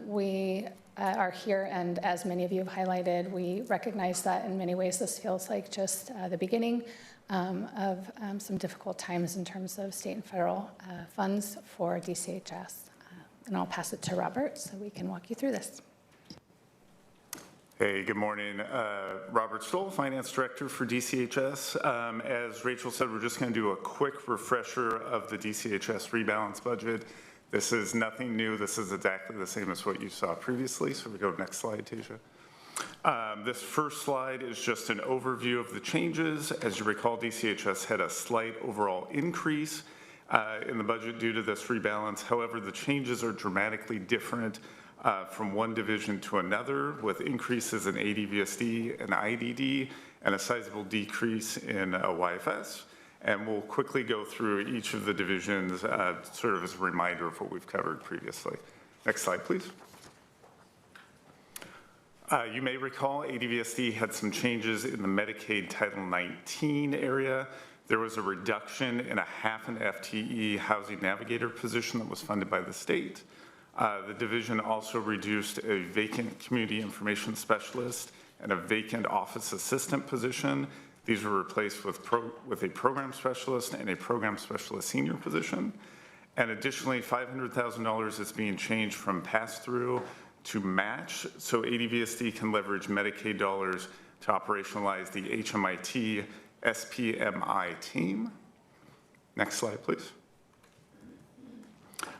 we are here, and as many of you have highlighted, we recognize that in many ways this feels like just the beginning of some difficult times in terms of state and federal funds for DCHS. And I'll pass it to Robert so we can walk you through this. Hey, good morning. Robert Stoll, Finance Director for DCHS. As Rachel said, we're just going to do a quick refresher of the DCHS rebalance budget. This is nothing new. This is exactly the same as what you saw previously. So we go next slide, Tasia. This first slide is just an overview of the changes. As you recall, DCHS had a slight overall increase in the budget due to this rebalance. However, the changes are dramatically different from one division to another, with increases in ADVSD and IDD and a sizable decrease in YFS. And we'll quickly go through each of the divisions sort of as a reminder of what we've covered previously. Next slide, please. You may recall ADVSD had some changes in the Medicaid Title 19 area. There was a reduction in a half an FTE housing navigator position that was funded by the state. The division also reduced a vacant community information specialist and a vacant office assistant position. These were replaced with a program specialist and a program specialist senior position. And additionally, $500,000 is being changed from pass-through to match so ADVSD can leverage Medicaid dollars to operationalize the HMIT SPMI team. Next slide, please.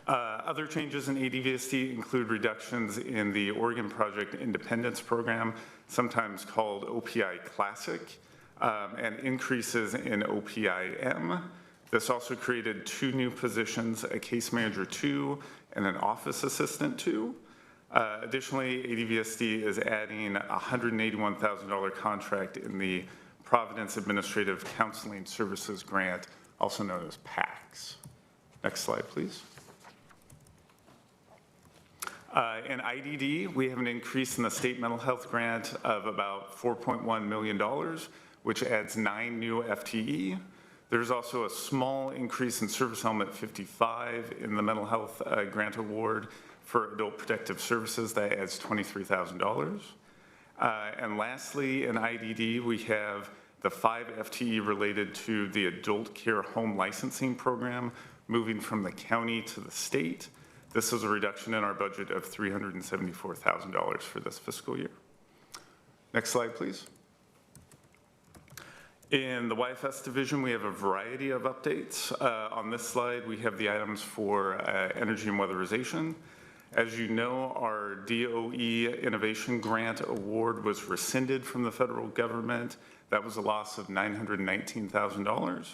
Other changes in ADVSD include reductions in the Oregon Project Independence Program, sometimes called OPI Classic, and increases in OPIM. This also created 2 new positions, a case manager 2 and an office assistant 2. Additionally, ADVSD is adding a $181,000 contract in the Providence Administrative Counseling Services Grant, also known as PACS. Next slide, please. In IDD, we have an increase in the state mental health grant of about $4.1 million, which adds 9 new FTE. There's also a small increase in Service Element 55 in the mental health grant award for adult protective services that adds $23,000. And lastly, in IDD, we have the 5 FTE related to the adult care home licensing program moving from the county to the state. This is a reduction in our budget of $374,000 for this fiscal year. Next slide, please. In the YFS division, we have a variety of updates. On this slide, we have the items for energy and weatherization. As you know, our DOE Innovation Grant Award was rescinded from the federal government. That was a loss of $919,000.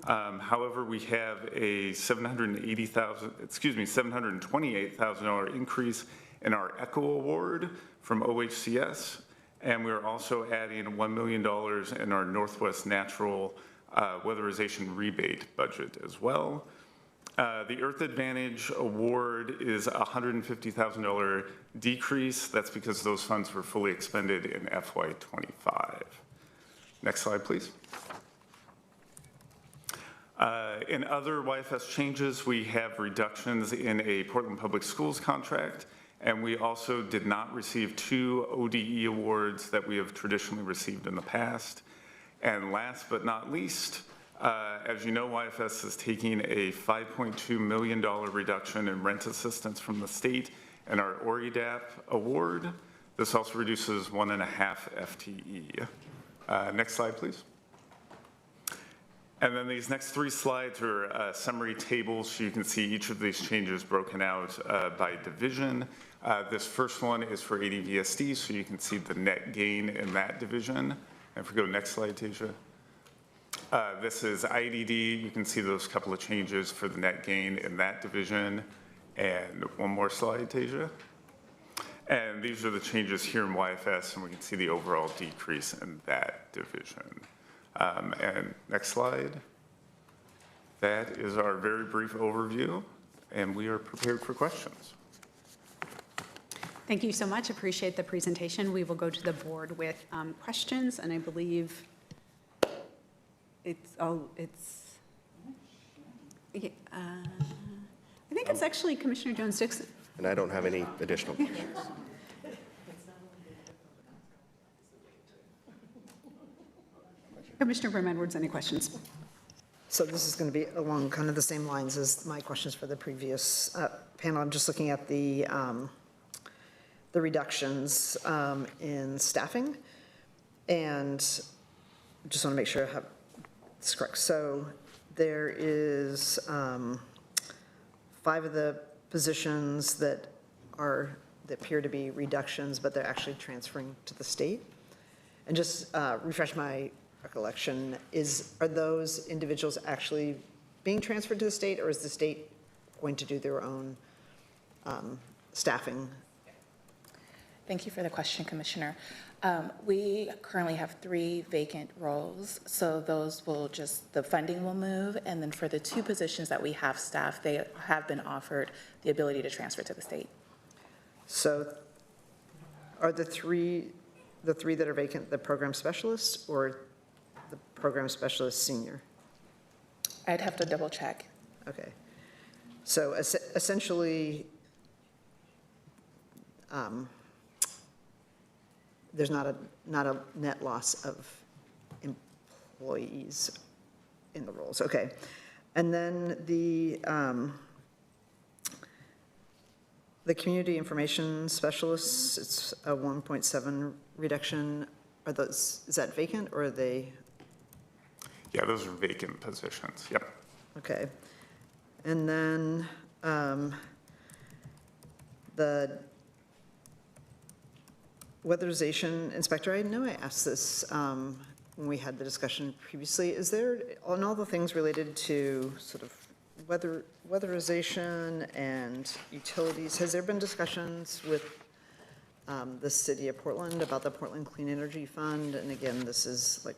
However, we have a $728,000 increase in our ECHO Award from OHCS, and we're also adding $1 million in our Northwest Natural Weatherization Rebate budget as well. The Earth Advantage Award is a $150,000 decrease. That's because those funds were fully expended in FY25. Next slide, please. In other YFS changes, we have reductions in a Portland Public Schools contract, and we also did not receive 2 ODE awards that we have traditionally received in the past. And last but not least, as you know, YFS is taking a $5.2 million reduction in rent assistance from the state and our ORIDAP award. This also reduces 1.5 FTE. Next slide, please. And then these next 3 slides are summary tables, so you can see each of these changes broken out by division. This first one is for ADVSD, so you can see the net gain in that division. And if we go next slide, Tasia. This is IDD. You can see those couple of changes for the net gain in that division. And one more slide, Tasia. And these are the changes here in YFS, and we can see the overall decrease in that division. And next slide. That is our very brief overview, and we are prepared for questions. Thank you so much. Appreciate the presentation. We will go to the board with questions, and I believe I think it's actually Commissioner Jones-Dixon. And I don't have any additional questions. Commissioner Brim-Edwards, any questions? So this is going to be along kind of the same lines as my questions for the previous panel. I'm just looking at the reductions in staffing, and just want to make sure I have this correct. So there is 5 of the positions that appear to be reductions, but they're actually transferring to the state. And just refresh my recollection, are those individuals actually being transferred to the state, or is the state going to do their own staffing? Thank you for the question, Commissioner. We currently have 3 vacant roles, so those will the funding will move, and then for the 2 positions that we have staffed, they have been offered the ability to transfer to the state. So are the three that are vacant the program specialists or the program specialist senior? I'd have to double check. Okay. So essentially, there's not a net loss of employees in the roles. Okay. And then The community information specialists, it's a 1.7 reduction. Are those, is that vacant or are they? Yeah, those are vacant positions, yep. Okay. And then the weatherization inspector, I know I asked this when we had the discussion previously. Is there, on all the things related to sort of weatherization and utilities, has there been discussions with the city of Portland about the Portland Clean Energy Fund? And again, this is like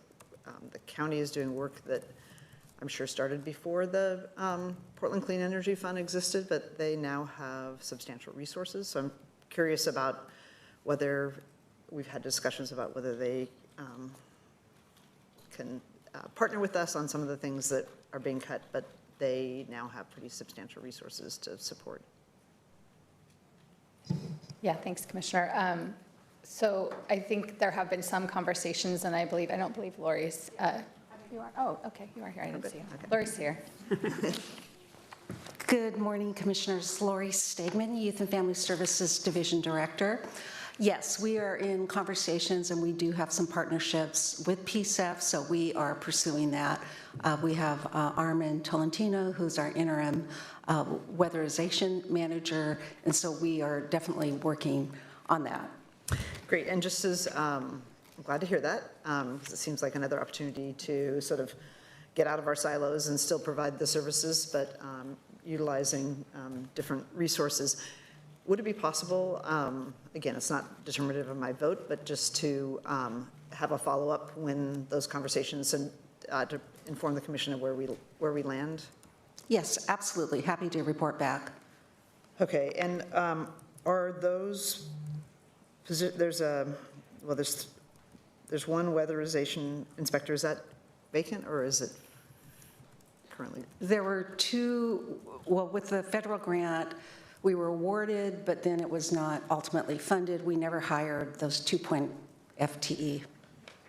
the county is doing work that I'm sure started before the Portland Clean Energy Fund existed, but they now have substantial resources. So I'm curious about whether we've had discussions about whether they can partner with us on some of the things that are being cut, but they now have pretty substantial resources to support. Yeah, thanks, Commissioner. So I think there have been some conversations, and I don't believe Lori's, you are, oh, okay, you are here, I didn't see you. Okay. Lori's here. Good morning, Commissioners. Lori Stegman, Youth and Family Services Division Director. Yes, we are in conversations and we do have some partnerships with PSEF, so we are pursuing that. We have Armin Tolentino, who's our interim weatherization manager, and so we are definitely working on that. Great, and just as, I'm glad to hear that. It seems like another opportunity to sort of get out of our silos and still provide the services, but utilizing different resources. Would it be possible, again, it's not determinative of my vote, but just to have a follow-up when those conversations and to inform the commission of where we land? Yes, absolutely. Happy to report back. Okay, and are those, there's one weatherization inspector, is that vacant or is it currently? There were two, well, with the federal grant, we were awarded, but then it was not ultimately funded. We never hired those 2 FTE.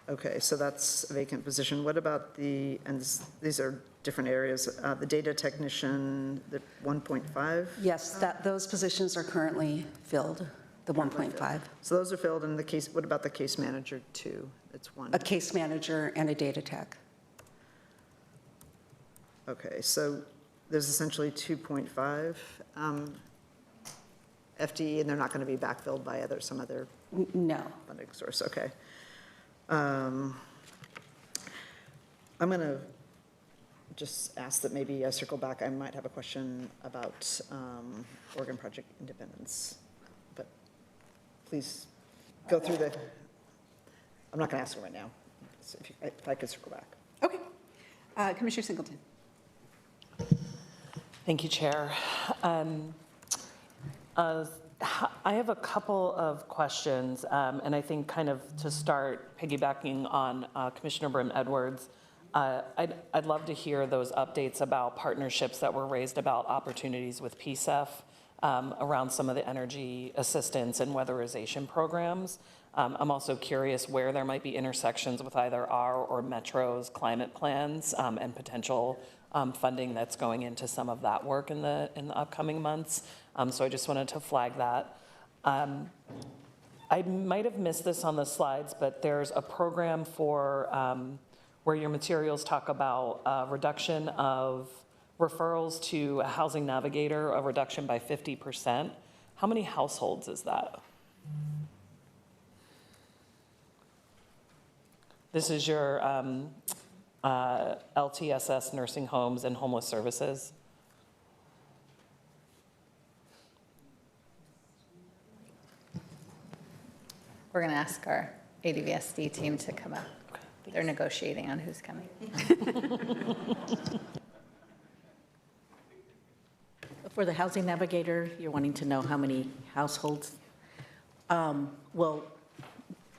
Okay, so that's a vacant position. What about the, and these are different areas, the data technician, the 1.5? Yes, those positions are currently filled, the 1.5. So those are filled, and the case, what about the case manager too? It's one. A case manager and a data tech. Okay, so there's essentially 2.5 FTE, and they're not going to be backfilled by some other no funding source. Okay. I'm going to just ask that maybe I circle back. I might have a question about Oregon Project Independence, but please go through the, I'm not going to ask it right now. So if I could circle back. Okay. Commissioner Singleton. Thank you, Chair. I have a couple of questions, and I think kind of to start piggybacking on Commissioner Brim Edwards, I'd love to hear those updates about partnerships that were raised about opportunities with PSEF around some of the energy assistance and weatherization programs. I'm also curious where there might be intersections with either our or Metro's climate plans and potential funding that's going into some of that work in the upcoming months. So I just wanted to flag that. I might have missed this on the slides, but there's a program for where your materials talk about reduction of referrals to a housing navigator, a reduction by 50%. How many households is that? This is your LTSS nursing homes and homeless services. We're going to ask our ADVSD team to come up. They're negotiating on who's coming. For the Housing Navigator, you're wanting to know how many households? Well,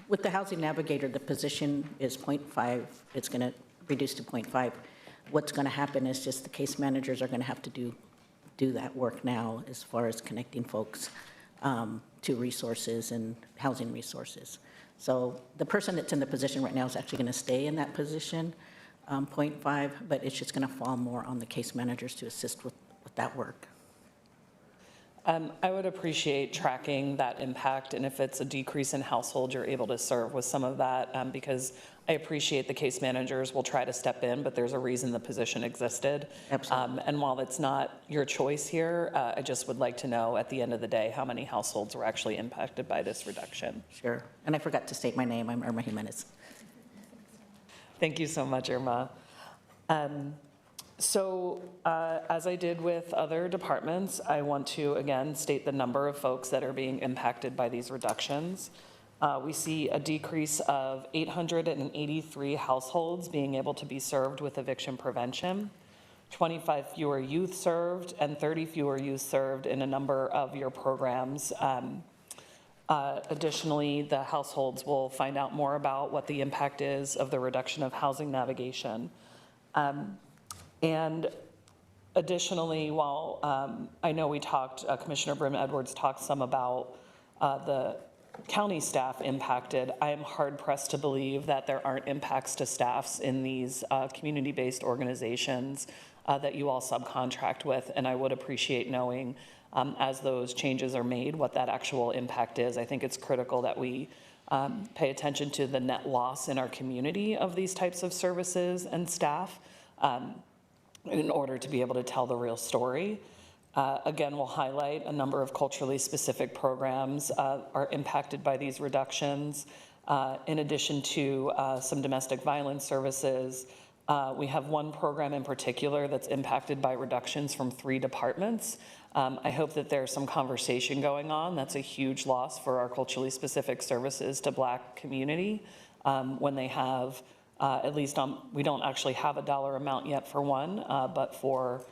with the Housing Navigator, the position is 0.5. It's going to reduce to 0.5. What's going to happen is just the case managers are going to have to do that work now as far as connecting folks to resources and housing resources. So the person that's in the position right now is actually going to stay in that position, 0.5, but it's just going to fall more on the case managers to assist with that work. I would appreciate tracking that impact, and if it's a decrease in households, you're able to serve with some of that, because I appreciate the case managers will try to step in, but there's a reason the position existed. Absolutely. And while it's not your choice here, I just would like to know at the end of the day how many households were actually impacted by this reduction. Sure. And I forgot to state my name. I'm Irma Jimenez. Thank you so much, Irma. As I did with other departments, I want to again state the number of folks that are being impacted by these reductions. We see a decrease of 883 households being able to be served with eviction prevention, 25 fewer youth served, and 30 fewer youth served in a number of your programs. Additionally, the households will find out more about what the impact is of the reduction of housing navigation. And additionally, while I know we talked, Commissioner Brim Edwards talked some about the county staff impacted, I am hard pressed to believe that there aren't impacts to staffs in these community-based organizations that you all subcontract with, and I would appreciate knowing as those changes are made what that actual impact is. I think it's critical that we pay attention to the net loss in our community of these types of services and staff in order to be able to tell the real story. Again, we'll highlight a number of culturally specific programs are impacted by these reductions. In addition to some domestic violence services, we have one program in particular that's impacted by reductions from 3 departments. I hope that there's some conversation going on. That's a huge loss for our culturally specific services to Black community when they have, at least we don't actually have a dollar amount yet for one, but for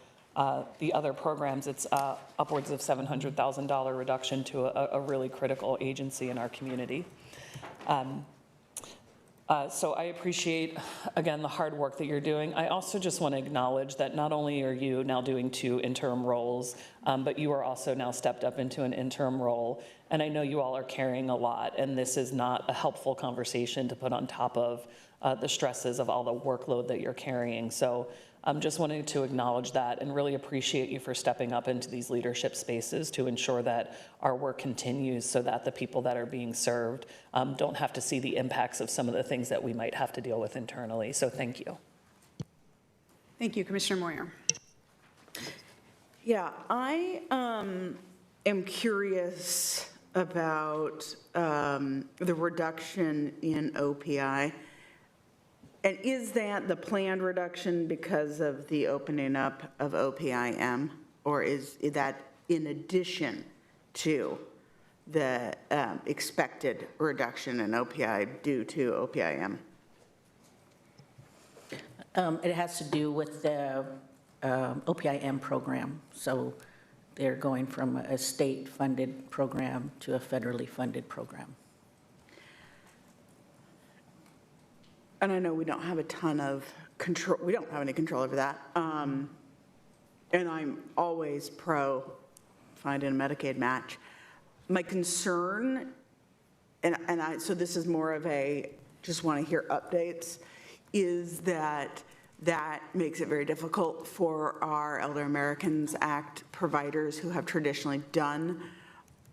the other programs, it's upwards of $700,000 reduction to a really critical agency in our community. So I appreciate, again, the hard work that you're doing. I also just want to acknowledge that not only are you now doing 2 interim roles, but you are also now stepped up into an interim role. And I know you all are carrying a lot, and this is not a helpful conversation to put on top of the stresses of all the workload that you're carrying. So I'm just wanting to acknowledge that and really appreciate you for stepping up into these leadership spaces to ensure that our work continues so that the people that are being served don't have to see the impacts of some of the things that we might have to deal with internally. So thank you. Thank you, Commissioner Moyer. Yeah, I am curious about the reduction in OPI. And is that the planned reduction because of the opening up of OPIM? Or is that in addition to the expected reduction in OPI due to OPIM? It has to do with the OPIM program. So they're going from a state-funded program to a federally funded program. And I know we don't have a ton of control, we don't have any control over that. And I'm always pro finding a Medicaid match. My concern, so this is more of a, just want to hear updates, is that makes it very difficult for our Elder Americans Act providers who have traditionally done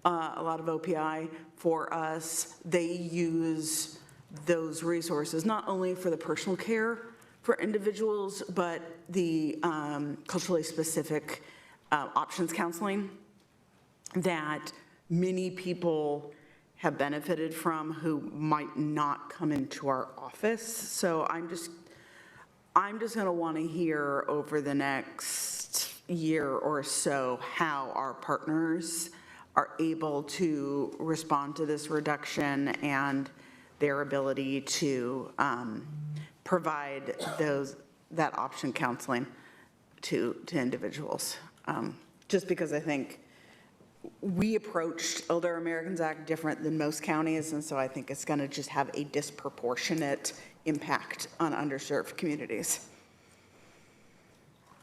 a lot of OPI for us. They use those resources, not only for the personal care for individuals, but the culturally specific options counseling that many people have benefited from who might not come into our office. So I'm just going to want to hear over the next year or so how our partners are able to respond to this reduction and their ability to provide that option counseling to individuals. Just because I think we approached Elder Americans Act different than most counties, and so I think it's going to just have a disproportionate impact on underserved communities.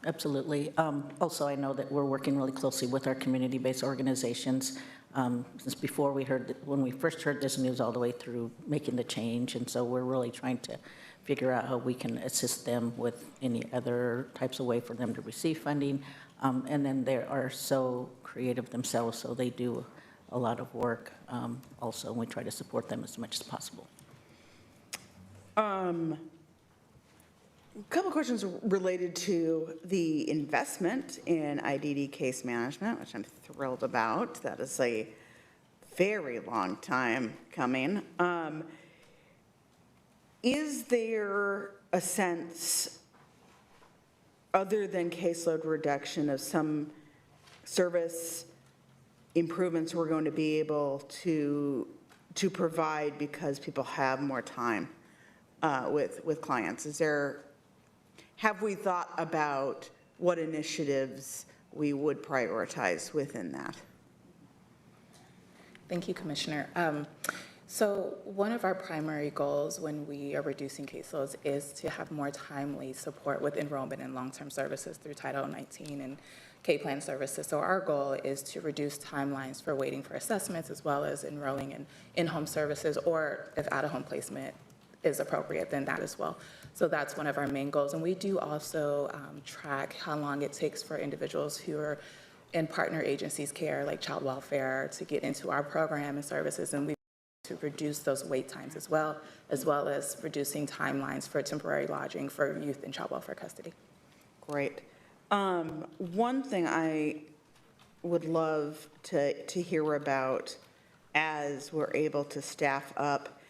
Absolutely. Also, I know that we're working really closely with our community-based organizations. Since before when we first heard this news all the way through making the change, and so we're really trying to figure out how we can assist them with any other types of way for them to receive funding. And then they are so creative themselves, so they do a lot of work also, and we try to support them as much as possible. A couple of questions related to the investment in IDD case management, which I'm thrilled about. That is a very long time coming. Is there a sense, other than caseload reduction, of some service improvements we're going to be able to provide because people have more time with clients? Have we thought about what initiatives we would prioritize within that? Thank you, Commissioner. So one of our primary goals when we are reducing caseloads is to have more timely support with enrollment in long-term services through Title 19 and K-Plan services. So our goal is to reduce timelines for waiting for assessments as well as enrolling in in-home services, or if out-of-home placement is appropriate, then that as well. So that's one of our main goals. And we do also track how long it takes for individuals who are in partner agencies' care, like child welfare, to get into our program and services. And we to reduce those wait times as well as reducing timelines for temporary lodging for youth in child welfare custody. Great. One thing I would love to hear about as we're able to staff up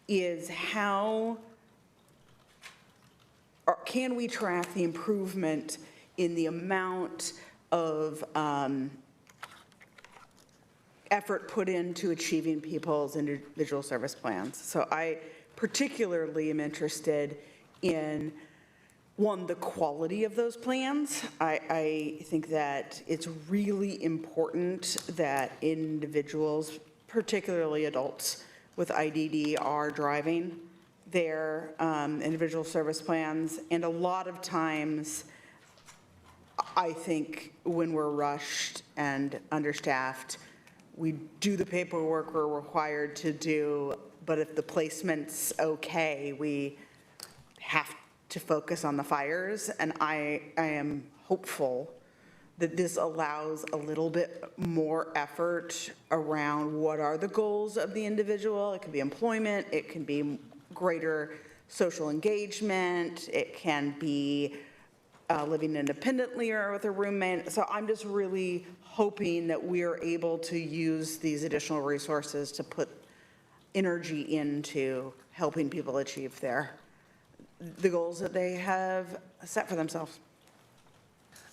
is how, or can we track the improvement in the amount of effort put into achieving people's individual service plans? So I particularly am interested in, one, the quality of those plans. I think that it's really important that individuals, particularly adults with IDD, are driving their individual service plans. And a lot of times, I think when we're rushed and understaffed, we do the paperwork we're required to do, but if the placement's okay, we have to focus on the fires. And I am hopeful that this allows a little bit more effort around what are the goals of the individual. It can be employment, it can be greater social engagement, it can be living independently or with a roommate. So I'm just really hoping that we are able to use these additional resources to put energy into helping people achieve the goals that they have set for themselves.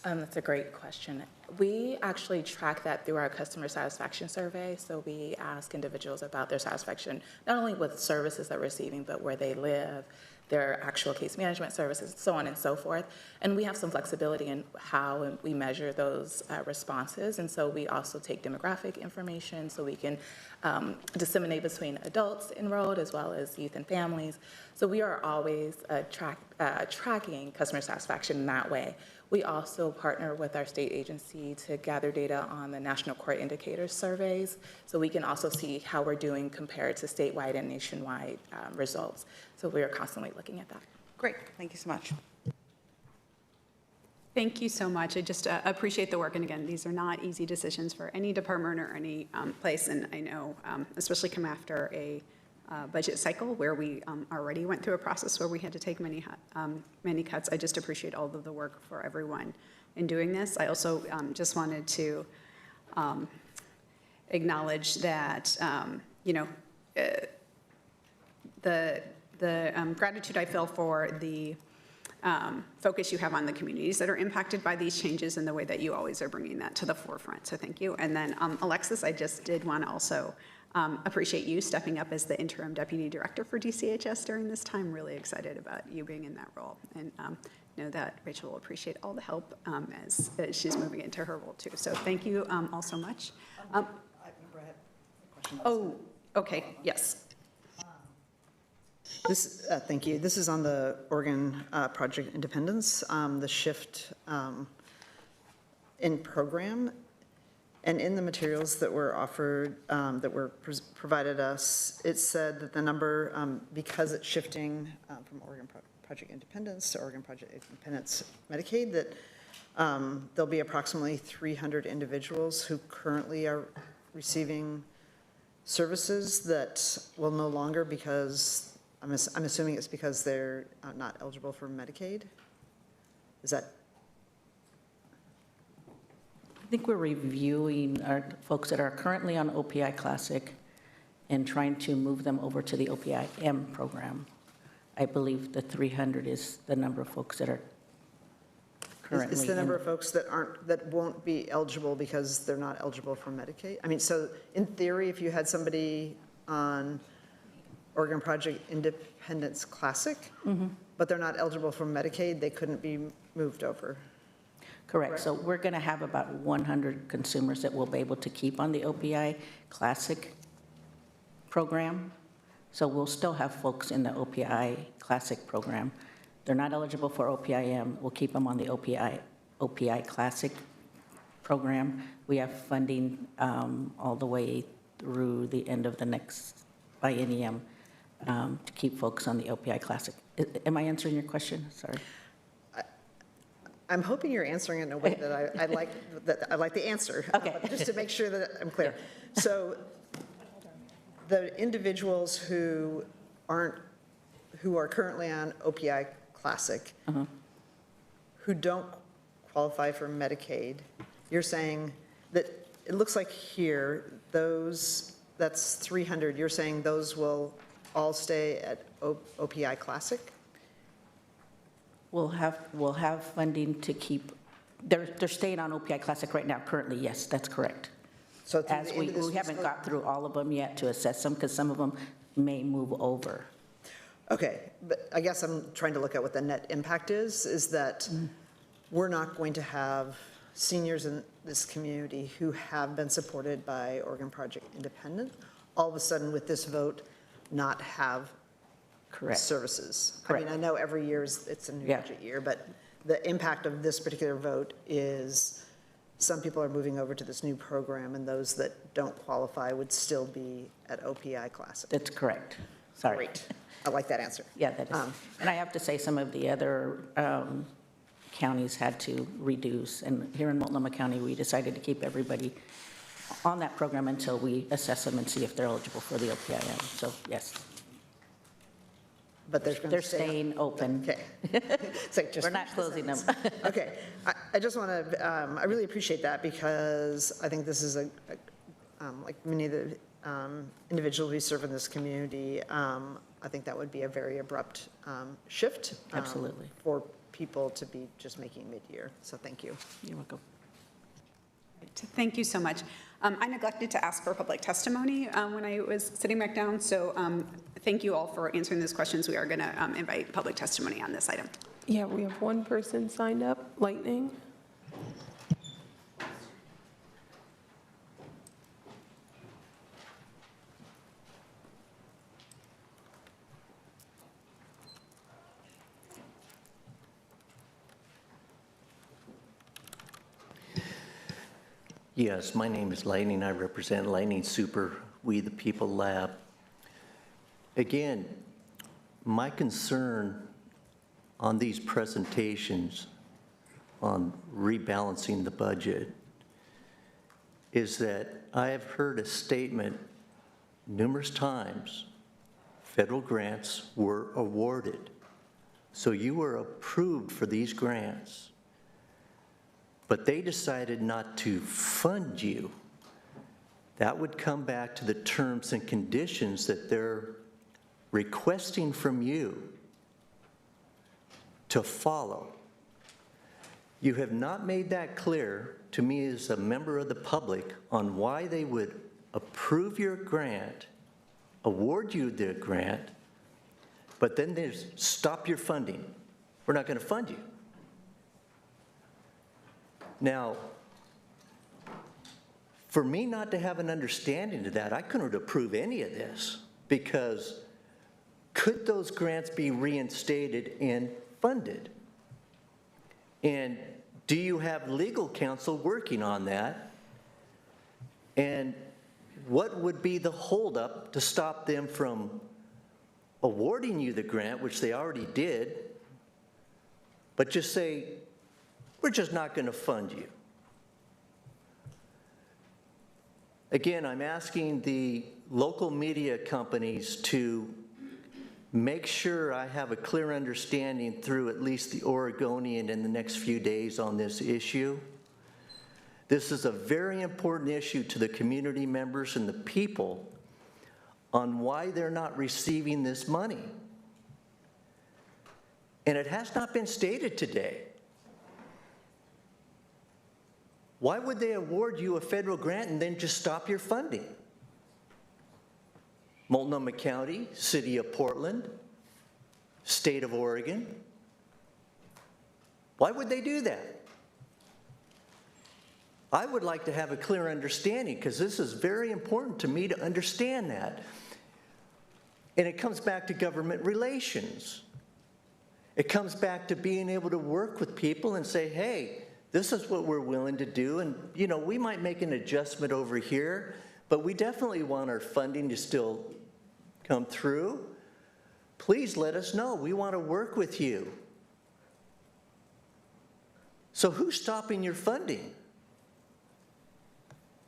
That's a great question. We actually track that through our customer satisfaction survey. So we ask individuals about their satisfaction, not only with services they're receiving, but where they live, their actual case management services, so on and so forth. And we have some flexibility in how we measure those responses. And so we also take demographic information so we can disseminate between adults enrolled as well as youth and families. So we are always tracking customer satisfaction in that way. We also partner with our state agency to gather data on the National Court Indicators surveys, so we can also see how we're doing compared to statewide and nationwide results. So we are constantly looking at that. Great, thank you so much. Thank you so much. I just appreciate the work. And again, these are not easy decisions for any department or any place. And I know, especially come after a budget cycle where we already went through a process where we had to take many cuts. I just appreciate all of the work for everyone in doing this. I also just wanted to acknowledge that, the gratitude I feel for the focus you have on the communities that are impacted by these changes and the way that you always are bringing that to the forefront. So thank you. And then Alexis, I just did want to also appreciate you stepping up as the interim deputy director for DCHS during this time. Really excited about you being in that role, and know that Rachel will appreciate all the help as she's moving into her role too. So thank you all so much. I remember I had a question. Oh, okay, yes. Thank you. This is on the Oregon Project Independence, the shift in program. And in the materials that were offered, that were provided us, it said that the number, because it's shifting from Oregon Project Independence to Oregon Project Independence Medicaid, that there'll be approximately 300 individuals who currently are receiving services that will no longer, because, I'm assuming it's because they're not eligible for Medicaid? Is that? I think we're reviewing our folks that are currently on OPI Classic and trying to move them over to the OPI-M program. I believe the 300 is the number of folks that are currently. It's the number of folks that won't be eligible because they're not eligible for Medicaid? I mean, so in theory, if you had somebody on Oregon Project Independence Classic, but they're not eligible for Medicaid, they couldn't be moved over? Correct. So we're going to have about 100 consumers that we'll be able to keep on the OPI Classic program. So we'll still have folks in the OPI Classic program. They're not eligible for OPI-M. We'll keep them on the OPI Classic program. We have funding all the way through the end of the next biennium to keep folks on the OPI Classic. Am I answering your question? Sorry. I'm hoping you're answering it in a way that I like the answer. Okay. Just to make sure that I'm clear. So the individuals who are currently on OPI Classic, who don't qualify for Medicaid, you're saying that it looks like here, that's 300, you're saying those will all stay at OPI Classic? We'll have funding to keep, they're staying on OPI Classic right now currently, yes, that's correct. So as we haven't got through all of them yet to assess them, because some of them may move over. Okay, but I guess I'm trying to look at what the net impact is that we're not going to have seniors in this community who have been supported by Oregon Project Independent, all of a sudden with this vote, not have services. Correct. I mean, I know every year it's a new budget year, but the impact of this particular vote is some people are moving over to this new program, and those that don't qualify would still be at OPI Classic. That's correct. Sorry. Great. I like that answer. Yeah, that is. And I have to say, some of the other counties had to reduce. And here in Multnomah County, we decided to keep everybody on that program until we assess them and see if they're eligible for the OPI-M. So, yes. But they're staying open. Okay. It's like, We're not closing them. Okay. I just want to, I really appreciate that, because I think this is like many of the individuals we serve in this community, I think that would be a very abrupt shift. Absolutely. For people to be just making mid-year. So thank you. You're welcome. Thank you so much. I neglected to ask for public testimony when I was sitting back down, so thank you all for answering those questions. We are going to invite public testimony on this item. Yeah, we have one person signed up, Lightning. Yes, my name is Lightning. I represent Lightning Super, We the People Lab. Again, my concern on these presentations on rebalancing the budget is that I have heard a statement numerous times, federal grants were awarded. So you were approved for these grants, but they decided not to fund you. That would come back to the terms and conditions that they're requesting from you to follow. You have not made that clear to me as a member of the public on why they would approve your grant, award you the grant, but then there's stop your funding. We're not going to fund you. Now, for me not to have an understanding of that, I couldn't approve any of this, because could those grants be reinstated and funded? And do you have legal counsel working on that? And what would be the holdup to stop them from awarding you the grant, which they already did, but just say, we're just not going to fund you. Again, I'm asking the local media companies to make sure I have a clear understanding through at least the Oregonian in the next few days on this issue. This is a very important issue to the community members and the people on why they're not receiving this money. And it has not been stated today. Why would they award you a federal grant and then just stop your funding? Multnomah County, City of Portland, State of Oregon. Why would they do that? I would like to have a clear understanding because this is very important to me to understand that. And it comes back to government relations. It comes back to being able to work with people and say, hey, this is what we're willing to do. And, you know, we might make an adjustment over here, but we definitely want our funding to still come through. Please let us know. We want to work with you. So who's stopping your funding?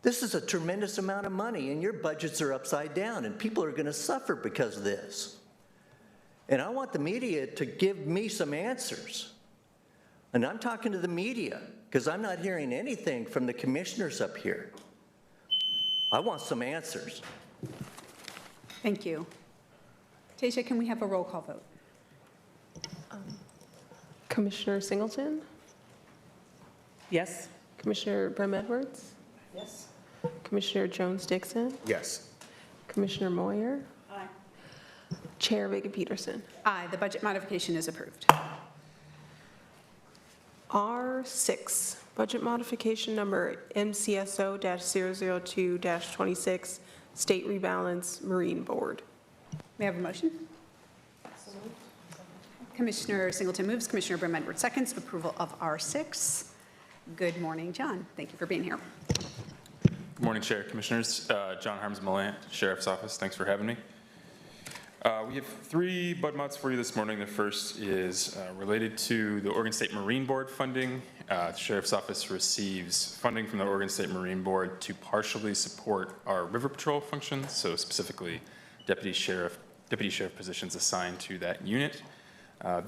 This is a tremendous amount of money, and your budgets are upside down, and people are going to suffer because of this. And I want the media to give me some answers. And I'm talking to the media because I'm not hearing anything from the commissioners up here. I want some answers. Thank you. Tasia, can we have a roll call vote? Commissioner Singleton? Yes? Commissioner Brim Edwards? Yes. Commissioner Jones-Dixon? Yes. Commissioner Moyer? Aye. Chair Vega-Peterson? Aye, the budget modification is approved. R6, budget modification number MCSO-002-26, State Rebalance Marine Board. May I have a motion? Commissioner Singleton moves, Commissioner Brim Edwards seconds, approval of R6. Good morning, John. Thank you for being here. Good morning, Chair, Commissioners. John Harms-Millant, Sheriff's Office. Thanks for having me. We have 3 bud mods for you this morning. The first is related to the Oregon State Marine Board funding. The Sheriff's Office receives funding from the Oregon State Marine Board to partially support our river patrol functions, so specifically deputy sheriff positions assigned to that unit.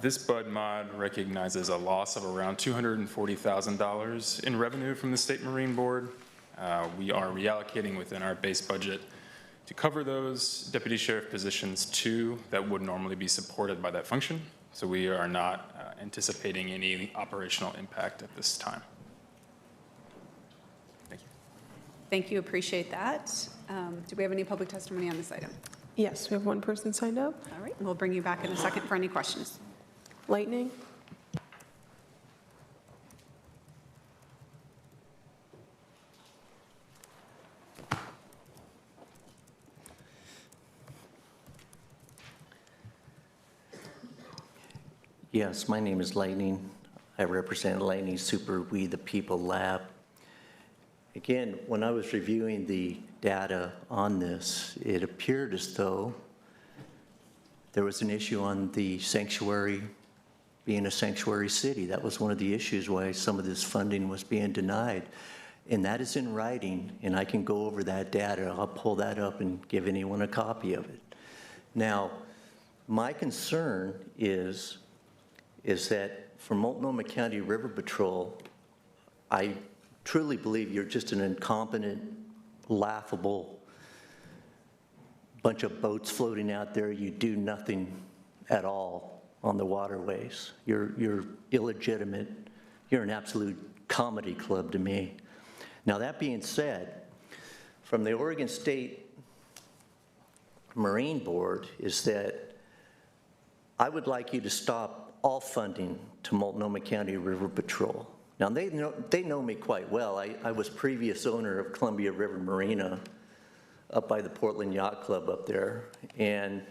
This bud mod recognizes a loss of around $240,000 in revenue from the State Marine Board. We are reallocating within our base budget to cover those deputy sheriff positions too that would normally be supported by that function. So we are not anticipating any operational impact at this time. Thank you. Thank you, appreciate that. Do we have any public testimony on this item? Yes, we have one person signed up. All right, we'll bring you back in a second for any questions. Lightning? Yes, my name is Lightning. I represent Lightning Super We the People Lab. Again, when I was reviewing the data on this, it appeared as though there was an issue on the sanctuary being a sanctuary city. That was one of the issues why some of this funding was being denied. And that is in writing, and I can go over that data. I'll pull that up and give anyone a copy of it. Now, my concern is that for Multnomah County River Patrol, I truly believe you're just an incompetent, laughable bunch of boats floating out there. You do nothing at all on the waterways. You're illegitimate. You're an absolute comedy club to me. Now, that being said, from the Oregon State Marine Board is that I would like you to stop all funding to Multnomah County River Patrol. Now, they know me quite well. I was previous owner of Columbia River Marina up by the Portland Yacht Club up there, and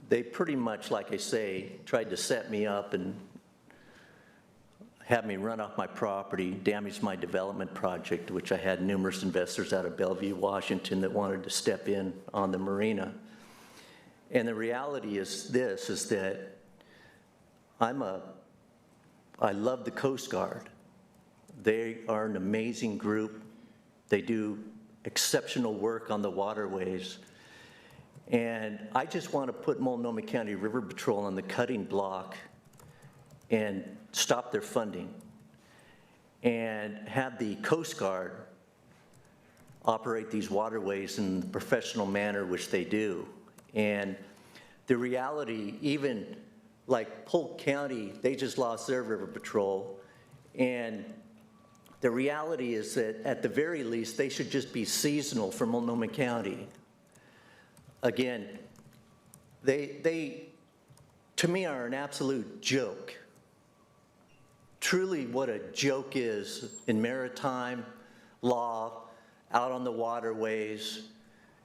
they pretty much, like I say, tried to set me up and have me run off my property, damage my development project, which I had numerous investors out of Bellevue, Washington that wanted to step in on the marina. And the reality is this, is that I'm a I love the Coast Guard. They are an amazing group. They do exceptional work on the waterways. And I just want to put Multnomah County River Patrol on the cutting block and stop their funding and have the Coast Guard operate these waterways in the professional manner which they do. And the reality, even like Polk County, they just lost their river patrol. And the reality is that at the very least, they should just be seasonal for Multnomah County. Again, they to me are an absolute joke. Truly what a joke is in maritime law, out on the waterways,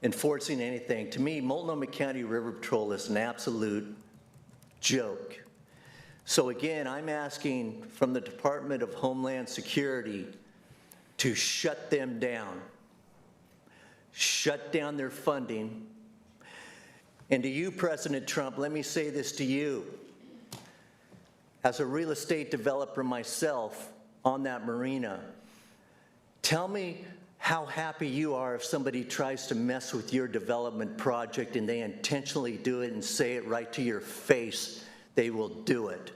enforcing anything. To me, Multnomah County River Patrol is an absolute joke. So again, I'm asking from the Department of Homeland Security to shut them down. Shut down their funding. And to you, President Trump, let me say this to you. As a real estate developer myself on that marina, tell me how happy you are if somebody tries to mess with your development project and they intentionally do it and say it right to your face, they will do it.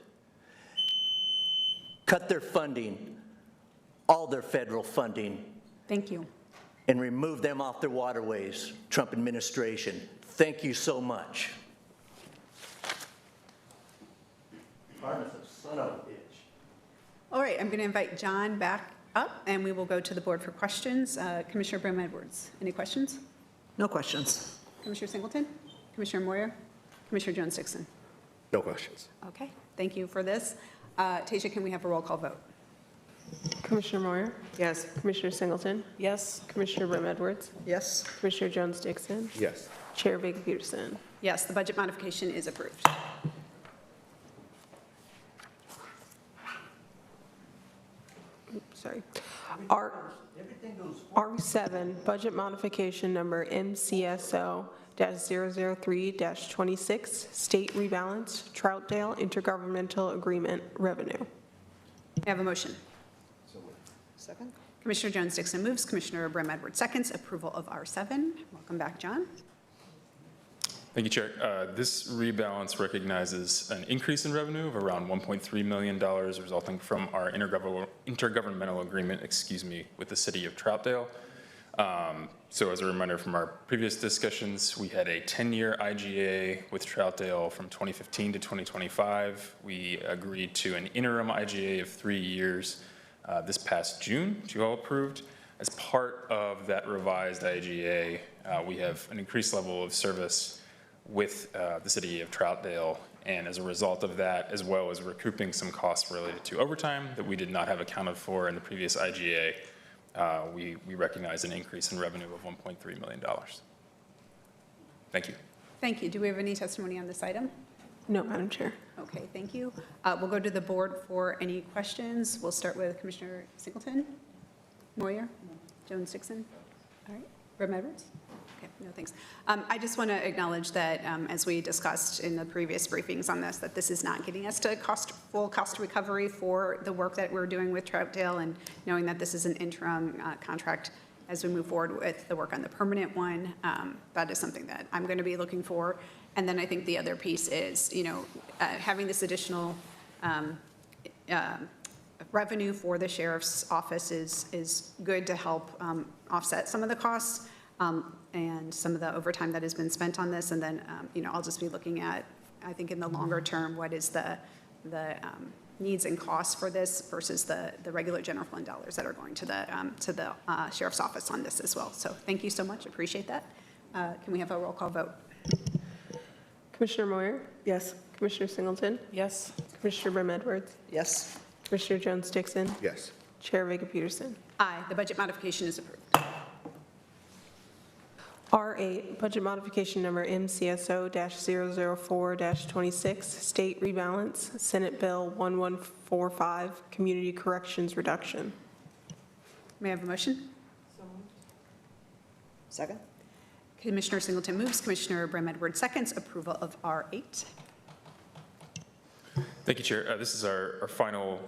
Cut their funding, all their federal funding. Thank you. And remove them off their waterways, Trump administration. Thank you so much. Son of a bitch. All right, I'm going to invite John back up, and we will go to the board for questions. Commissioner Brim Edwards, any questions? No questions. Commissioner Singleton? Commissioner Moyer? Commissioner Jones-Dixon? No questions. Okay, thank you for this. Tasia, can we have a roll call vote? Commissioner Moyer? Yes. Commissioner Singleton? Yes. Commissioner Brim Edwards? Yes. Commissioner Jones-Dixon? Yes. Chair Vega Peterson? Yes, the budget modification is approved. Sorry. R7, budget modification number MCSO-003-26, state rebalance, Troutdale intergovernmental agreement revenue. May I have a motion? Second? Commissioner Jones-Dixon moves, Commissioner Brim Edwards seconds, approval of R7. Welcome back, John. Thank you, Chair. This rebalance recognizes an increase in revenue of around $1.3 million resulting from our intergovernmental agreement, with the city of Troutdale. So as a reminder from our previous discussions, we had a 10-year IGA with Troutdale from 2015 to 2025. We agreed to an interim IGA of 3 years this past June, which you all approved. As part of that revised IGA, we have an increased level of service with the city of Troutdale, and as a result of that, as well as recouping some costs related to overtime that we did not have accounted for in the previous IGA, we recognize an increase in revenue of $1.3 million. Thank you. Thank you. Do we have any testimony on this item? No, Madam Chair. Okay, thank you. We'll go to the board for any questions. We'll start with Commissioner Singleton, Moyer, Jones-Dixon. All right, Brim Edwards? Okay, no, thanks. I just want to acknowledge that, as we discussed in the previous briefings on this, that this is not getting us to full cost recovery for the work that we're doing with Troutdale, and knowing that this is an interim contract as we move forward with the work on the permanent one, that is something that I'm going to be looking for. And then I think the other piece is, having this additional revenue for the sheriff's office is good to help offset some of the costs and some of the overtime that has been spent on this. And then, I'll just be looking at, I think in the longer term, what is the needs and costs for this versus the regular general fund dollars that are going to the sheriff's office on this as well. So thank you so much. Appreciate that. Can we have a roll call vote? Commissioner Moyer? Yes. Commissioner Singleton? Yes. Commissioner Brim Edwards? Yes. Commissioner Jones-Dixon? Yes. Chair Vega Peterson? Aye, the budget modification is approved. R8, budget modification number MCSO-004-26, state rebalance, Senate Bill 1145, community corrections reduction. May I have a motion? Second? Commissioner Singleton moves, Commissioner Brim Edwards seconds, approval of R8. Thank you, Chair. This is our final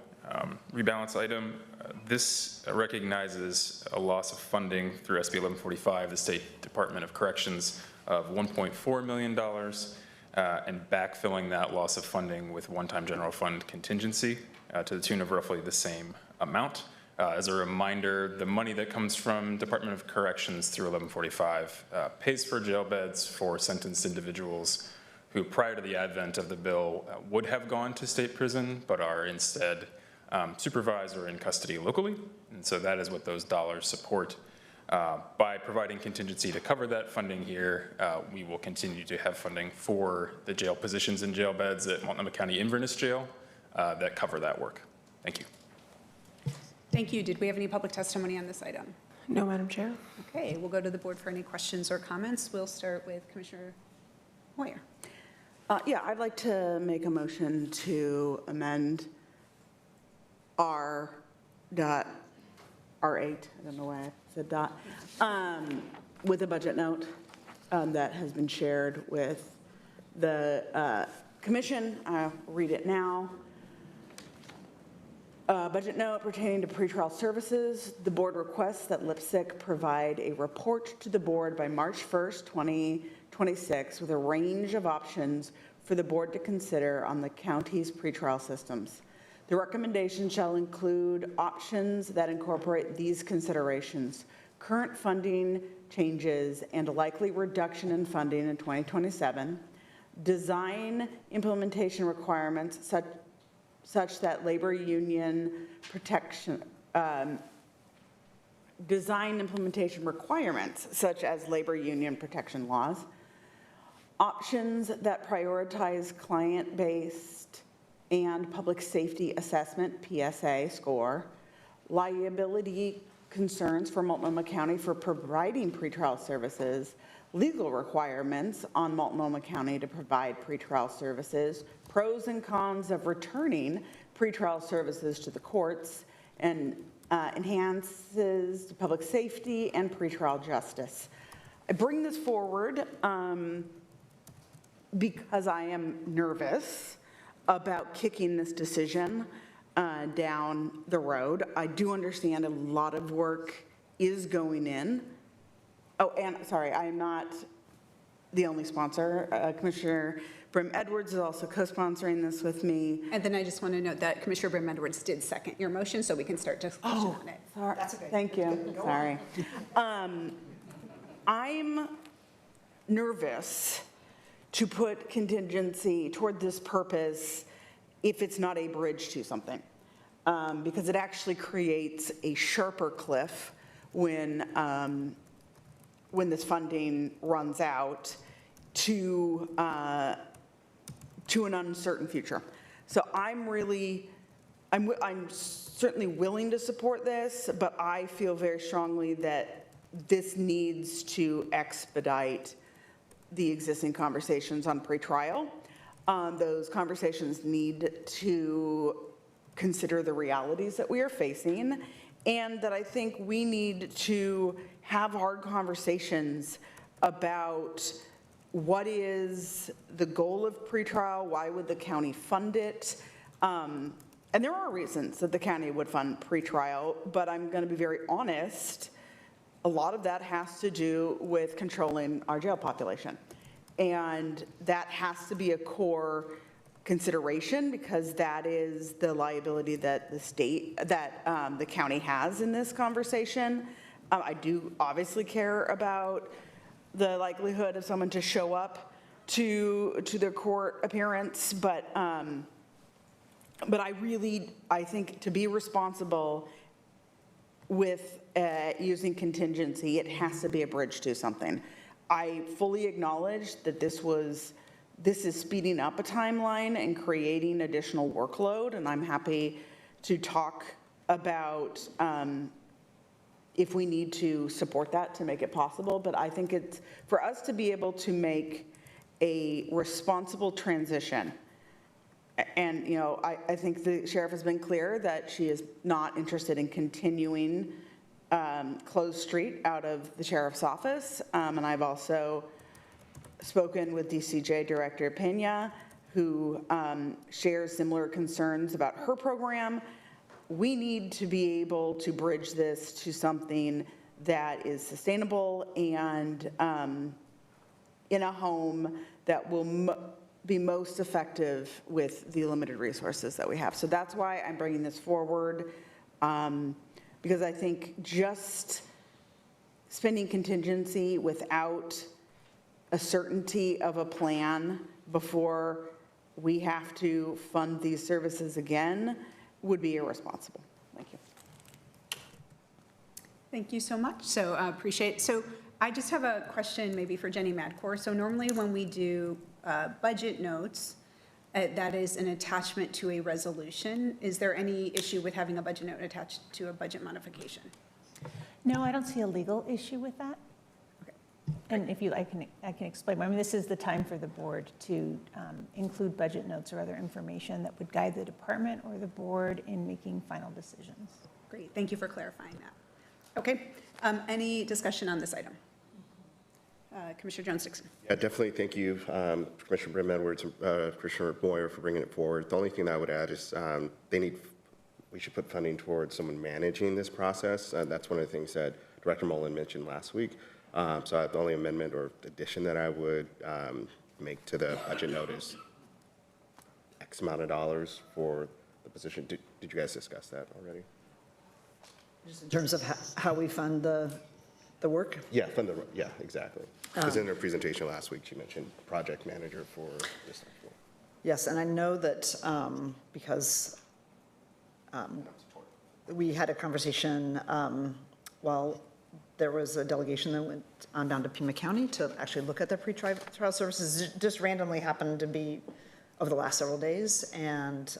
rebalance item. This recognizes a loss of funding through SB 1145, the State Department of Corrections, of $1.4 million, and backfilling that loss of funding with one-time general fund contingency to the tune of roughly the same amount. As a reminder, the money that comes from Department of Corrections through 1145 pays for jail beds for sentenced individuals who, prior to the advent of the bill, would have gone to state prison, but are instead supervised or in custody locally. And so that is what those dollars support. By providing contingency to cover that funding here, we will continue to have funding for the jail positions and jail beds at Multnomah County Inverness Jail that cover that work. Thank you. Thank you. Did we have any public testimony on this item? No, Madam Chair. Okay, we'll go to the board for any questions or comments. We'll start with Commissioner Moyer. Yeah, I'd like to make a motion to amend R.R8, I don't know why I said dot, with a budget note that has been shared with the commission. I'll read it now. Budget note pertaining to pretrial services. The board requests that LIPSIC provide a report to the board by March 1st, 2026 with a range of options for the board to consider on the county's pretrial systems. The recommendation shall include options that incorporate these considerations: current funding changes and a likely reduction in funding in 2027, design implementation requirements such that labor union protection, design implementation requirements such as labor union protection laws, options that prioritize client-based and public safety assessment, PSA score, liability concerns for Multnomah County for providing pretrial services, legal requirements on Multnomah County to provide pretrial services, pros and cons of returning pretrial services to the courts, and enhances public safety and pretrial justice. I bring this forward because I am nervous about kicking this decision down the road. I do understand a lot of work is going in. Oh, and sorry, I am not the only sponsor. Commissioner Brim Edwards is also co-sponsoring this with me. And then I just want to note that Commissioner Brim Edwards did second your motion, so we can start discussion on it. Sorry. That's okay. Thank you. Sorry. I'm nervous to put contingency toward this purpose if it's not a bridge to something, because it actually creates a sharper cliff when this funding runs out to an uncertain future. So I'm certainly willing to support this, but I feel very strongly that this needs to expedite the existing conversations on pretrial. Those conversations need to consider the realities that we are facing, and that I think we need to have hard conversations about what is the goal of pretrial, why would the county fund it? And there are reasons that the county would fund pretrial, but I'm going to be very honest, a lot of that has to do with controlling our jail population. And that has to be a core consideration, because that is the liability that the county has in this conversation. I do obviously care about the likelihood of someone to show up to their court appearance, but I think to be responsible with using contingency, it has to be a bridge to something. I fully acknowledge that this is speeding up a timeline and creating additional workload, and I'm happy to talk about if we need to support that to make it possible. But I think it's for us to be able to make a responsible transition. And, you know, I think the sheriff has been clear that she is not interested in continuing closed street out of the sheriff's office. And I've also spoken with DCJ Director Pena, who shares similar concerns about her program. We need to be able to bridge this to something that is sustainable and in a home that will be most effective with the limited resources that we have. So that's why I'm bringing this forward, because I think just spending contingency without a certainty of a plan before we have to fund these services again would be irresponsible. Thank you. Thank you so much. So appreciate. So I just have a question maybe for Jenny Madcore. So normally when we do budget notes, that is an attachment to a resolution. Is there any issue with having a budget note attached to a budget modification? No, I don't see a legal issue with that. And if you, I can explain. I mean, this is the time for the board to include budget notes or other information that would guide the department or the board in making final decisions. Great, thank you for clarifying that. Okay, any discussion on this item? Commissioner Jones-Dixon. Yeah, definitely thank you, Commissioner Brim-Edwards and Commissioner Moyer for bringing it forward. The only thing that I would add is we should put funding towards someone managing this process. That's one of the things that Director Mullen mentioned last week. So the only amendment or addition that I would make to the budget note is X amount of dollars for the position. Did you guys discuss that already? Just in terms of how we fund the work? Yeah, yeah, exactly. Because in her presentation last week, she mentioned project manager for this. Yes, and I know that because we had a conversation while there was a delegation that went on down to Pima County to actually look at the pretrial services. It just randomly happened to be over the last several days, and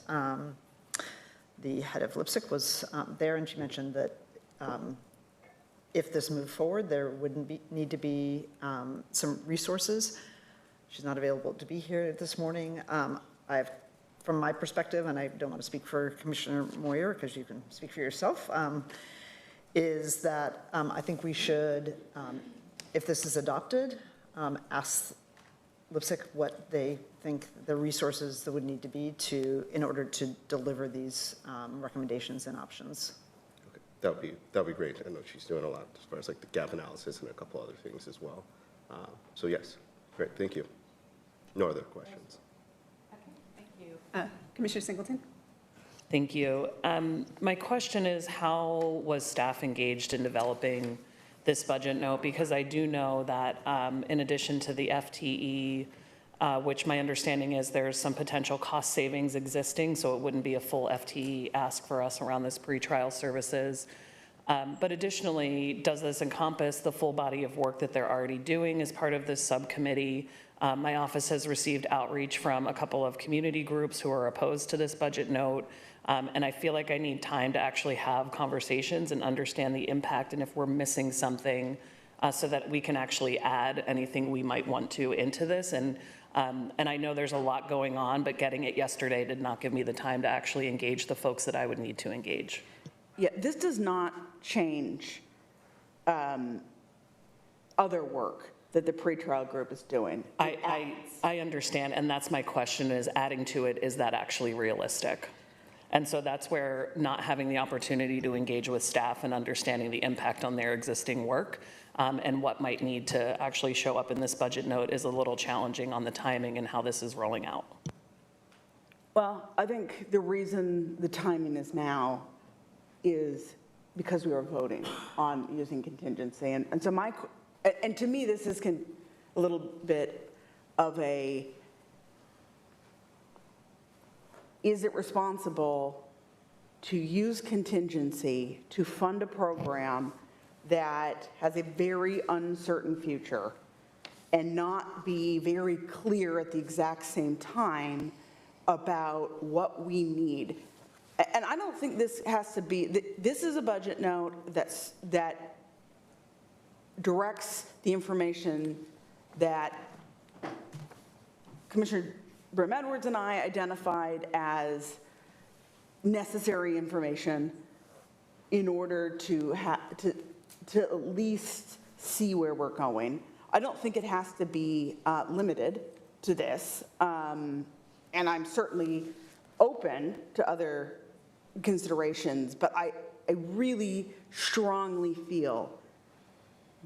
the head of Lipsick was there, and she mentioned that if this moved forward, there wouldn't need to be some resources. She's not available to be here this morning. From my perspective, and I don't want to speak for Commissioner Moyer because you can speak for yourself, is that I think we should, if this is adopted, ask Lipsick what they think the resources that would need to be in order to deliver these recommendations and options. Okay, that'd be great. I know she's doing a lot as far as like the gap analysis and a couple other things as well. So yes, great, thank you. No other questions. Thank you. Commissioner Singleton? Thank you. My question is, how was staff engaged in developing this budget note? Because I do know that in addition to the FTE, which my understanding is there's some potential cost savings existing, so it wouldn't be a full FTE ask for us around this pretrial services. But additionally, does this encompass the full body of work that they're already doing as part of this subcommittee? My office has received outreach from a couple of community groups who are opposed to this budget note. And I feel like I need time to actually have conversations and understand the impact and if we're missing something so that we can actually add anything we might want to into this. And I know there's a lot going on, but getting it yesterday did not give me the time to actually engage the folks that I would need to engage. Yeah, this does not change other work that the pretrial group is doing. I understand, and that's my question, is adding to it, is that actually realistic? And so that's where not having the opportunity to engage with staff and understanding the impact on their existing work and what might need to actually show up in this budget note is a little challenging on the timing and how this is rolling out. Well, I think the reason the timing is now is because we are voting on using contingency. And so and to me, this is a little bit of a, is it responsible to use contingency to fund a program that has a very uncertain future and not be very clear at the exact same time about what we need? And I don't think this has to be, this is a budget note that directs the information that Commissioner Brim-Edwards and I identified as necessary information in order to at least see where we're going. I don't think it has to be limited to this. And and I'm certainly open to other considerations, but I really strongly feel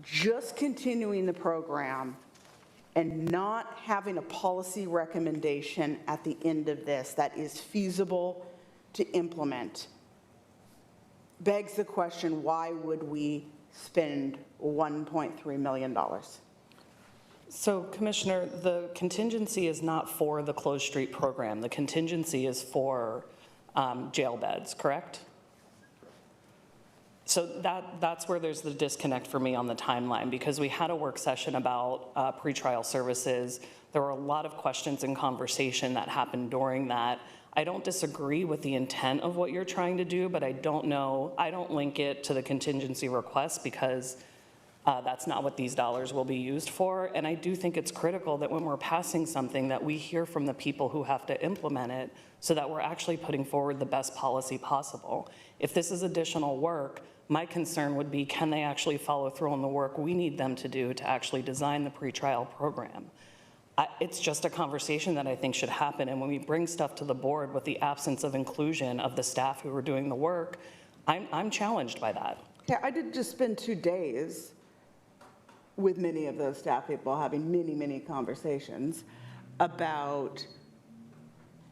just continuing the program and not having a policy recommendation at the end of this that is feasible to implement begs the question, why would we spend $1.3 million? So Commissioner, the contingency is not for the closed street program. The contingency is for jail beds, correct? So that's where there's the disconnect for me on the timeline, because we had a work session about pretrial services. There were a lot of questions and conversation that happened during that. I don't disagree with the intent of what you're trying to do, but I don't link it to the contingency request, because that's not what these dollars will be used for. And I do think it's critical that when we're passing something that we hear from the people who have to implement it, so that we're actually putting forward the best policy possible. If this is additional work, my concern would be, can they actually follow through on the work we need them to do to actually design the pretrial program? It's just a conversation that I think should happen. And when we bring stuff to the board with the absence of inclusion of the staff who are doing the work, I'm challenged by that. Yeah, I did just spend 2 days with many of those staff people having many conversations about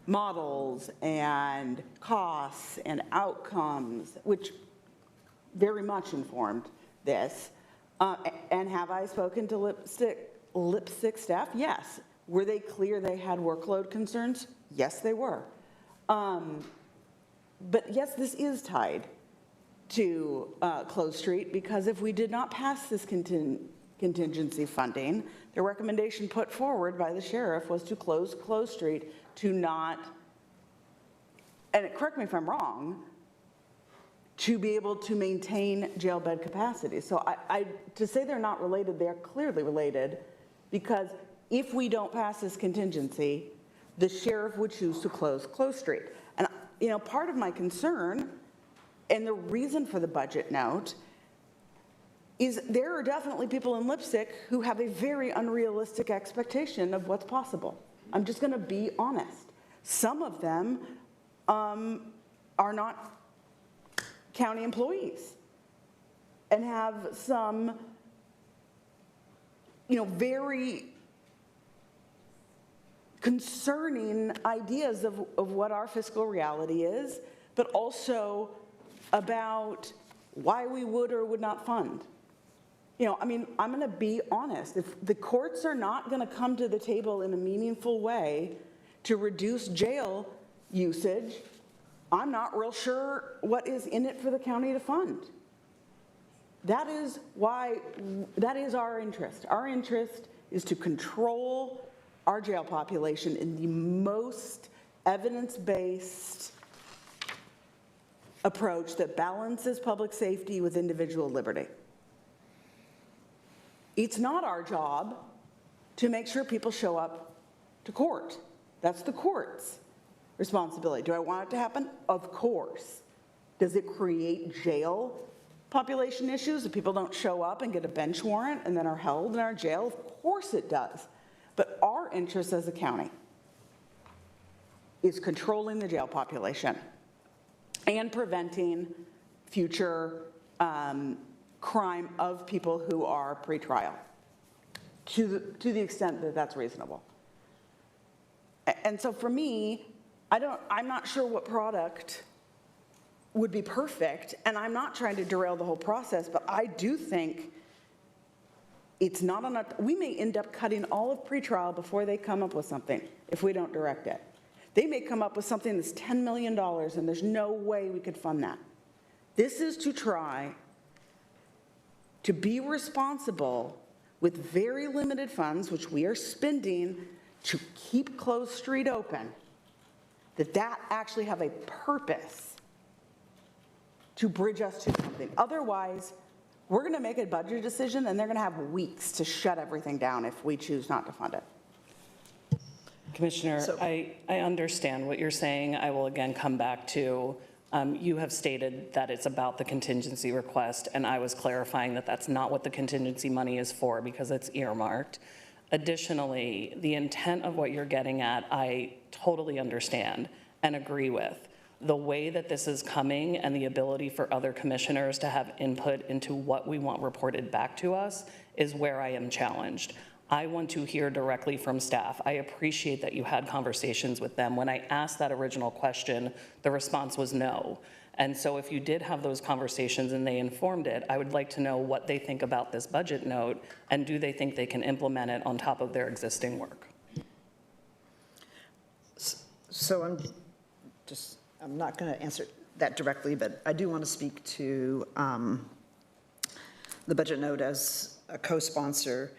models and costs and outcomes, which very much informed this. And have I spoken to Lipstick staff? Yes. Were they clear they had workload concerns? Yes, they were. But yes, this is tied to closed street, because if we did not pass this contingency funding, the recommendation put forward by the sheriff was to close street, to not, and correct me if I'm wrong, to be able to maintain jail bed capacity. So to say they're not related, they're clearly related, because if we don't pass this contingency, the sheriff would choose to close street. And part of my concern, and the reason for the budget note, is there are definitely people in Lipstick who have a very unrealistic expectation of what's possible. I'm just going to be honest. Some of them are not county employees and have some, very concerning ideas of what our fiscal reality is, but also about why we would or would not fund. I'm going to be honest. If the courts are not going to come to the table in a meaningful way to reduce jail usage, I'm not real sure what is in it for the county to fund. That is our interest. Our interest is to control our jail population in the most evidence-based approach that balances public safety with individual liberty. It's not our job to make sure people show up to court. That's the court's responsibility. Do I want it to happen? Of course. Does it create jail population issues if people don't show up and get a bench warrant and then are held in our jail? Of course it does. But our interest as a county is controlling the jail population and preventing future crime of people who are pretrial, to the extent that that's reasonable. And so for me, I'm not sure what product would be perfect, and I'm not trying to derail the whole process, but I do think it's not enough. We may end up cutting all of pretrial before they come up with something if we don't direct it. They may come up with something that's $10 million, and there's no way we could fund that. This is to try to be responsible with very limited funds, which we are spending to keep closed street open, that actually have a purpose to bridge us to something. Otherwise, we're going to make a budget decision, and they're going to have weeks to shut everything down if we choose not to fund it. Commissioner, I understand what you're saying. I will again come back to, you have stated that it's about the contingency request, and I was clarifying that that's not what the contingency money is for, because it's earmarked. Additionally, the intent of what you're getting at, I totally understand and agree with. The way that this is coming and the ability for other commissioners to have input into what we want reported back to us is where I am challenged. I want to hear directly from staff. I appreciate that you had conversations with them. When I asked that original question, the response was no. And so if you did have those conversations and they informed it, I would like to know what they think about this budget note, and do they think they can implement it on top of their existing work? So I'm not going to answer that directly, but I do want to speak to the budget note as a co-sponsor.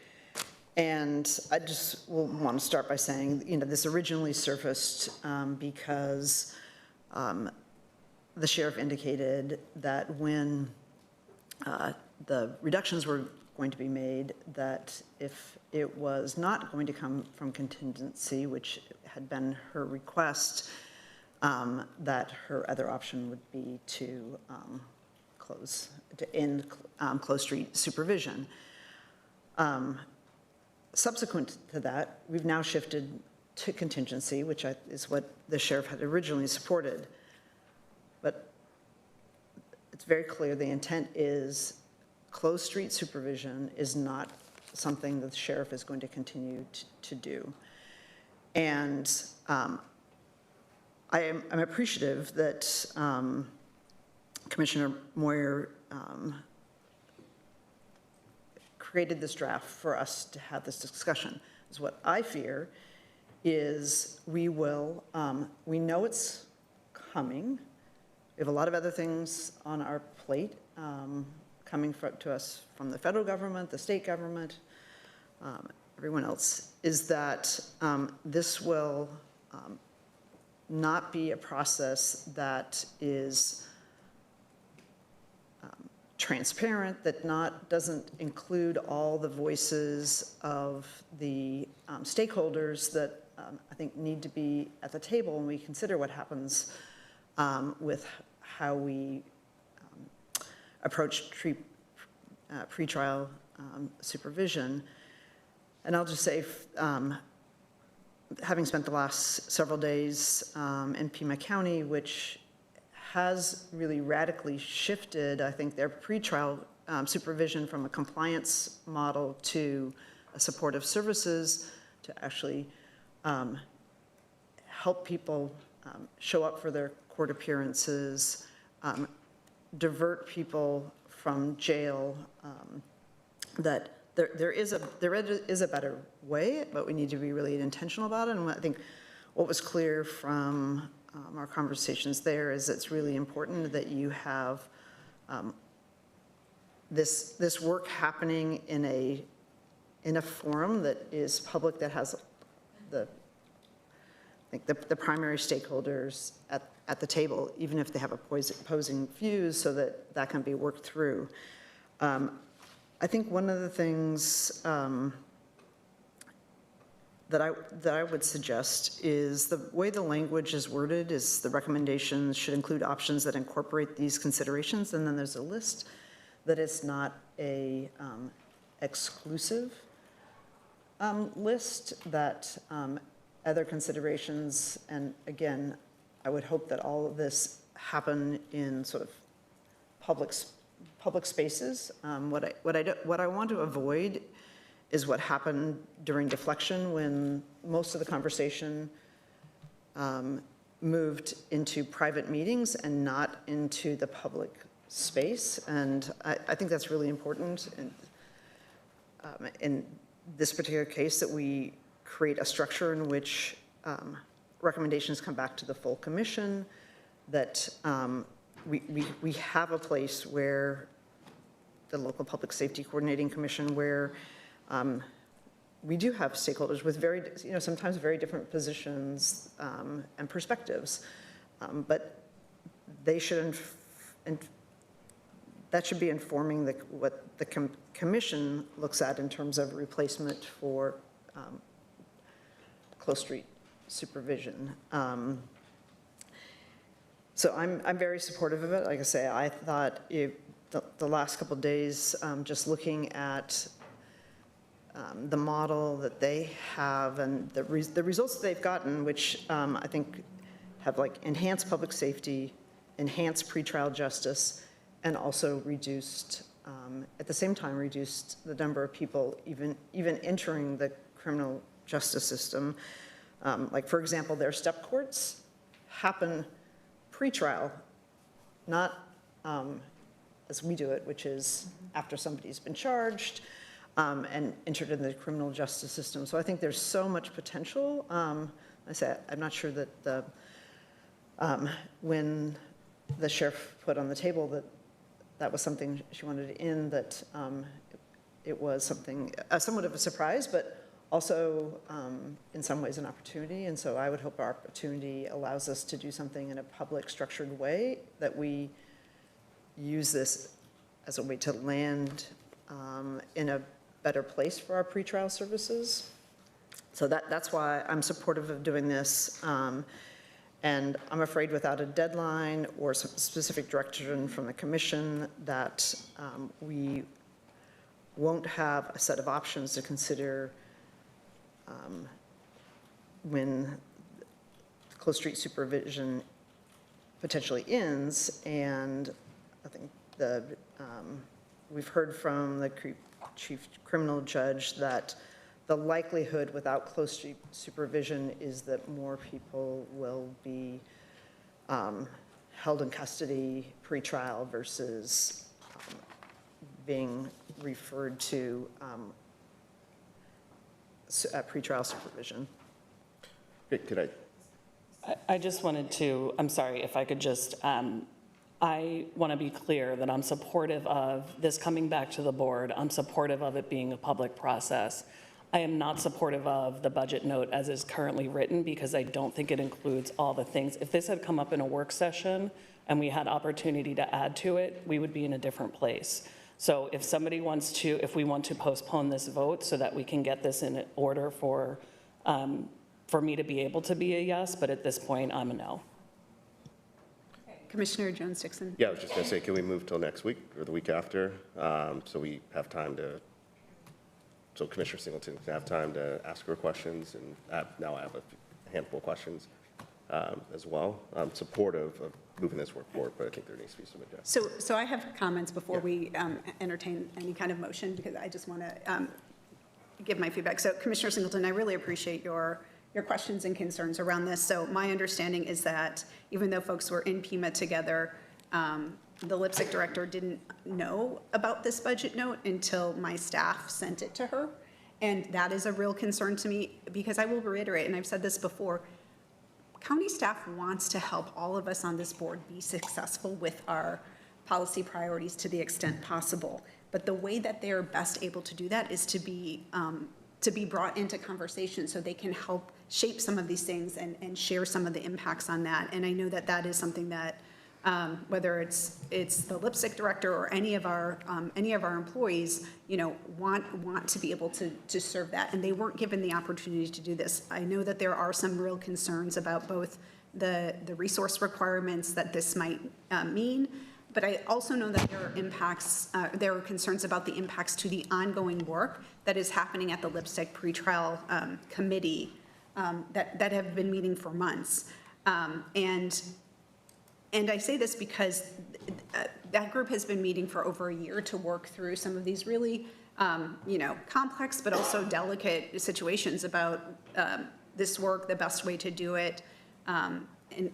And I just will want to start by saying, this originally surfaced because the sheriff indicated that when the reductions were going to be made, that if it was not going to come from contingency, which had been her request, that her other option would be to end closed street supervision. Subsequent to that, we've now shifted to contingency, which is what the sheriff had originally supported. But it's very clear the intent is closed street supervision is not something that the sheriff is going to continue to do. And I'm appreciative that Commissioner Moyer created this draft for us to have this discussion. Because what I fear is we know it's coming. We have a lot of other things on our plate coming to us from the federal government, the state government, everyone else, is that this will not be a process that is transparent, that doesn't include all the voices of the stakeholders that I think need to be at the table when we consider what happens with how we approach pretrial supervision. And I'll just say, having spent the last several days in Pima County, which has really radically shifted, I think, their pretrial supervision from a compliance model to a supportive services to actually help people show up for their court appearances, divert people from jail, that there is a better way, but we need to be really intentional about it. And I think what was clear from our conversations there is it's really important that you have this work happening in a forum that is public, that has the primary stakeholders at the table, even if they have opposing views, so that can be worked through. I think one of the things that I would suggest is the way the language is worded is the recommendations should include options that incorporate these considerations, and then there's a list that is not a exclusive list, that other considerations, and again, I would hope that all of this happen in sort of public spaces. What I want to avoid is what happened during deflection, when most of the conversation moved into private meetings and not into the public space. And I think that's really important in this particular case, that we create a structure in which recommendations come back to the full commission, that we have a place where the local public safety coordinating commission, where we do have stakeholders with sometimes very different positions and perspectives, but they should, that should be informing what the commission looks at in terms of replacement for closed street supervision. So I'm very supportive of it. Like I say, I thought the last couple of days, just looking at the model that they have and the results that they've gotten, which I think have like enhanced public safety, enhanced pretrial justice, and also reduced, at the same time, reduced the number of people even entering the criminal justice system. Like, for example, their step courts happen pretrial, not as we do it, which is after somebody's been charged and entered in the criminal justice system. So I think there's so much potential. I say I'm not sure that when the sheriff put on the table that was something she wanted in, that it was something somewhat of a surprise, but also in some ways an opportunity. And so I would hope our opportunity allows us to do something in a public structured way, that we use this as a way to land in a better place for our pretrial services. So that's why I'm supportive of doing this. And I'm afraid without a deadline or some specific direction from the commission that we won't have a set of options to consider when closed street supervision potentially ends. And I think we've heard from the chief criminal judge that the likelihood without closed street supervision is that more people will be held in custody pre-trial versus being referred to pre-trial supervision. Could I just wanted to, I'm sorry, if I could just, I want to be clear that I'm supportive of this coming back to the board. I'm supportive of it being a public process. I am not supportive of the budget note as is currently written, because I don't think it includes all the things. If this had come up in a work session and we had opportunity to add to it, we would be in a different place. So if somebody wants to, if we want to postpone this vote so that we can get this in order for me to be able to be a yes, but at this point, I'm a no. Commissioner Jones-Dixon. Yeah, I was just going to say, can we move till next week or the week after? So we have time to, so Commissioner Singleton can have time to ask her questions, and now I have a handful of questions as well. I'm supportive of moving this work forward, but I think there needs to be some adjustments. So I have comments before we entertain any kind of motion, because I just want to give my feedback. So Commissioner Singleton, I really appreciate your questions and concerns around this. So my understanding is that even though folks were in PIMA together, the LPSIC director didn't know about this budget note until my staff sent it to her. And that is a real concern to me, because I will reiterate, and I've said this before, county staff wants to help all of us on this board be successful with our policy priorities to the extent possible. But the way that they are best able to do that is to be brought into conversation so they can help shape some of these things and share some of the impacts on that. And I know that that is something that whether it's the LPSIC director or any of our employees, want to be able to serve that, and they weren't given the opportunity to do this. I know that there are some real concerns about both the resource requirements that this might mean, but I also know that there are impacts. There are concerns about the impacts to the ongoing work that is happening at the LPSIC pretrial committee that have been meeting for months, And I say this because that group has been meeting for over a year to work through some of these really, complex but also delicate situations about this work, the best way to do it, and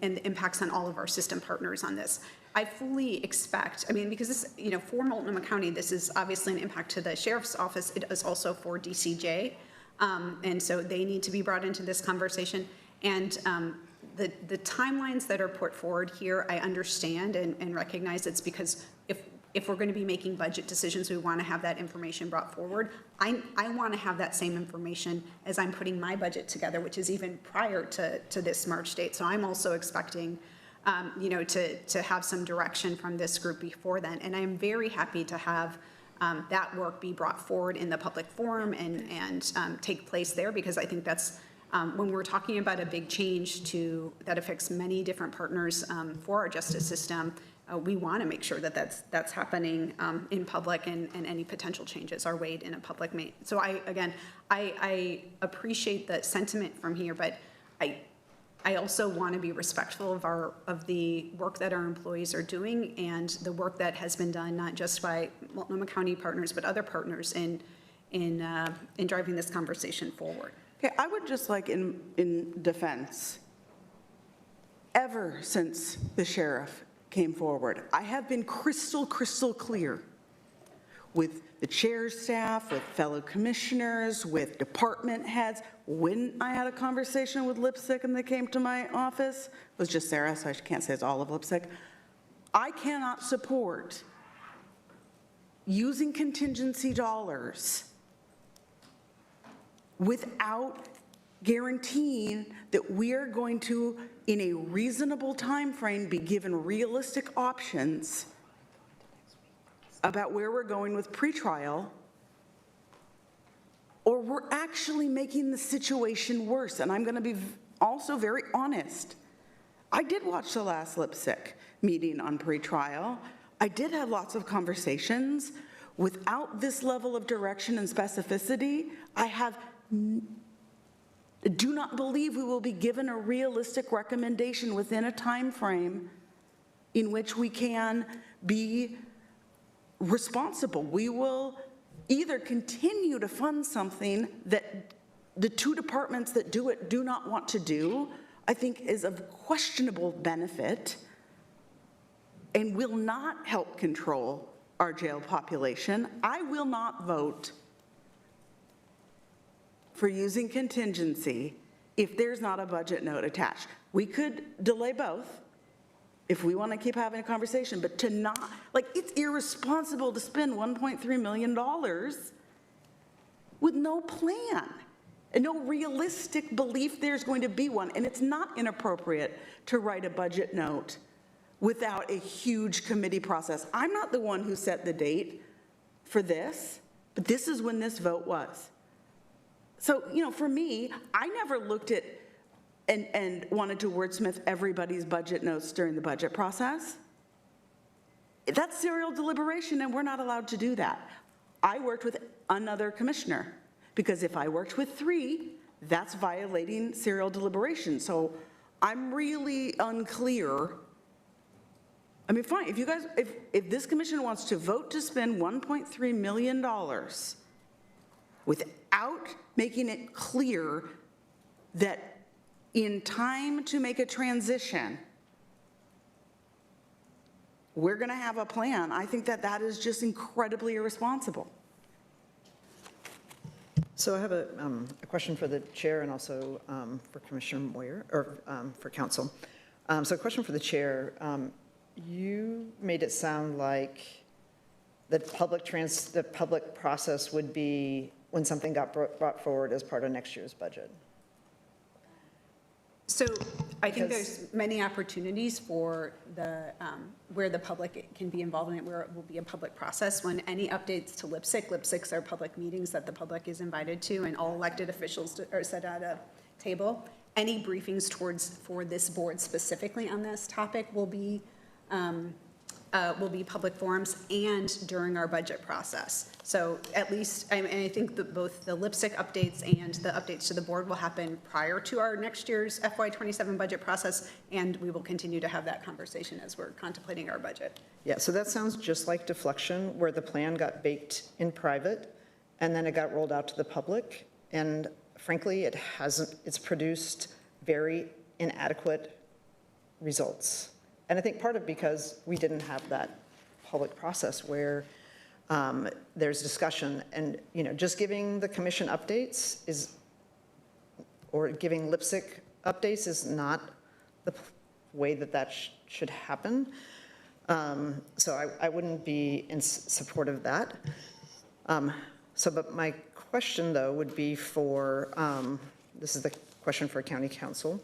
the impacts on all of our system partners on this. I fully expect, because this, for Multnomah County, this is obviously an impact to the sheriff's office. It is also for DCJ, and so they need to be brought into this conversation. And the timelines that are put forward here, I understand and recognize it's because if we're going to be making budget decisions, we want to have that information brought forward. I want to have that same information as I'm putting my budget together, which is even prior to this March date. So I'm also expecting, to have some direction from this group before then. And I'm very happy to have that work be brought forward in the public forum and take place there, because I think that's when we're talking about a big change that affects many different partners for our justice system, we want to make sure that that's happening in public, and any potential changes are weighed in a public meeting. So I appreciate the sentiment from here, but I also want to be respectful of the work that our employees are doing and the work that has been done, not just by Multnomah County partners, but other partners in driving this conversation forward. Okay, I would just like in defense, ever since the sheriff came forward, I have been crystal clear with the chair's staff, with fellow commissioners, with department heads. When I had a conversation with Lipsick and they came to my office, it was just Sarah, so I can't say it's all of Lipsick. I cannot support using contingency dollars without guaranteeing that we are going to, in a reasonable time frame, be given realistic options about where we're going with pretrial, or we're actually making the situation worse. And I'm going to be also very honest. I did watch the last Lipsick meeting on pretrial. I did have lots of conversations. Without this level of direction and specificity, do not believe we will be given a realistic recommendation within a time frame in which we can be responsible. We will either continue to fund something that the two departments that do it do not want to do, I think is of questionable benefit and will not help control our jail population. I will not vote for using contingency if there's not a budget note attached. We could delay both if we want to keep having a conversation, but to not, like, it's irresponsible to spend $1.3 million with no plan and no realistic belief there's going to be one. And it's not inappropriate to write a budget note without a huge committee process. I'm not the one who set the date for this, but this is when this vote was. So, for me, I never looked at and wanted to wordsmith everybody's budget notes during the budget process. That's serial deliberation, and we're not allowed to do that. I worked with another commissioner, because if I worked with 3, that's violating serial deliberation. So I'm really unclear. I mean, fine, if you guys, if this commission wants to vote to spend $1.3 million without making it clear that in time to make a transition, we're going to have a plan, I think that is just incredibly irresponsible. So I have a question for the chair and also for Commissioner Moyer, or for council. So a question for the chair. You made it sound like the public process would be when something got brought forward as part of next year's budget. So I think there's many opportunities for where the public can be involved in it, where it will be a public process. When any updates to LIPSICs are public meetings that the public is invited to, and all elected officials are set at a table. Any briefings for this board specifically on this topic will be public forums and during our budget process. So at least, and I think that both the LIPSIC updates and the updates to the board will happen prior to our next year's FY27 budget process, and we will continue to have that conversation as we're contemplating our budget. Yeah, so that sounds just like deflection, where the plan got baked in private and then it got rolled out to the public. And frankly, it's produced very inadequate results. And I think part of because we didn't have that public process where there's discussion, and just giving the commission updates or giving LIPSIC updates is not the way that should happen. So I wouldn't be in support of that. But my question though would be for, this is the question for county council.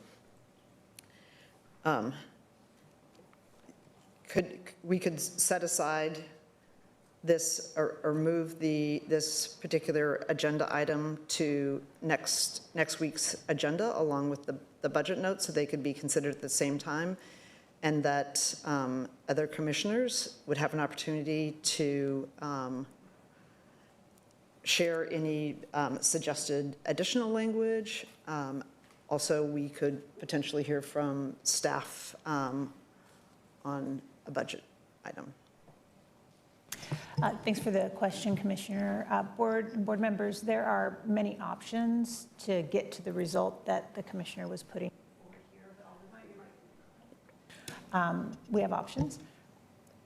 We could set aside this or move this particular agenda item to next week's agenda along with the budget notes, so they could be considered at the same time. and that other commissioners would have an opportunity to share any suggested additional language. Also, we could potentially hear from staff on a budget item. Thanks for the question, Commissioner. Board members, there are many options to get to the result that the Commissioner was putting. We have options.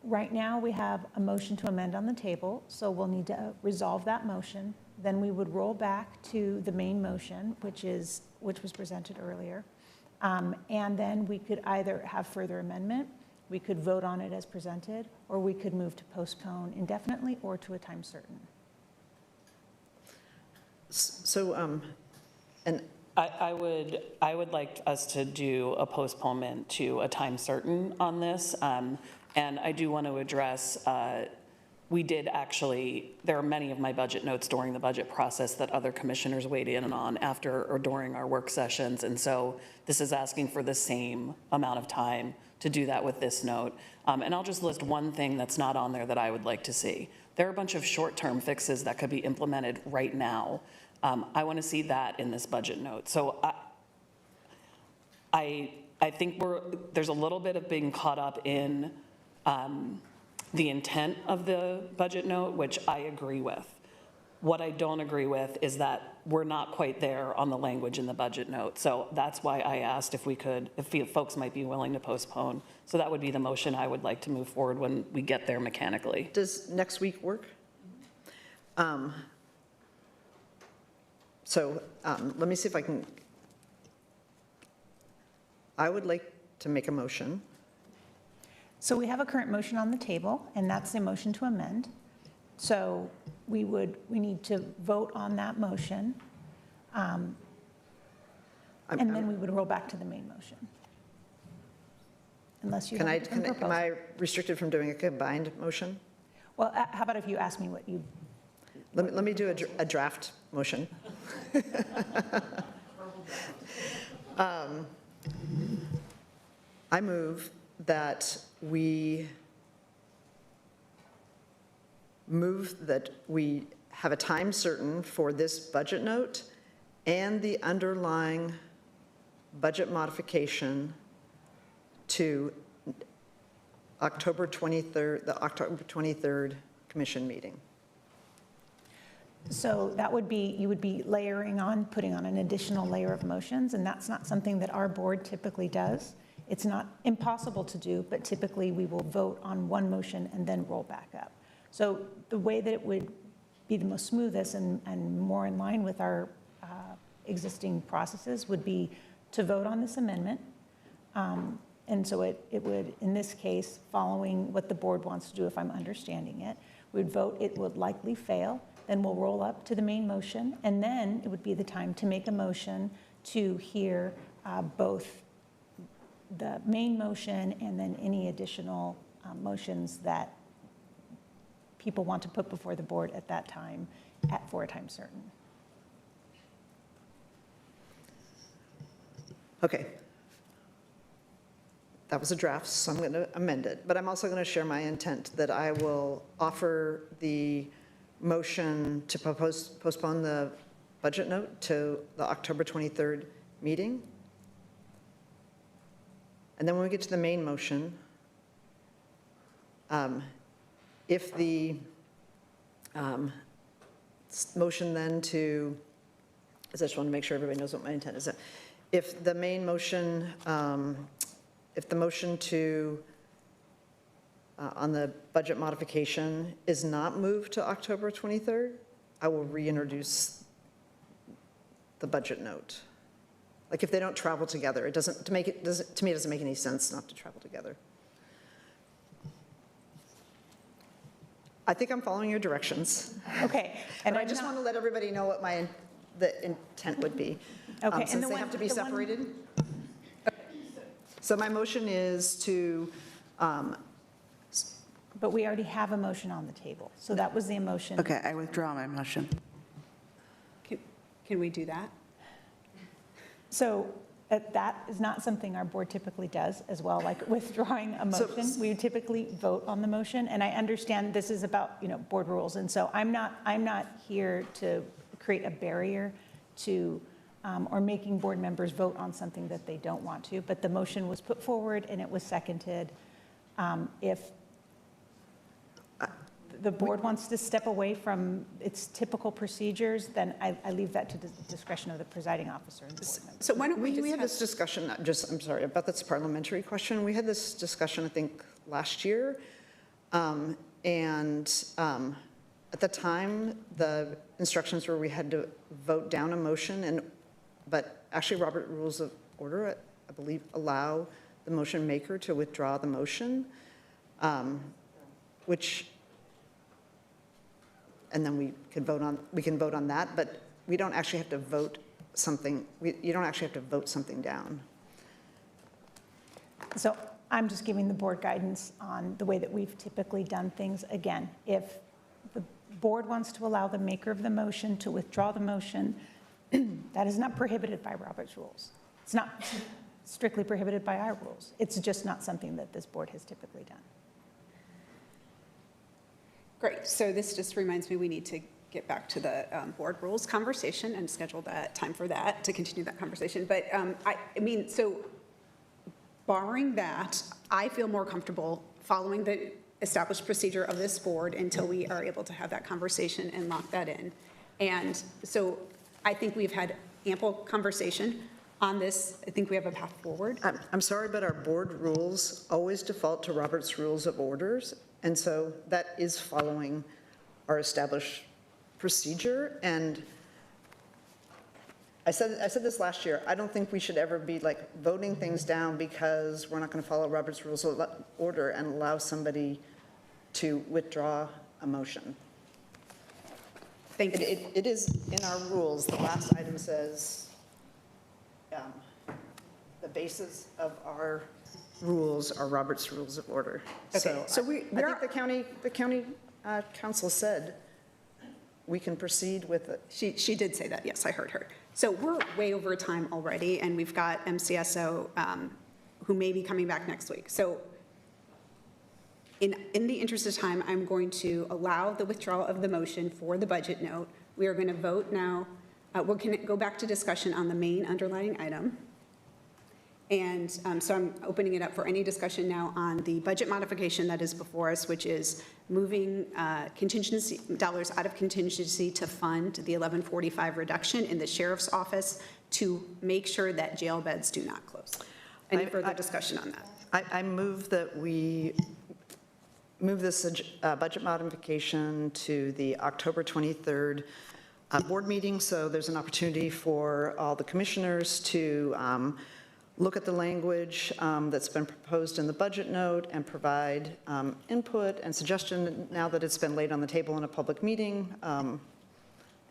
Right now, we have a motion to amend on the table, so we'll need to resolve that motion. Then we would roll back to the main motion, which was presented earlier. And then we could either have further amendment, we could vote on it as presented, or we could move to postpone indefinitely or to a time certain. So, and I would like us to do a postponement to a time certain on this. And I do want to address, we did actually, there are many of my budget notes during the budget process that other commissioners weighed in on after or during our work sessions. And so this is asking for the same amount of time to do that with this note. And I'll just list one thing that's not on there that I would like to see. There are a bunch of short-term fixes that could be implemented right now. I want to see that in this budget note. So I think there's a little bit of being caught up in the intent of the budget note, which I agree with. What I don't agree with is that we're not quite there on the language in the budget note. So that's why I asked if we could, if folks might be willing to postpone. So that would be the motion I would like to move forward when we get there mechanically. does next week work? Let me see if I can. I would like to make a motion. So we have a current motion on the table, and that's the motion to amend. So we need to vote on that motion, and then we would roll back to the main motion. Unless you have a different proposal. Am I restricted from doing a combined motion? Well, how about if you ask me what you... Let me do a draft motion. I move that we have a time certain for this budget note and the underlying budget modification to October 23rd, the October 23rd commission meeting. So that would be, you would be layering on, putting on an additional layer of motions, and that's not something that our board typically does. It's not impossible to do, but typically we will vote on one motion and then roll back up. So the way that it would be the most smoothest and more in line with our existing processes would be to vote on this amendment. And so it would, in this case, following what the board wants to do, if I'm understanding it, we would vote it would likely fail. Then we'll roll up to the main motion, and then it would be the time to make a motion to hear both the main motion and then any additional motions that people want to put before the board at that time for a time certain. Okay. That was a draft, so I'm going to amend it. But I'm also going to share my intent that I will offer the motion to postpone the budget note to the October 23rd meeting. And then when we get to the main motion, if the motion then to, I just want to make sure everybody knows what my intent is. If the main motion, if the motion to on the budget modification is not moved to October 23rd, I will reintroduce the budget note. Like if they don't travel together, it doesn't, to me, it doesn't make any sense not to travel together. I think I'm following your directions. Okay. And I just want to let everybody know what the intent would be. Okay. Since they have to be separated. So my motion is to, but we already have a motion on the table. So that was the motion. Okay, I withdraw my motion. Can we do that? So That is not something our board typically does as well, like withdrawing a motion. We would typically vote on the motion, and I understand this is about, board rules, and so I'm not here to create a barrier to, or making board members vote on something that they don't want to, but the motion was put forward and it was seconded. If the board wants to step away from its typical procedures, then I leave that to the discretion of the presiding officer and the board members. So why don't we We just had this discussion, I'm sorry, about this parliamentary question. We had this discussion, I think, last year. At the time, the instructions were we had to vote down a motion, but actually Robert Rules of Order, I believe, allow the motion maker to withdraw the motion, and then we can vote on that, but we don't actually have to vote something, you don't actually have to vote something down. So I'm just giving the board guidance on the way that we've typically done things. Again, if the board wants to allow the maker of the motion to withdraw the motion, that is not prohibited by Robert's rules. It's not strictly prohibited by our rules. It's just not something that this board has typically done. Great, so this just reminds me we need to get back to the board rules conversation and schedule that time for that, to continue that conversation. But so barring that, I feel more comfortable following the established procedure of this board until we are able to have that conversation and lock that in. And so I think we've had ample conversation on this. I think we have a path forward. I'm sorry, but our board rules always default to Robert's Rules of Orders. And so that is following our established procedure. And I said this last year, I don't think we should ever be like voting things down because we're not going to follow Robert's Rules of Order and allow somebody to withdraw a motion. Thank you. It is in our rules. The last item says the basis of our rules are Robert's Rules of Order. Okay, So I think the county council said we can proceed with it. She did say that, yes, I heard her. So we're way over time already, and we've got MCSO who may be coming back next week. So in the interest of time, I'm going to allow the withdrawal of the motion for the budget note. We are going to vote now. We're going to go back to discussion on the main underlying item. And so I'm opening it up for any discussion now on the budget modification that is before us, which is moving contingency dollars out of contingency to fund the 1145 reduction in the sheriff's office to make sure that jail beds do not close. Any further discussion on that? I move that we move this budget modification to the October 23rd board meeting, so there's an opportunity for all the commissioners to look at the language that's been proposed in the budget note and provide input and suggestion now that it's been laid on the table in a public meeting, and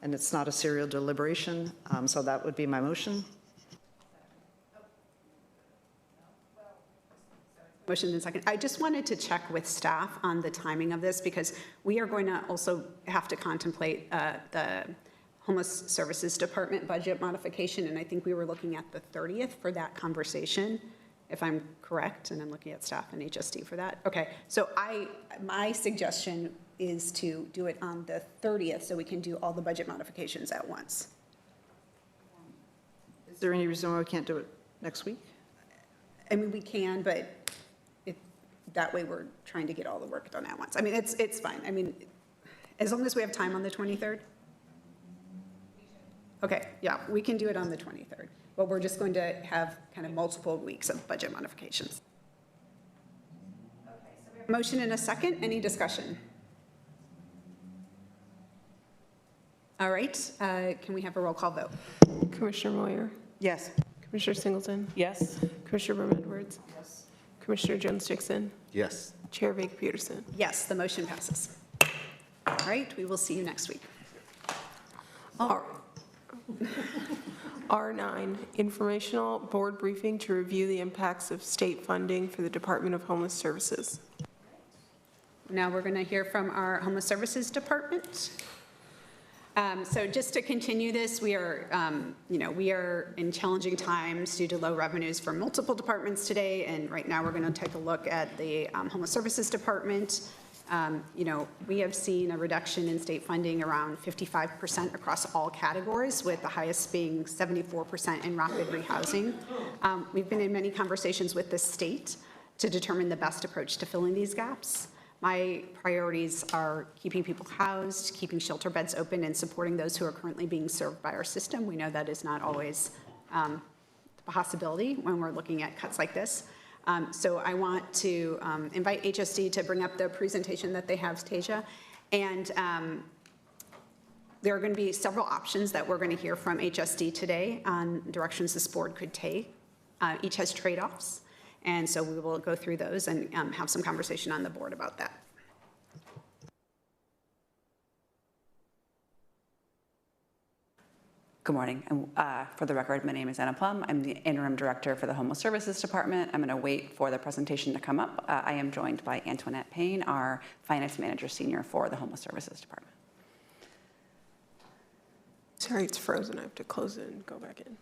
it's not a serial deliberation. So that would be my motion. Motion and second. I just wanted to check with staff on the timing of this because we are going to also have to contemplate the Homeless Services Department budget modification, and I think we were looking at the 30th for that conversation, if I'm correct, and I'm looking at staff and HSD for that. Okay, so my suggestion is to do it on the 30th so we can do all the budget modifications at once. Is there any reason why we can't do it next week? I mean, we can, but that way we're trying to get all the work done at once. I mean, it's fine. I mean, as long as we have time on the 23rd. Okay, yeah, we can do it on the 23rd, but we're just going to have kind of multiple weeks of budget modifications. Okay, so we have a motion and a second. Any discussion? All right, can we have a roll call vote? Commissioner Moyer? Yes. Commissioner Singleton? Yes. Commissioner Brim Edwards? Yes. Commissioner Jones-Dixon? Yes. Chair Vake Peterson? Yes, the motion passes. All right, we will see you next week. R9, informational board briefing to review the impacts of state funding for the Department of Homeless Services. Now we're going to hear from our Homeless Services Department. So just to continue this, we are in challenging times due to low revenues for multiple departments today, and right now we're going to take a look at the Homeless Services Department. We have seen a reduction in state funding around 55% across all categories, with the highest being 74% in rapid rehousing. We've been in many conversations with the state to determine the best approach to filling these gaps. My priorities are keeping people housed, keeping shelter beds open, and supporting those who are currently being served by our system. We know that is not always a possibility when we're looking at cuts like this. So I want to invite HSD to bring up the presentation that they have, Tasia. And there are going to be several options that we're going to hear from HSD today on directions this board could take. Each has trade-offs. And so we will go through those and have some conversation on the board about that. Good morning. For the record, my name is Anna Plum. I'm the interim director for the Homeless Services Department. I'm going to wait for the presentation to come up. I am joined by Antoinette Payne, our finance manager senior for the Homeless Services Department. Sorry, it's frozen. I have to close it and go back in.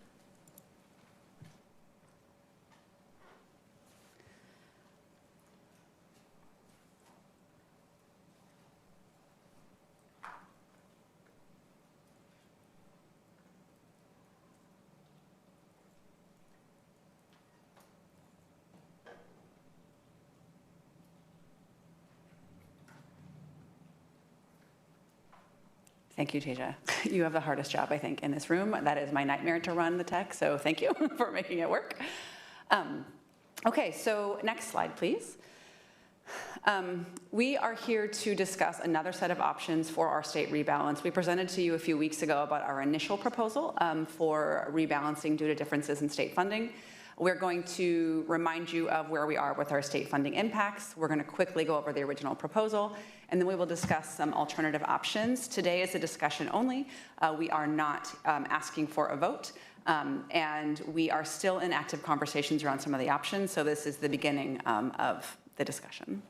Thank you, Tasia. You have the hardest job, I think, in this room. That is my nightmare to run the tech, so thank you for making it work. Okay, so next slide, please. We are here to discuss another set of options for our state rebalance. We presented to you a few weeks ago about our initial proposal for rebalancing due to differences in state funding. We're going to remind you of where we are with our state funding impacts. We're going to quickly go over the original proposal, and then we will discuss some alternative options. Today is a discussion only. We are not asking for a vote, and we are still in active conversations around some of the options, so this is the beginning of the discussion.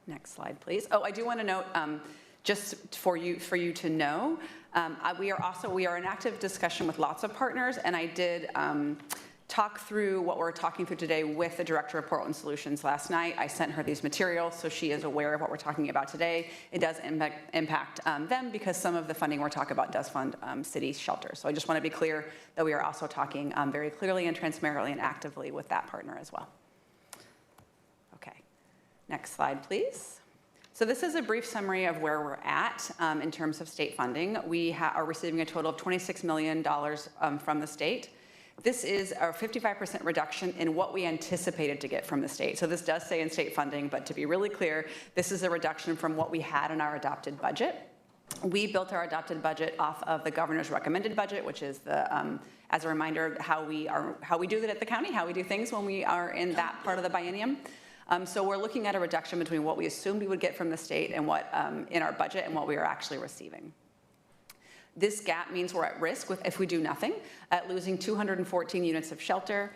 Next slide, please. Oh, I do want to note, just for you to know, we are in active discussion with lots of partners, and I did talk through what we're talking through today with the Director of Portland Solutions last night. I sent her these materials, so she is aware of what we're talking about today. It does impact them because some of the funding we're talking about does fund city shelters. So I just want to be clear that we are also talking very clearly and transparently and actively with that partner as well. Okay, next slide, please. So this is a brief summary of where we're at in terms of state funding. We are receiving a total of $26 million from the state. This is a 55% reduction in what we anticipated to get from the state. So this does say in state funding, but to be really clear, this is a reduction from what we had in our adopted budget. We built our adopted budget off of the governor's recommended budget, which is the, as a reminder, how we do that at the county, how we do things when we are in that part of the biennium. So we're looking at a reduction between what we assumed we would get from the state and what in our budget and what we are actually receiving. This gap means we're at risk if we do nothing, at losing 214 units of shelter,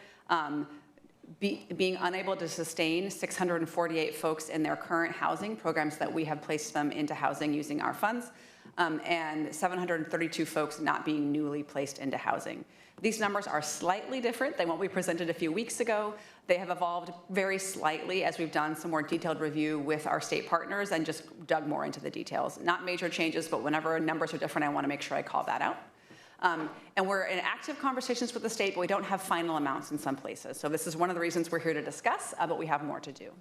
being unable to sustain 648 folks in their current housing programs that we have placed them into housing using our funds, and 732 folks not being newly placed into housing. These numbers are slightly different than what we presented a few weeks ago. They have evolved very slightly as we've done some more detailed review with our state partners and just dug more into the details. Not major changes, but whenever numbers are different, I want to make sure I call that out. And we're in active conversations with the state, but we don't have final amounts in some places. So this is one of the reasons we're here to discuss, but we have more to do.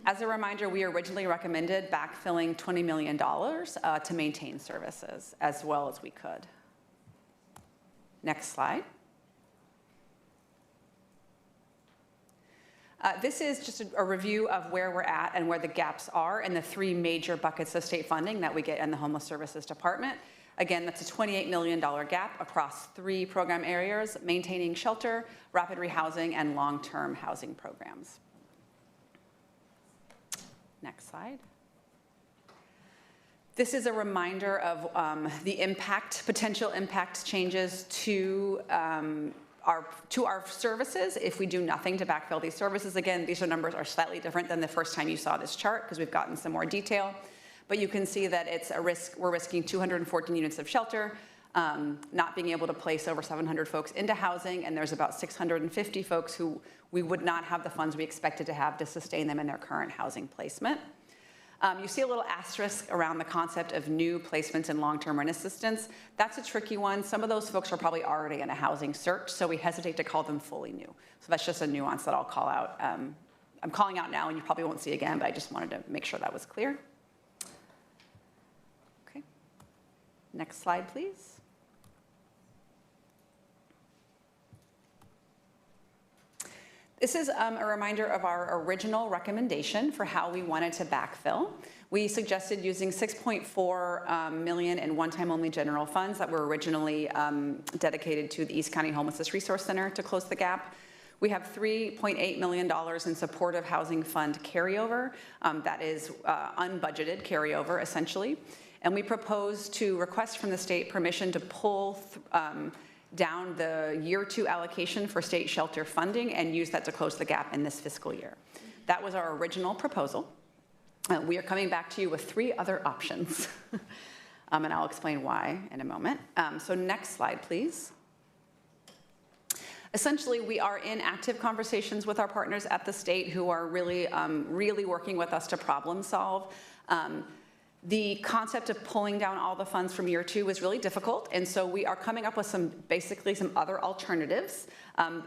As a reminder, we originally recommended backfilling $20 million to maintain services as well as we could. Next slide. This is just a review of where we're at and where the gaps are in the three major buckets of state funding that we get in the Homeless Services Department. Again, that's a $28 million gap across three program areas: maintaining shelter, rapid rehousing, and long-term housing programs. Next slide. This is a reminder of the potential impact changes to our services if we do nothing to backfill these services. Again, these numbers are slightly different than the first time you saw this chart because we've gotten some more detail. but you can see that it's a risk. We're risking 214 units of shelter, not being able to place over 700 folks into housing, and there's about 650 folks who we would not have the funds we expected to have to sustain them in their current housing placement. You see a little asterisk around the concept of new placements in long-term rent assistance. That's a tricky one. Some of those folks are probably already in a housing search, so we hesitate to call them fully new. So that's just a nuance that I'll call out. I'm calling out now, and you probably won't see again, but I just wanted to make sure that was clear. Okay. Next slide, please. This is a reminder of our original recommendation for how we wanted to backfill. We suggested using $6.4 million in one-time only general funds that were originally dedicated to the East County Homelessness Resource Center to close the gap. We have $3.8 million in supportive housing fund carryover. That is unbudgeted carryover, essentially. And we propose to request from the state permission to pull down the year 2 allocation for state shelter funding and use that to close the gap in this fiscal year. That was our original proposal. We are coming back to you with 3 other options, and I'll explain why in a moment. So next slide, please. Essentially, we are in active conversations with our partners at the state who are really, really working with us to problem solve. The concept of pulling down all the funds from year 2 was really difficult, and so we are coming up with basically some other alternatives.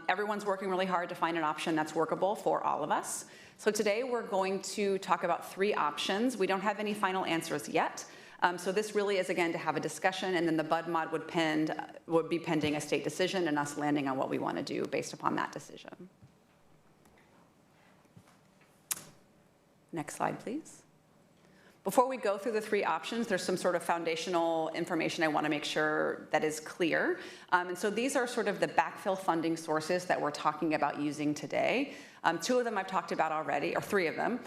Everyone's working really hard to find an option that's workable for all of us. So today we're going to talk about 3 options. We don't have any final answers yet. So this really is, again, to have a discussion, and then the Bud Mod would be pending a state decision and us landing on what we want to do based upon that decision. Next slide, please. Before we go through the 3 options, there's some sort of foundational information I want to make sure that is clear. And so these are sort of the backfill funding sources that we're talking about using today. 2 of them I've talked about already, or 3 of them.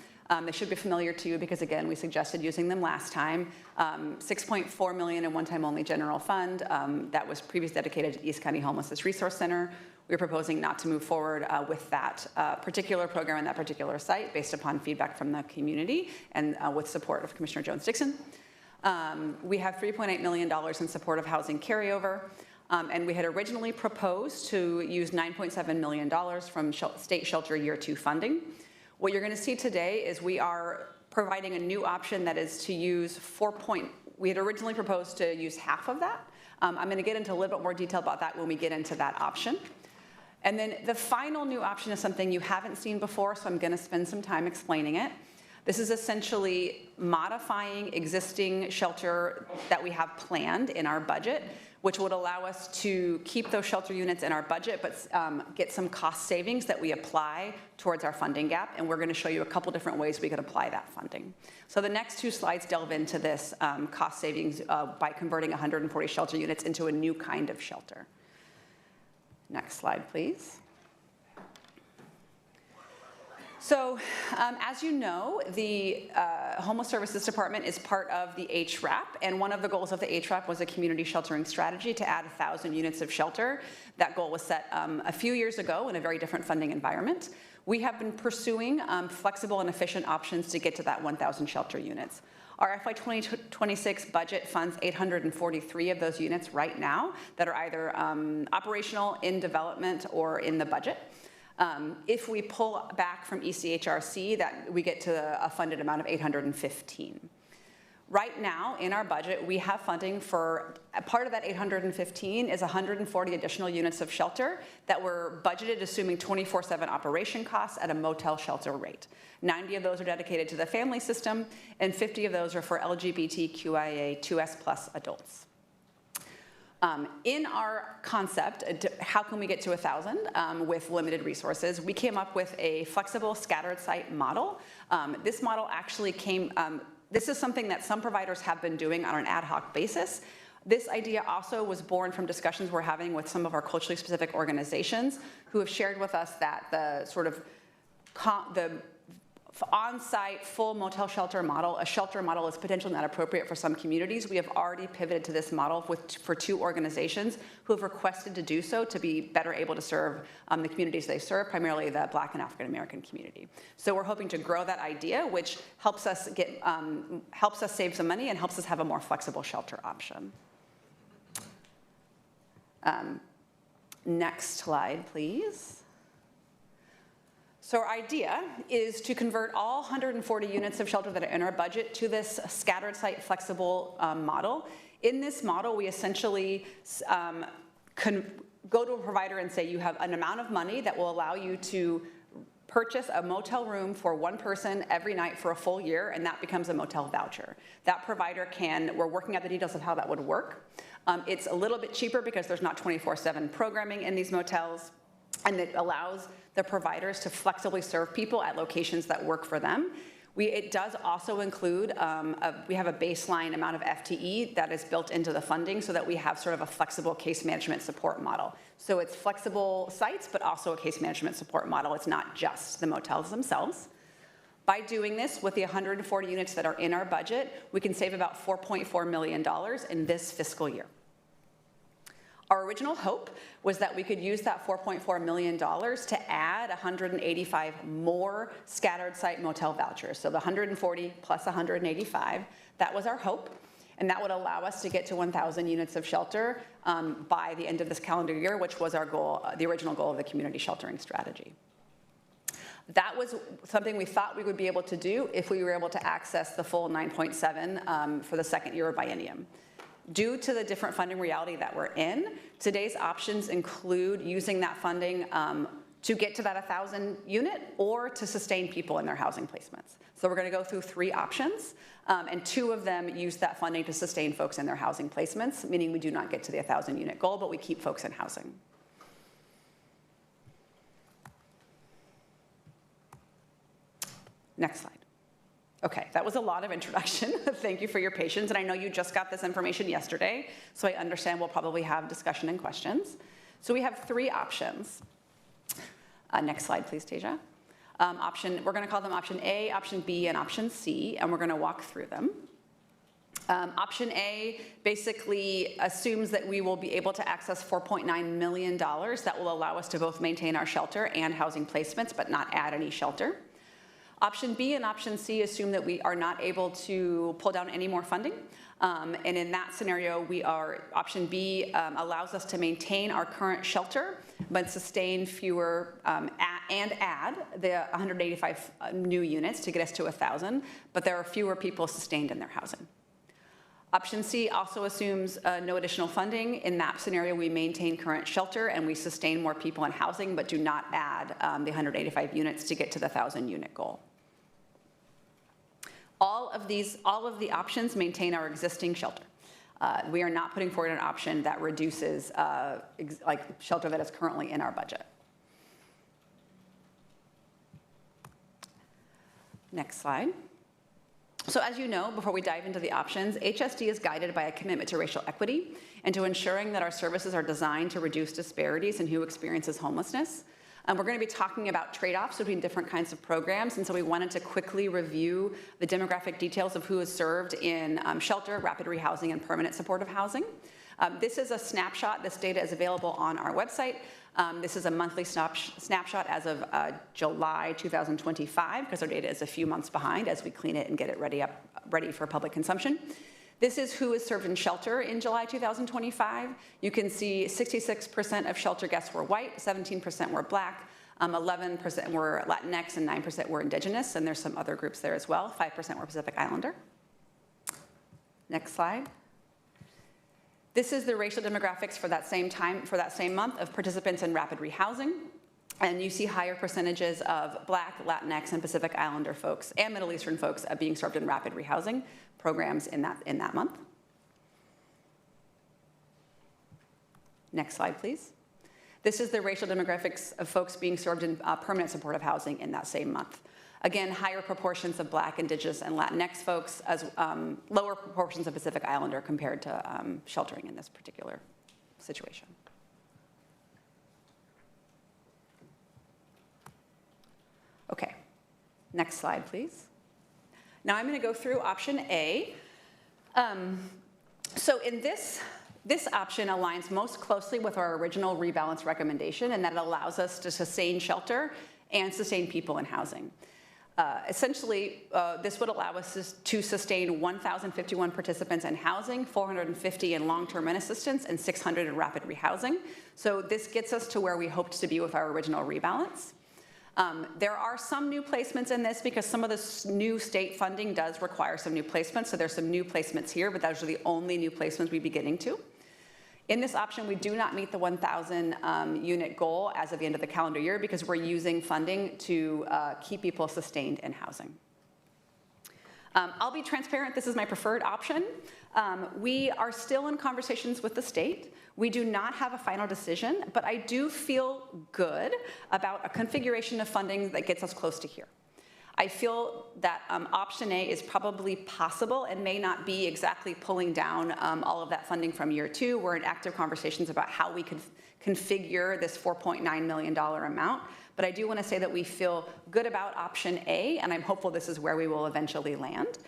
They should be familiar to you because, again, we suggested using them last time. $6.4 million in one-time only general fund that was previously dedicated to the East County Homelessness Resource Center. We're proposing not to move forward with that particular program and that particular site based upon feedback from the community and with support of Commissioner Jones-Dickson. We have $3.8 million in supportive housing carryover. And we had originally proposed to use $9.7 million from state shelter year 2 funding. What you're going to see today is we are providing a new option that is to use we had originally proposed to use half of that. I'm going to get into a little bit more detail about that when we get into that option. And then the final new option is something you haven't seen before, so I'm going to spend some time explaining it. This is essentially modifying existing shelter that we have planned in our budget, which would allow us to keep those shelter units in our budget, but get some cost savings that we apply towards our funding gap. And we're going to show you a couple different ways we could apply that funding. So the next 2 slides delve into this cost savings by converting 140 shelter units into a new kind of shelter. Next slide, please. So as you know, the Homeless Services Department is part of the HRAP, and one of the goals of the HRAP was a community sheltering strategy to add 1,000 units of shelter. That goal was set a few years ago in a very different funding environment. We have been pursuing flexible and efficient options to get to that 1,000 shelter units. Our FY 2026 budget funds 843 of those units right now that are either operational, in development, or in the budget. If we pull back from ECHRC, that we get to a funded amount of 815. Right now, in our budget, we have funding for, part of that 815 is 140 additional units of shelter that were budgeted assuming 24/7 operation costs at a motel shelter rate. 90 of those are dedicated to the family system, and 50 of those are for LGBTQIA 2S+ adults. In our concept, how can we get to 1,000 with limited resources, we came up with a flexible scattered site model. This model actually came, this is something that some providers have been doing on an ad hoc basis. This idea also was born from discussions we're having with some of our culturally specific organizations who have shared with us that the sort of the on-site full motel shelter model. A shelter model is potentially not appropriate for some communities. We have already pivoted to this model for 2 organizations who have requested to do so to be better able to serve the communities they serve, primarily the Black and African American community. So we're hoping to grow that idea, which helps us save some money and helps us have a more flexible shelter option. Next slide, please. So our idea is to convert all 140 units of shelter that are in our budget to this scattered site flexible model. In this model, we essentially go to a provider and say you have an amount of money that will allow you to purchase a motel room for 1 person every night for a full year, and that becomes a motel voucher. That provider we're working out the details of how that would work. It's a little bit cheaper because there's not 24/7 programming in these motels, and it allows the providers to flexibly serve people at locations that work for them. It does also include, we have a baseline amount of FTE that is built into the funding so that we have sort of a flexible case management support model. So it's flexible sites, but also a case management support model. It's not just the motels themselves. By doing this with the 140 units that are in our budget, we can save about $4.4 million in this fiscal year. Our original hope was that we could use that $4.4 million to add 185 more scattered site motel vouchers. So the 140 plus 185, that was our hope. And that would allow us to get to 1,000 units of shelter by the end of this calendar year, which was our goal, the original goal of the community sheltering strategy. That was something we thought we would be able to do if we were able to access the full 9.7 for the second year of biennium. Due to the different funding reality that we're in, today's options include using that funding to get to that 1,000 unit or to sustain people in their housing placements. So we're going to go through 3 options, and 2 of them use that funding to sustain folks in their housing placements, meaning we do not get to the 1,000 unit goal, but we keep folks in housing. Next slide. Okay, that was a lot of introduction. Thank you for your patience. And I know you just got this information yesterday, so I understand we'll probably have discussion and questions. So we have 3 options. Next slide, please, Tasia. We're going to call them option A, option B, and option C, and we're going to walk through them. Option A basically assumes that we will be able to access $4.9 million that will allow us to both maintain our shelter and housing placements, but not add any shelter. Option B and option C assume that we are not able to pull down any more funding. And in that scenario, option B allows us to maintain our current shelter, but sustain fewer and add the 185 new units to get us to 1,000, but there are fewer people sustained in their housing. Option C also assumes no additional funding. In that scenario, we maintain current shelter and we sustain more people in housing, but do not add the 185 units to get to the 1,000 unit goal. All of the options maintain our existing shelter. We are not putting forward an option that reduces like shelter that is currently in our budget. Next slide. So as you know, before we dive into the options, HSD is guided by a commitment to racial equity and to ensuring that our services are designed to reduce disparities in who experiences homelessness. We're going to be talking about trade-offs between different kinds of programs, and so we wanted to quickly review the demographic details of who is served in shelter, rapid rehousing, and permanent supportive housing. This is a snapshot. This data is available on our website. This is a monthly snapshot as of July 2025, because our data is a few months behind as we clean it and get it ready for public consumption. This is who is served in shelter in July 2025. You can see 66% of shelter guests were white, 17% were Black, 11% were Latinx, and 9% were Indigenous, and there's some other groups there as well. 5% were Pacific Islander. Next slide. This is the racial demographics for that same month of participants in rapid rehousing. And you see higher percentages of Black, Latinx, and Pacific Islander folks and Middle Eastern folks being served in rapid rehousing programs in that month. Next slide, please. This is the racial demographics of folks being served in permanent supportive housing in that same month. Again, higher proportions of Black, Indigenous, and Latinx folks, as lower proportions of Pacific Islander compared to sheltering in this particular situation. Okay. Next slide, please. Now I'm going to go through option A. So in this option aligns most closely with our original rebalance recommendation, and that it allows us to sustain shelter and sustain people in housing. Essentially, this would allow us to sustain 1,051 participants in housing, 450 in long-term rent assistance, and 600 in rapid rehousing. So this gets us to where we hoped to be with our original rebalance. There are some new placements in this because some of this new state funding does require some new placements. So there's some new placements here, but those are the only new placements we'd be getting to. In this option, we do not meet the 1,000 unit goal as of the end of the calendar year because we're using funding to keep people sustained in housing. I'll be transparent, this is my preferred option. We are still in conversations with the state. We do not have a final decision, but I do feel good about a configuration of funding that gets us close to here. I feel that option A is probably possible and may not be exactly pulling down all of that funding from year 2. We're in active conversations about how we could configure this $4.9 million amount. But I do want to say that we feel good about option A, and I'm hopeful this is where we will eventually land.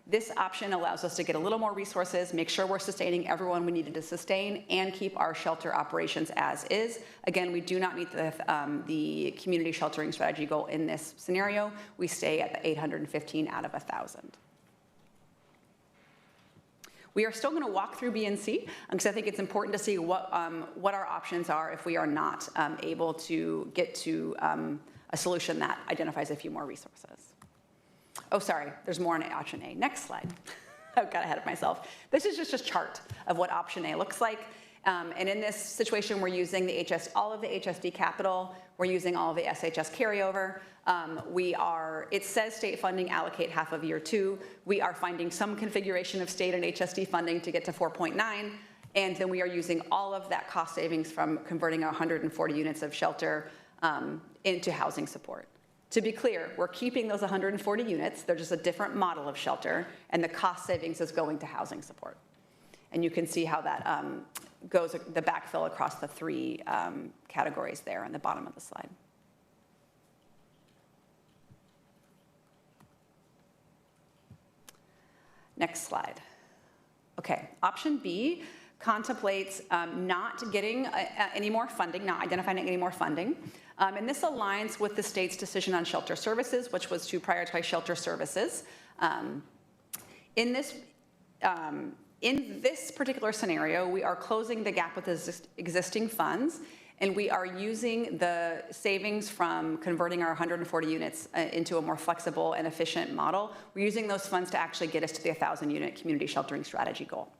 This option allows us to get a little more resources, make sure we're sustaining everyone we needed to sustain, and keep our shelter operations as is. Again, we do not meet the community sheltering strategy goal in this scenario. We stay at the 815 out of 1,000. We are still going to walk through B and C because I think it's important to see what our options are if we are not able to get to a solution that identifies a few more resources. Oh, sorry, there's more on option A. Next slide. I got ahead of myself. This is just a chart of what option A looks like. And in this situation, we're using all of the HSD capital. We're using all of the SHS carryover. It says state funding allocate half of year 2. We are finding some configuration of state and HSD funding to get to 4.9. And then we are using all of that cost savings from converting 140 units of shelter into housing support. To be clear, we're keeping those 140 units. They're just a different model of shelter, and the cost savings is going to housing support. And you can see how that goes, the backfill across the 3 categories there on the bottom of the slide. Next slide. Okay, option B contemplates not getting any more funding, not identifying any more funding. And this aligns with the state's decision on shelter services, which was to prioritize shelter services. In this particular scenario, we are closing the gap with existing funds, and we are using the savings from converting our 140 units into a more flexible and efficient model. We're using those funds to actually get us to the 1,000 unit community sheltering strategy goal.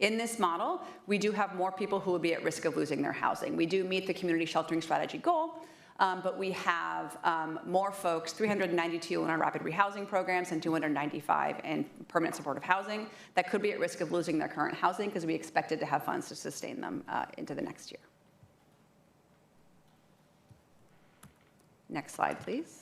In this model, we do have more people who will be at risk of losing their housing. We do meet the community sheltering strategy goal, but we have more folks, 392 in our rapid rehousing programs and 295 in permanent supportive housing that could be at risk of losing their current housing because we expected to have funds to sustain them into the next year. Next slide, please.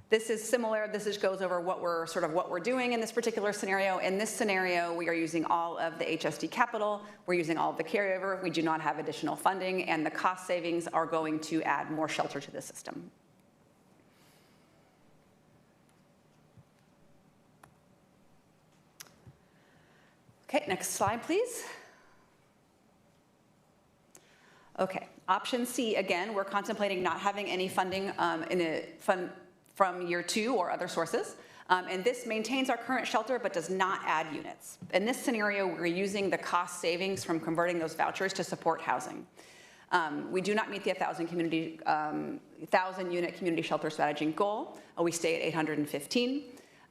This is similar. This just goes over what we're doing in this particular scenario. In this scenario, we are using all of the HSD capital. We're using all of the carryover. We do not have additional funding, and the cost savings are going to add more shelter to the system. Okay, next slide, please. Okay, option C, again, we're contemplating not having any funding from year 2 or other sources. And this maintains our current shelter but does not add units. In this scenario, we're using the cost savings from converting those vouchers to support housing. We do not meet the 1,000 unit community shelter strategy goal. We stay at 815.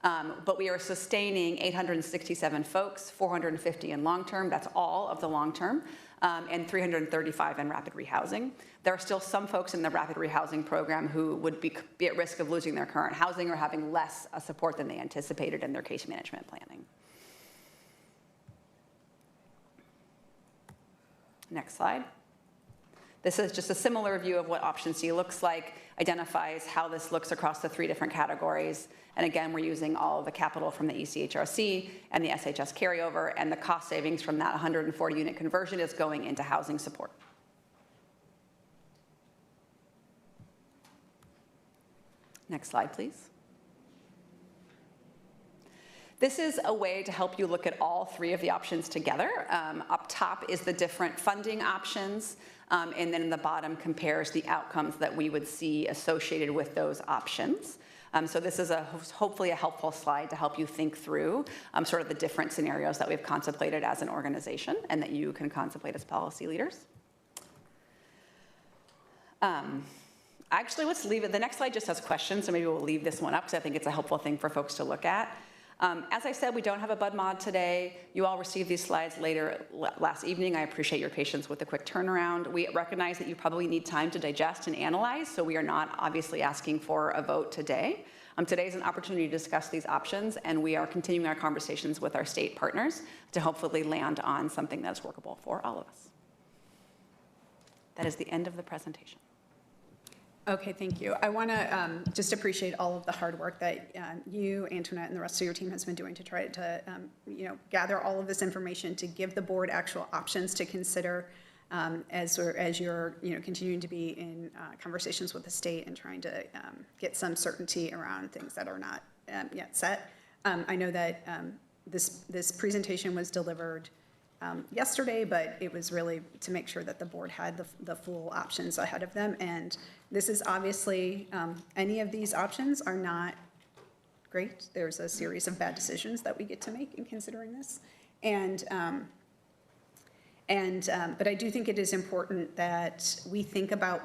But we are sustaining 867 folks, 450 in long-term, that's all of the long-term, and 335 in rapid rehousing. There are still some folks in the rapid rehousing program who would be at risk of losing their current housing or having less support than they anticipated in their case management planning. Next slide. This is just a similar view of what option C looks like, identifies how this looks across the 3 different categories. And again, we're using all of the capital from the ECHRC and the SHS carryover, and the cost savings from that 140 unit conversion is going into housing support. Next slide, please. This is a way to help you look at all three of the options together. Up top is the different funding options, and then in the bottom compares the outcomes that we would see associated with those options. So this is hopefully a helpful slide to help you think through sort of the different scenarios that we've contemplated as an organization and that you can contemplate as policy leaders. Actually, let's leave it. The next slide just has questions, so maybe we'll leave this one up because I think it's a helpful thing for folks to look at. As I said, we don't have a Bud Mod today. You all received these slides last evening. I appreciate your patience with the quick turnaround. We recognize that you probably need time to digest and analyze, so we are not obviously asking for a vote today. Today is an opportunity to discuss these options, and we are continuing our conversations with our state partners to hopefully land on something that's workable for all of us. That is the end of the presentation. Okay, thank you. I want to just appreciate all of the hard work that you, Antoinette, and the rest of your team has been doing to try to, gather all of this information to give the board actual options to consider as you're, continuing to be in conversations with the state and trying to get some certainty around things that are not yet set. I know that this presentation was delivered yesterday, but it was really to make sure that the board had the full options ahead of them. And this is obviously, any of these options are not great. There's a series of bad decisions that we get to make in considering this. But I do think it is important that we think about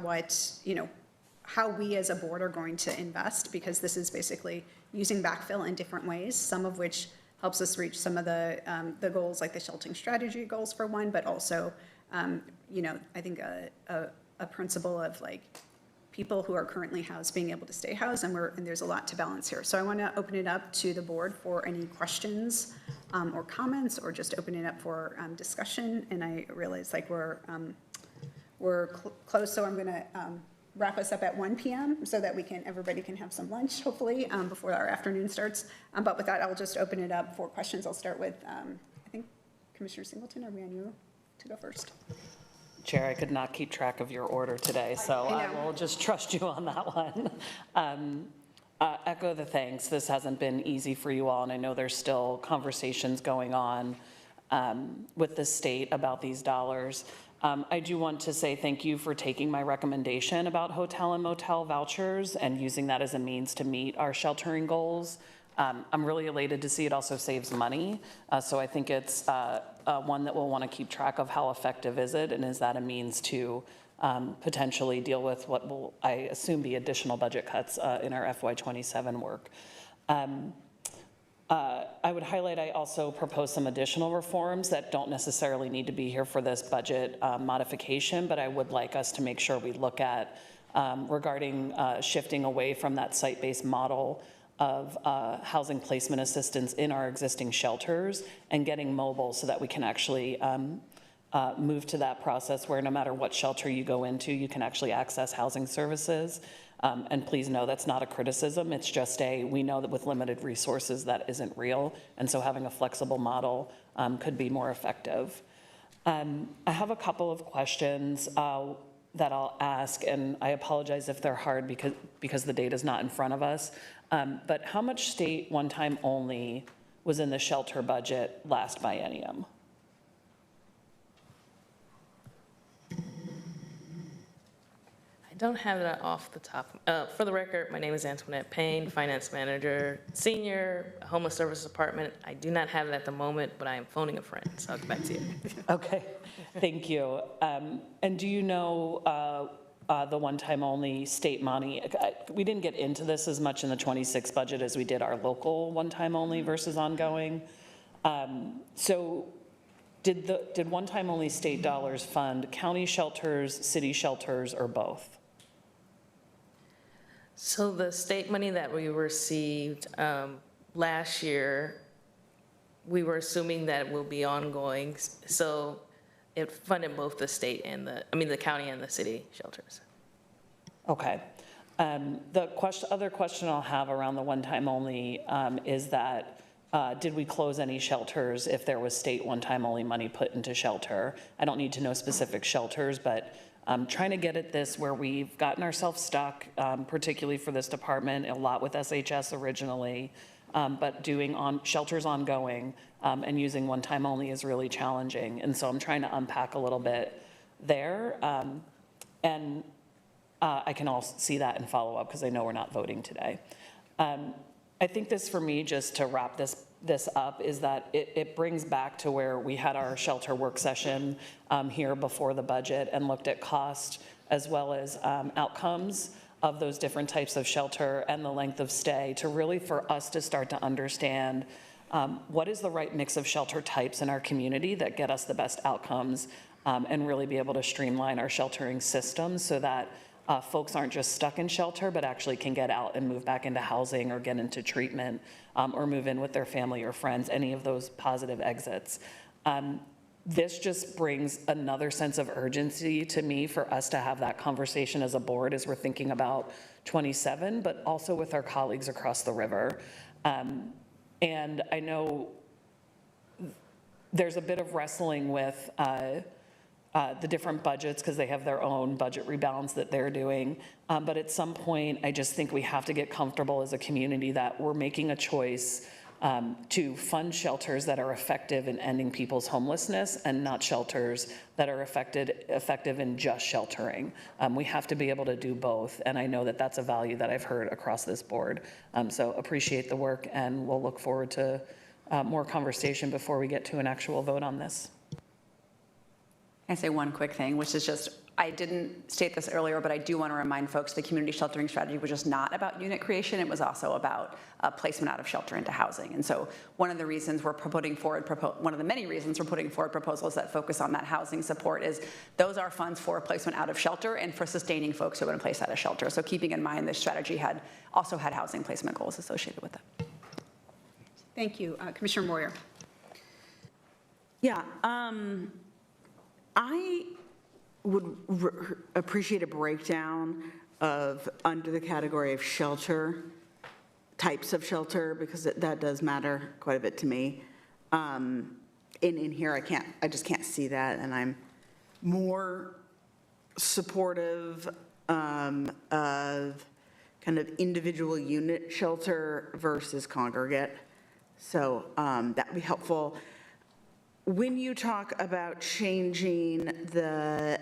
how we as a board are going to invest, because this is basically using backfill in different ways, some of which helps us reach some of the goals, like the sheltering strategy goals for one, but also, I think a principle of people who are currently housed being able to stay housed, and there's a lot to balance here. So I want to open it up to the board for any questions or comments, or just open it up for discussion. And I realize we're close, so I'm going to wrap us up at 1 p.m. so that everybody can have some lunch, hopefully, before our afternoon starts. But with that, I'll just open it up for questions. I'll start with, I think, Commissioner Singleton. Are we on you to go first? Chair, I could not keep track of your order today, so I will just trust you on that one. Echo the thanks. This hasn't been easy for you all, and I know there's still conversations going on with the state about these dollars. I do want to say thank you for taking my recommendation about hotel and motel vouchers and using that as a means to meet our sheltering goals. I'm really elated to see it also saves money. So I think it's one that we'll want to keep track of. How effective is it? And is that a means to potentially deal with what will, I assume, be additional budget cuts in our FY27 work? I would highlight, I also propose some additional reforms that don't necessarily need to be here for this budget modification, but I would like us to make sure we look at regarding shifting away from that site-based model of housing placement assistance in our existing shelters and getting mobile so that we can actually move to that process where no matter what shelter you go into, you can actually access housing services. And please know that's not a criticism. It's just we know that with limited resources that isn't real. And so having a flexible model could be more effective. I have a couple of questions that I'll ask, and I apologize if they're hard because the data's not in front of us. But how much state one-time only was in the shelter budget last biennium? I don't have that off the top. For the record, my name is Antoinette Payne, Finance Manager, Senior, Homeless Services Department. I do not have it at the moment, but I am phoning a friend, so I'll get back to you. Okay, thank you. And do you know the one-time only state money? We didn't get into this as much in the 26 budget as we did our local one-time only versus ongoing. So did one-time only state dollars fund county shelters, city shelters, or both? So the state money that we received last year, we were assuming that it will be ongoing. So it funded both the state and the county and the city shelters. Okay. The other question I'll have around the one-time only is that did we close any shelters if there was state one-time only money put into shelter? I don't need to know specific shelters, but trying to get at this where we've gotten ourselves stuck, particularly for this department, a lot with SHS originally, but doing shelters ongoing and using one time only is really challenging. And so I'm trying to unpack a little bit there. And I can also see that in follow-up because I know we're not voting today. I think this, for me, just to wrap this up, is that it brings back to where we had our shelter work session here before the budget and looked at cost as well as outcomes of those different types of shelter and the length of stay, to really for us to start to understand what is the right mix of shelter types in our community that get us the best outcomes, and really be able to streamline our sheltering system so that folks aren't just stuck in shelter, but actually can get out and move back into housing or get into treatment, or move in with their family or friends, any of those positive exits. This just brings another sense of urgency to me for us to have that conversation as a board as we're thinking about 27, but also with our colleagues across the river. And I know there's a bit of wrestling with the different budgets because they have their own budget rebalance that they're doing. But at some point, I just think we have to get comfortable as a community that we're making a choice to fund shelters that are effective in ending people's homelessness and not shelters that are effective in just sheltering. We have to be able to do both, and I know that that's a value that I've heard across this board. So appreciate the work, and we'll look forward to more conversation before we get to an actual vote on this. Can I say one quick thing, which is just, I didn't state this earlier, but I do want to remind folks the community sheltering strategy was just not about unit creation. It was also about placement out of shelter into housing. And so one of the reasons we're putting forward, one of the many reasons we're putting forward proposals that focus on that housing support is those are funds for placement out of shelter and for sustaining folks who have been placed out of shelter. So keeping in mind this strategy also had housing placement goals associated with it. Thank you. Commissioner Moyer. Yeah, I would appreciate a breakdown of, under the category of shelter, types of shelter, because that does matter quite a bit to me. In here, I just can't see that, and I'm more supportive of kind of individual unit shelter versus congregate. So that would be helpful. When you talk about changing the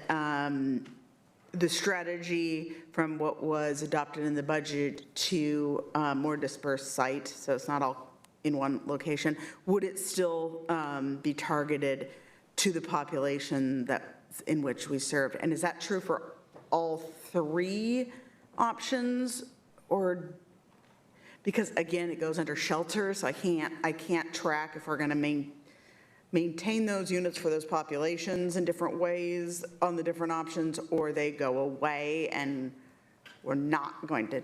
strategy from what was adopted in the budget to more dispersed site, so it's not all in one location, would it still be targeted to the population in which we served? And is that true for all three options, or? Because again, it goes under shelter, so I can't track if we're going to maintain those units for those populations in different ways on the different options, or they go away and we're not going to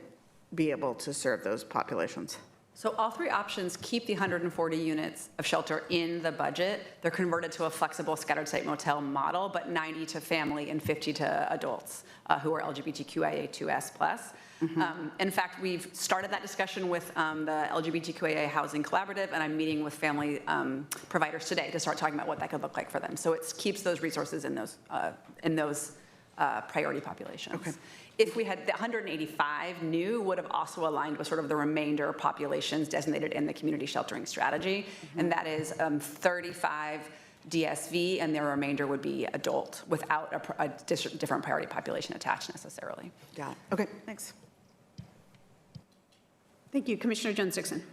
be able to serve those populations. So all three options keep the 140 units of shelter in the budget. They're converted to a flexible scattered site motel model, but 90 to family and 50 to adults who are LGBTQIA2S+. In fact, we've started that discussion with the LGBTQIA Housing Collaborative, and I'm meeting with family providers today to start talking about what that could look like for them. So it keeps those resources in those priority populations. Okay. If we had the 185 new, would have also aligned with sort of the remainder populations designated in the community sheltering strategy, and that is 35 DSV, and their remainder would be adult without a different priority population attached necessarily. Got it. Okay, thanks. Thank you. Commissioner Jones-Dickson.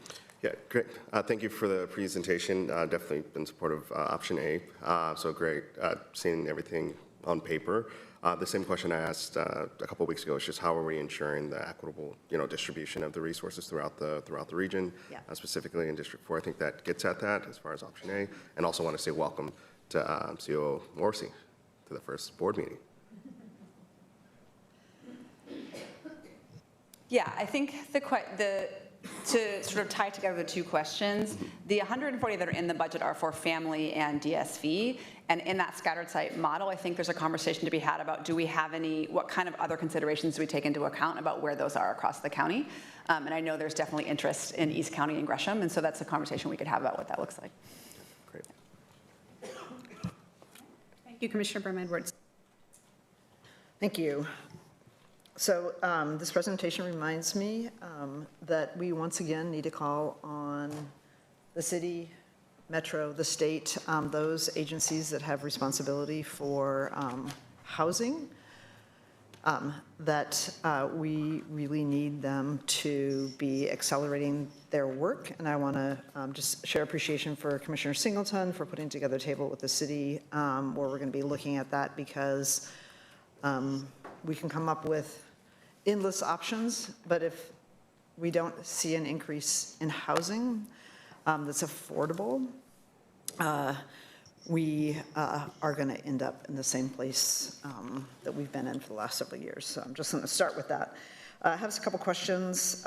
Yeah, great. Thank you for the presentation. Definitely been supportive of option A. So great seeing everything on paper. The same question I asked a couple of weeks ago is just how are we ensuring the equitable, distribution of the resources throughout the region, specifically in District 4. I think that gets at that as far as option A. And also want to say welcome to COO Morrissey to the first board meeting. Yeah, I think to sort of tie together the two questions, the 140 that are in the budget are for family and DSV. And in that scattered site model, I think there's a conversation to be had about what kind of other considerations do we take into account about where those are across the county? And I know there's definitely interest in East County and Gresham, and so that's a conversation we could have about what that looks like. Great. Thank you, Commissioner Brim Edwards. Thank you. So this presentation reminds me that we once again need to call on the city, Metro, the state, those agencies that have responsibility for housing, that we really need them to be accelerating their work. And I want to just share appreciation for Commissioner Singleton for putting together a table with the city where we're going to be looking at that, because we can come up with endless options, but if we don't see an increase in housing that's affordable, we are going to end up in the same place that we've been in for the last several years. So I'm just going to start with that. I have a couple questions.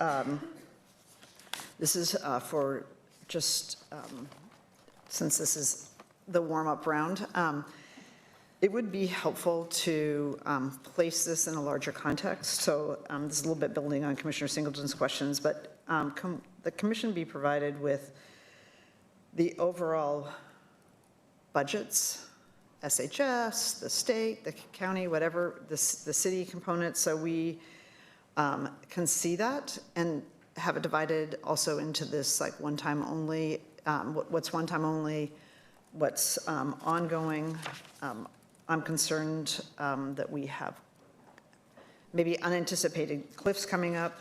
This is for just, since this is the warm-up round, it would be helpful to place this in a larger context. So this is a little bit building on Commissioner Singleton's questions, but the commission be provided with the overall budgets, SHS, the state, the county, whatever, the city component, so we can see that and have it divided also into this like one-time only, what's one-time only, what's ongoing. I'm concerned that we have maybe unanticipated cliffs coming up.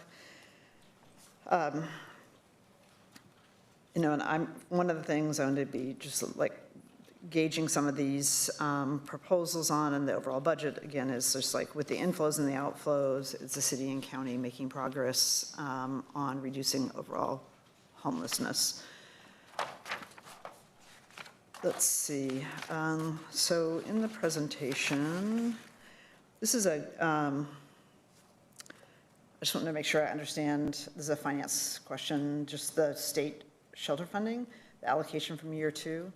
You know, and one of the things I want to be just like gauging some of these proposals on and the overall budget, again, is just like with the inflows and the outflows, is the city and county making progress on reducing overall homelessness? Let's see. So in the presentation, this is I just want to make sure I understand, this is a finance question, just the state shelter funding, the allocation from year 2.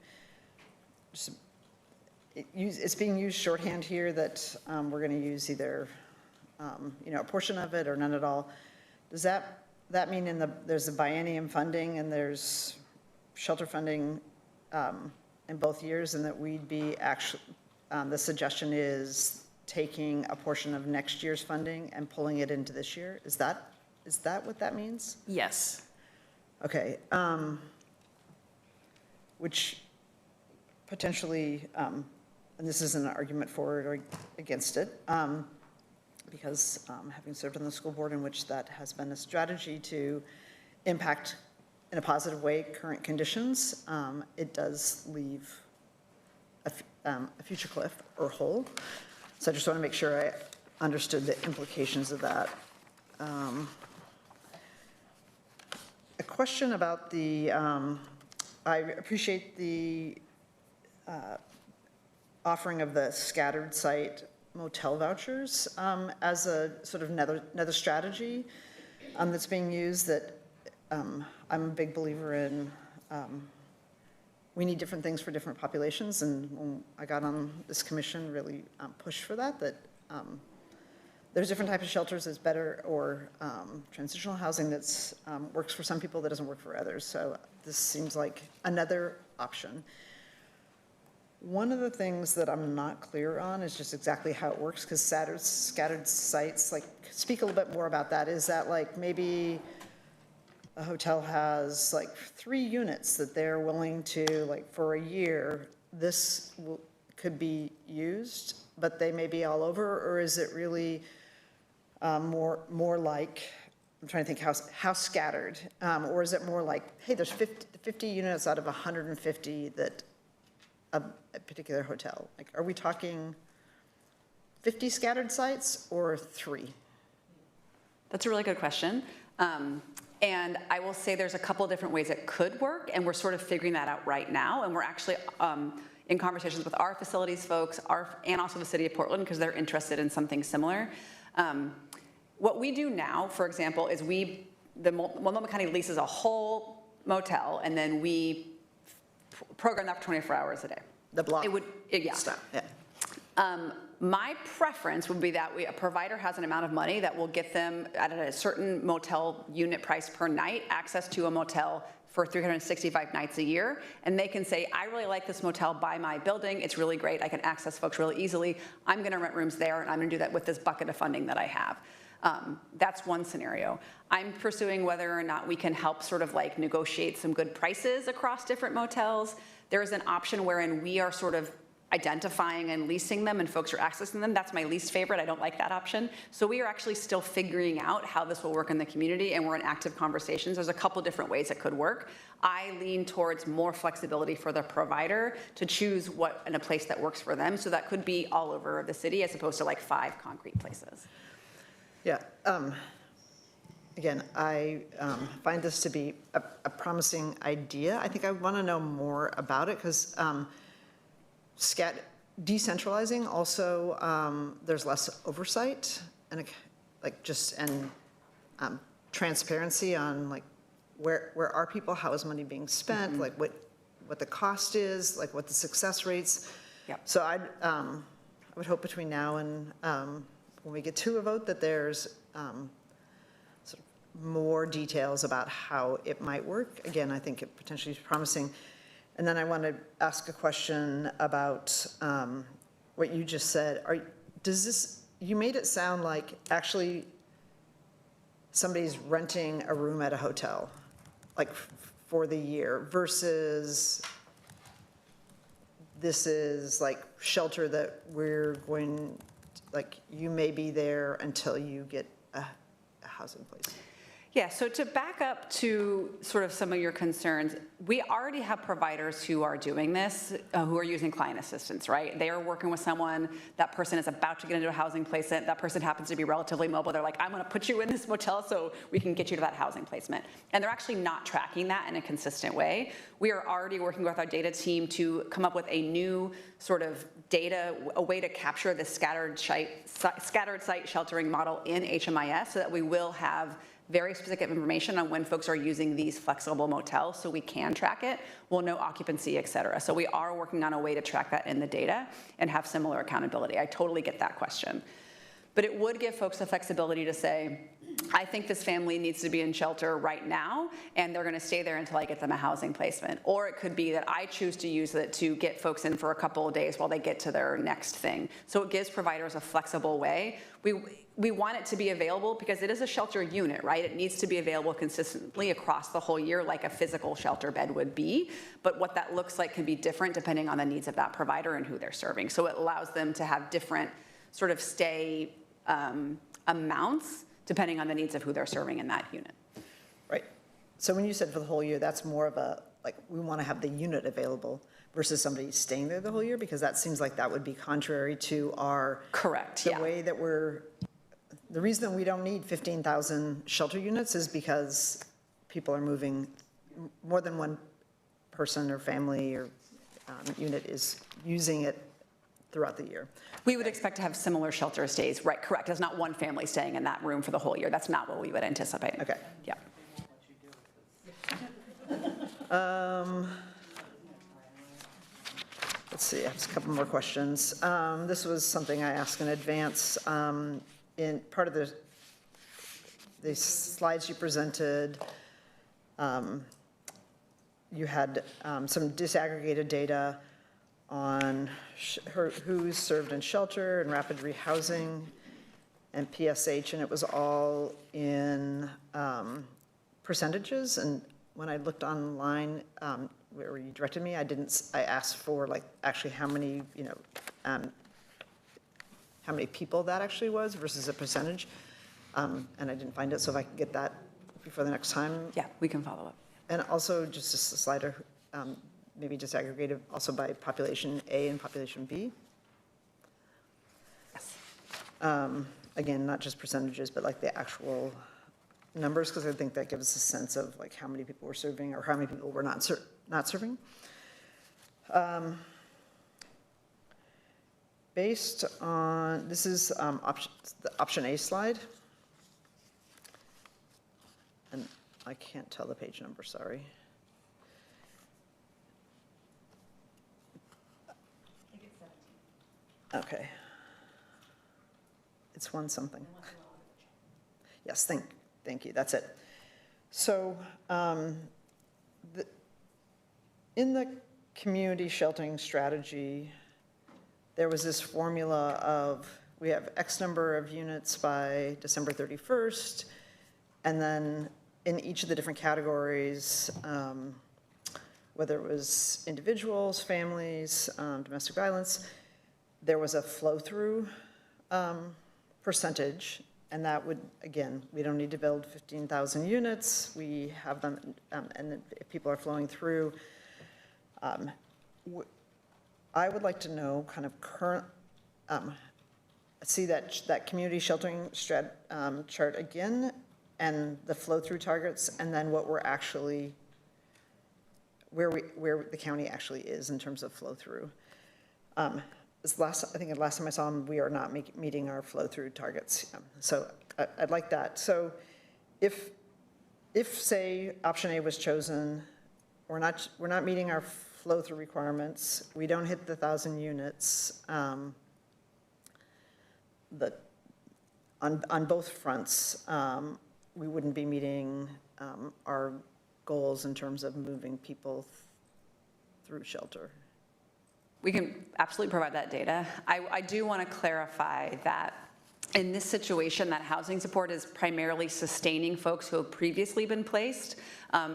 It's being used shorthand here that we're going to use either, you know, a portion of it or none at all. Does that mean there's a biennium funding and there's shelter funding in both years, and that we'd be actually, the suggestion is taking a portion of next year's funding and pulling it into this year? Is that what that means? Yes. Okay. Which potentially, and this isn't an argument for it or against it, because having served on the school board in which that has been a strategy to impact in a positive way current conditions, it does leave a future cliff or hole. So I just want to make sure I understood the implications of that. A question about the, I appreciate the offering of the scattered site motel vouchers as a sort of another strategy that's being used, that I'm a big believer in. We need different things for different populations, and when I got on this commission, really pushed for that there's different types of shelters that's better, or transitional housing that's works for some people that doesn't work for others. So this seems like another option. One of the things that I'm not clear on is just exactly how it works, because scattered sites, like, speak a little bit more about that. Is that like maybe a hotel has like 3 units that they're willing to, like, for a year, this could be used, but they may be all over? Or is it really more like, I'm trying to think how scattered, or is it more like, hey, there's 50 units out of 150 that a particular hotel? Like, are we talking 50 scattered sites or 3? That's a really good question. And I will say there's a couple of different ways it could work, and we're sort of figuring that out right now. And we're actually in conversations with our facilities folks and also the city of Portland, because they're interested in something similar. What we do now, for example, is Multnomah County leases a whole motel, and then we program that for 24 hours a day. The block. Yeah. Stuff. Yeah. My preference would be that a provider has an amount of money that will get them at a certain motel unit price per night access to a motel for 365 nights a year, and they can say, I really like this motel by my building, it's really great, I can access folks really easily, I'm gonna rent rooms there, and I'm gonna do that with this bucket of funding that I have. That's one scenario. I'm pursuing whether or not we can help sort of like negotiate some good prices across different motels. There's an option wherein we are sort of identifying and leasing them and folks are accessing them. That's my least favorite. I don't like that option. So we are actually still figuring out how this will work in the community, and we're in active conversations. There's a couple different ways it could work. I lean towards more flexibility for the provider to choose what in a place that works for them. So that could be all over the city as opposed to like 5 concrete places. Yeah. Again, I find this to be a promising idea. I think I want to know more about it because decentralizing also, there's less oversight and transparency on like where are people, how is money being spent, like what the cost is, like what the success rates. Yep. So I would hope between now and when we get to a vote that there's sort of more details about how it might work. Again, I think it potentially is promising. And then I want to ask a question about what you just said. You made it sound like actually somebody's renting a room at a hotel, like for the year, versus this is like shelter that we're going, like you may be there until you get a housing place. Yeah, so to back up to sort of some of your concerns, we already have providers who are doing this, who are using client assistance, right? They are working with someone, that person is about to get into a housing placement, that person happens to be relatively mobile, they're like, I'm gonna put you in this motel so we can get you to that housing placement. And they're actually not tracking that in a consistent way. We are already working with our data team to come up with a new sort of data, a way to capture the scattered site sheltering model in HMIS so that we will have very specific information on when folks are using these flexible motels so we can track it. We'll know occupancy, et cetera. So we are working on a way to track that in the data and have similar accountability. I totally get that question. But it would give folks the flexibility to say, I think this family needs to be in shelter right now, and they're gonna stay there until I get them a housing placement. Or it could be that I choose to use it to get folks in for a couple of days while they get to their next thing. So it gives providers a flexible way. We want it to be available because it is a shelter unit, right? It needs to be available consistently across the whole year like a physical shelter bed would be. But what that looks like can be different depending on the needs of that provider and who they're serving. So it allows them to have different sort of stay amounts depending on the needs of who they're serving in that unit. Right. So when you said for the whole year, that's more of a, like, we want to have the unit available versus somebody staying there the whole year? Because that seems like that would be contrary to our. Correct, the way that the reason that we don't need 15,000 shelter units is because people are moving, more than one person or family or unit is using it throughout the year. We would expect to have similar shelter stays, right, correct. There's not one family staying in that room for the whole year. That's not what we would anticipate. Okay. Yeah. Let's see, I have a couple more questions. This was something I asked in advance. In part of the slides you presented, you had some disaggregated data on who's served in shelter and rapid rehousing and PSH, and it was all in percentages. And when I looked online, where you directed me, I asked for like actually how many, how many people that actually was versus a percentage, and I didn't find it. So if I could get that before the next time. Yeah, we can follow up. And also just a slider, maybe disaggregated also by population A and population B. Yes. Again, not just percentages, but like the actual numbers, because I think that gives us a sense of like how many people we're serving or how many people we're not serving. Based on, this is the option A slide. And I can't tell the page number, sorry. Okay. It's one something. Yes, thank you, that's it. So In the community sheltering strategy, there was this formula of, we have X number of units by December 31st, and then in each of the different categories, whether it was individuals, families, domestic violence, there was a flow-through percentage, and that would, again, we don't need to build 15,000 units, we have them, and if people are flowing through, I would like to know kind of current, see that community sheltering chart again, and the flow-through targets, and then what we're actually, where the county actually is in terms of flow-through. I think the last time I saw them, we are not meeting our flow-through targets. So I'd like that. So if say option A was chosen, we're not meeting our flow-through requirements, we don't hit the 1,000 units, on both fronts, we wouldn't be meeting our goals in terms of moving people through shelter. We can absolutely provide that data. I do want to clarify that in this situation, that housing support is primarily sustaining folks who have previously been placed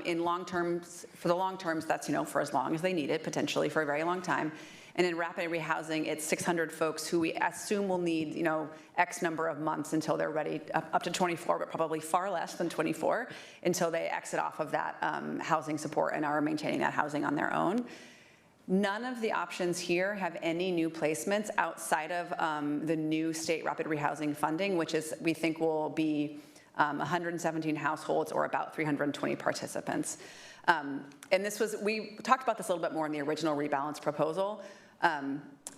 in long terms. For the long terms, that's, for as long as they need it, potentially for a very long time. And in rapid rehousing, it's 600 folks who we assume will need, X number of months until they're ready, up to 24, but probably far less than 24, until they exit off of that housing support and are maintaining that housing on their own. None of the options here have any new placements outside of the new state rapid rehousing funding, which is, we think will be 117 households or about 320 participants. And we talked about this a little bit more in the original rebalance proposal.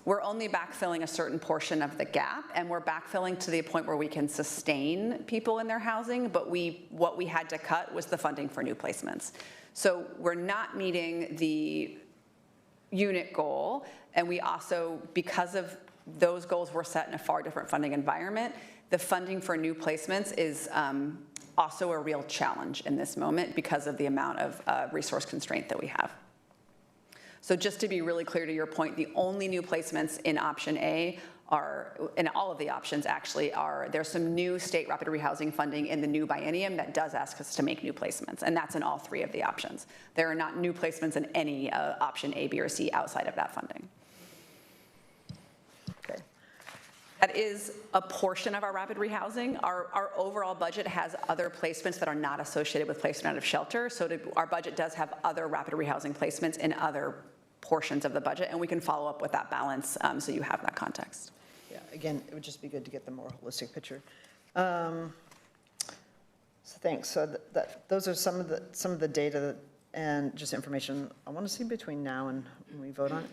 We're only backfilling a certain portion of the gap, and we're backfilling to the point where we can sustain people in their housing, but what we had to cut was the funding for new placements. So we're not meeting the unit goal, and we also, because of those goals were set in a far different funding environment, the funding for new placements is also a real challenge in this moment because of the amount of resource constraint that we have. So just to be really clear to your point, the only new placements in option A are, in all of the options actually, there's some new state rapid rehousing funding in the new biennium that does ask us to make new placements, and that's in all three of the options. There are not new placements in any option A, B, or C outside of that funding. Okay. That is a portion of our rapid rehousing. Our overall budget has other placements that are not associated with placement out of shelter, so our budget does have other rapid rehousing placements in other portions of the budget, and we can follow up with that balance so you have that context. Yeah, again, it would just be good to get the more holistic picture. So thanks. So those are some of the data and just information I want to see between now and when we vote on it.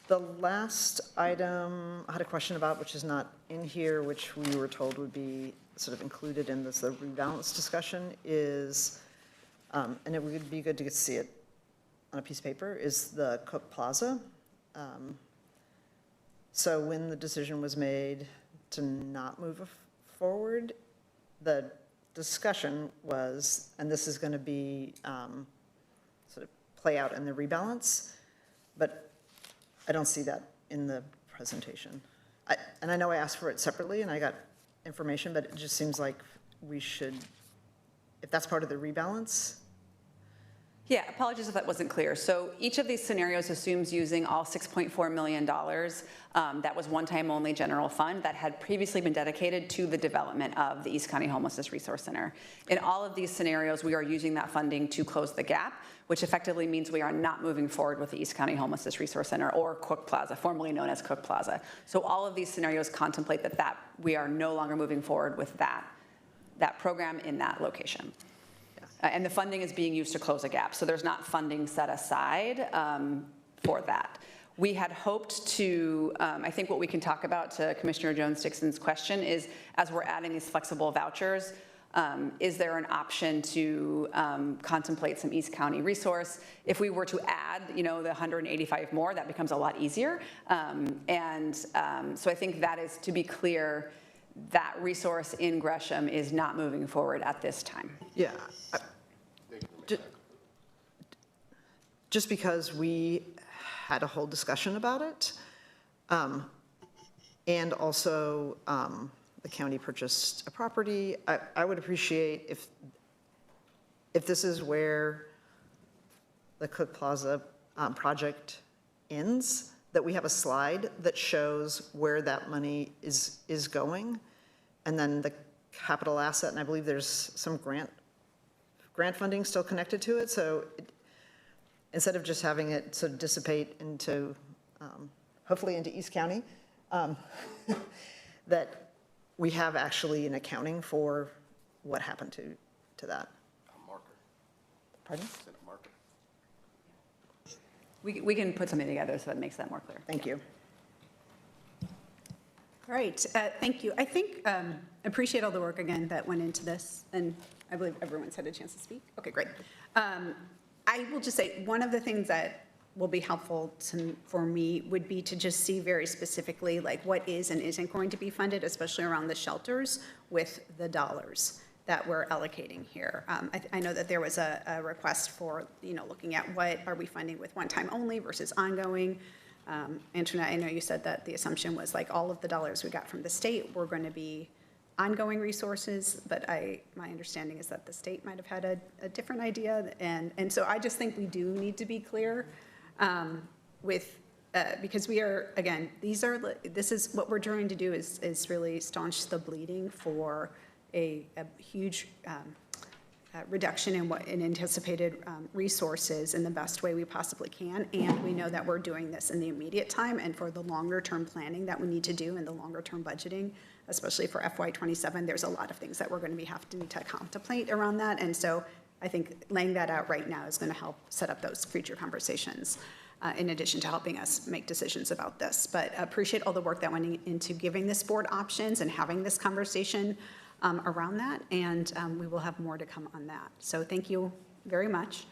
The last item I had a question about, which is not in here, which we were told would be sort of included in the rebalance discussion, is, and it would be good to see it on a piece of paper, is the Cook Plaza. So when the decision was made to not move forward, the discussion was, and this is going to be sort of play out in the rebalance, but I don't see that in the presentation. And I know I asked for it separately and I got information, but it just seems like we should, if that's part of the rebalance. Yeah, apologies if that wasn't clear. So each of these scenarios assumes using all $6.4 million that was one-time only general fund that had previously been dedicated to the development of the East County Homelessness Resource Center. In all of these scenarios, we are using that funding to close the gap, which effectively means we are not moving forward with the East County Homelessness Resource Center or Cook Plaza, formerly known as Cook Plaza. So all of these scenarios contemplate that we are no longer moving forward with that program in that location. And the funding is being used to close a gap. So there's not funding set aside for that. We had hoped to, I think what we can talk about to Commissioner Jones-Dixon's question is, as we're adding these flexible vouchers, is there an option to contemplate some East County resource? If we were to add, the 185 more, that becomes a lot easier. So I think that is, to be clear, that resource in Gresham is not moving forward at this time. Yeah. just because we had a whole discussion about it. And also, the county purchased a property. I would appreciate if this is where the Cook Plaza project ends, that we have a slide that shows where that money is going, and then the capital asset, and I believe there's some grant funding still connected to it, so instead of just having it sort of dissipate into, hopefully into East County, that we have actually an accounting for what happened to that. A marker. Pardon? Send a marker. We can put something together so it makes that more clear. Thank you. All right, thank you. I think, appreciate all the work again that went into this, and I believe everyone's had a chance to speak. Okay, great. I will just say, one of the things that will be helpful for me would be to just see very specifically like what is and isn't going to be funded, especially around the shelters, with the dollars that we're allocating here. I know that there was a request for, looking at what are we funding with one-time only versus ongoing. Antoinette, I know you said that the assumption was like all of the dollars we got from the state were going to be ongoing resources, but my understanding is that the state might have had a different idea, and so I just think we do need to be clear because we are, again, this is what we're trying to do is really staunch the bleeding for a huge reduction in anticipated resources in the best way we possibly can, and we know that we're doing this in the immediate time and for the longer term planning that we need to do and the longer term budgeting, especially for FY27. There's a lot of things that we're going to be having to contemplate around that, and so I think laying that out right now is going to help set up those future conversations in addition to helping us make decisions about this. But appreciate all the work that went into giving this board options and having this conversation around that, and we will have more to come on that. So thank you very much.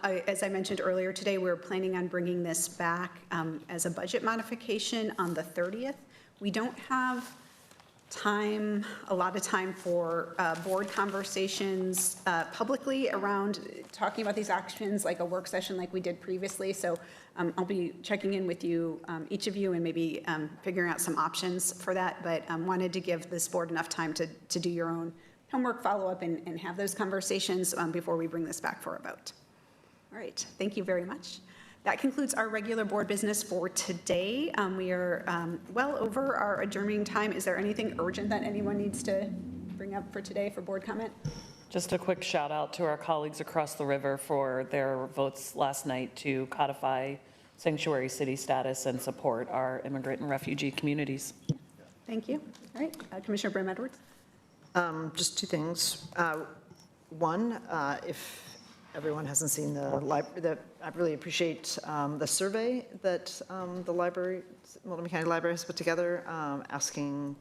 As I mentioned earlier today, we're planning on bringing this back as a budget modification on the 30th. We don't have a lot of time for board conversations publicly around talking about these actions, like a work session like we did previously. So I'll be checking in with you, each of you, and maybe figuring out some options for that, but wanted to give this board enough time to do your own homework, follow up, and have those conversations before we bring this back for a vote. All right, thank you very much. That concludes our regular board business for today. We are well over our adjourning time. Is there anything urgent that anyone needs to bring up for today for board comment? Just a quick shout out to our colleagues across the river for their votes last night to codify sanctuary city status and support our immigrant and refugee communities. Thank you. All right, Commissioner Brim Edwards. Just two things. One, if everyone hasn't seen I really appreciate the survey that the Multnomah County Library has put together, asking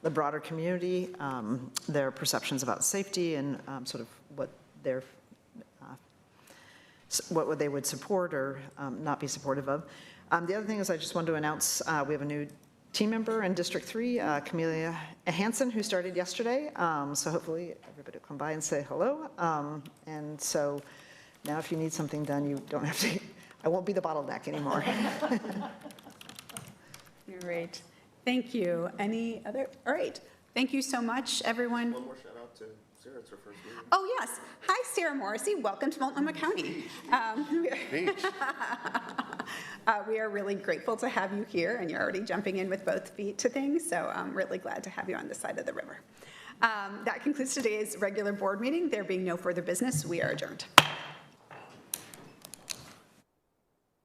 the broader community their perceptions about safety and sort of what they would support or not be supportive of. The other thing is I just wanted to announce we have a new team member in District 3, Camelia Hansen, who started yesterday. So hopefully everybody will come by and say hello. And so now if you need something done, you don't have to, I won't be the bottleneck anymore. Great. Thank you. Any other? All right. Thank you so much, everyone. One more shout out to Sarah. It's her first meeting. Oh, yes. Hi, Sarah Morrissey. Welcome to Multnomah County. We are really grateful to have you here, and you're already jumping in with both feet to things, so I'm really glad to have you on this side of the river. That concludes today's regular board meeting. There being no further business, we are adjourned.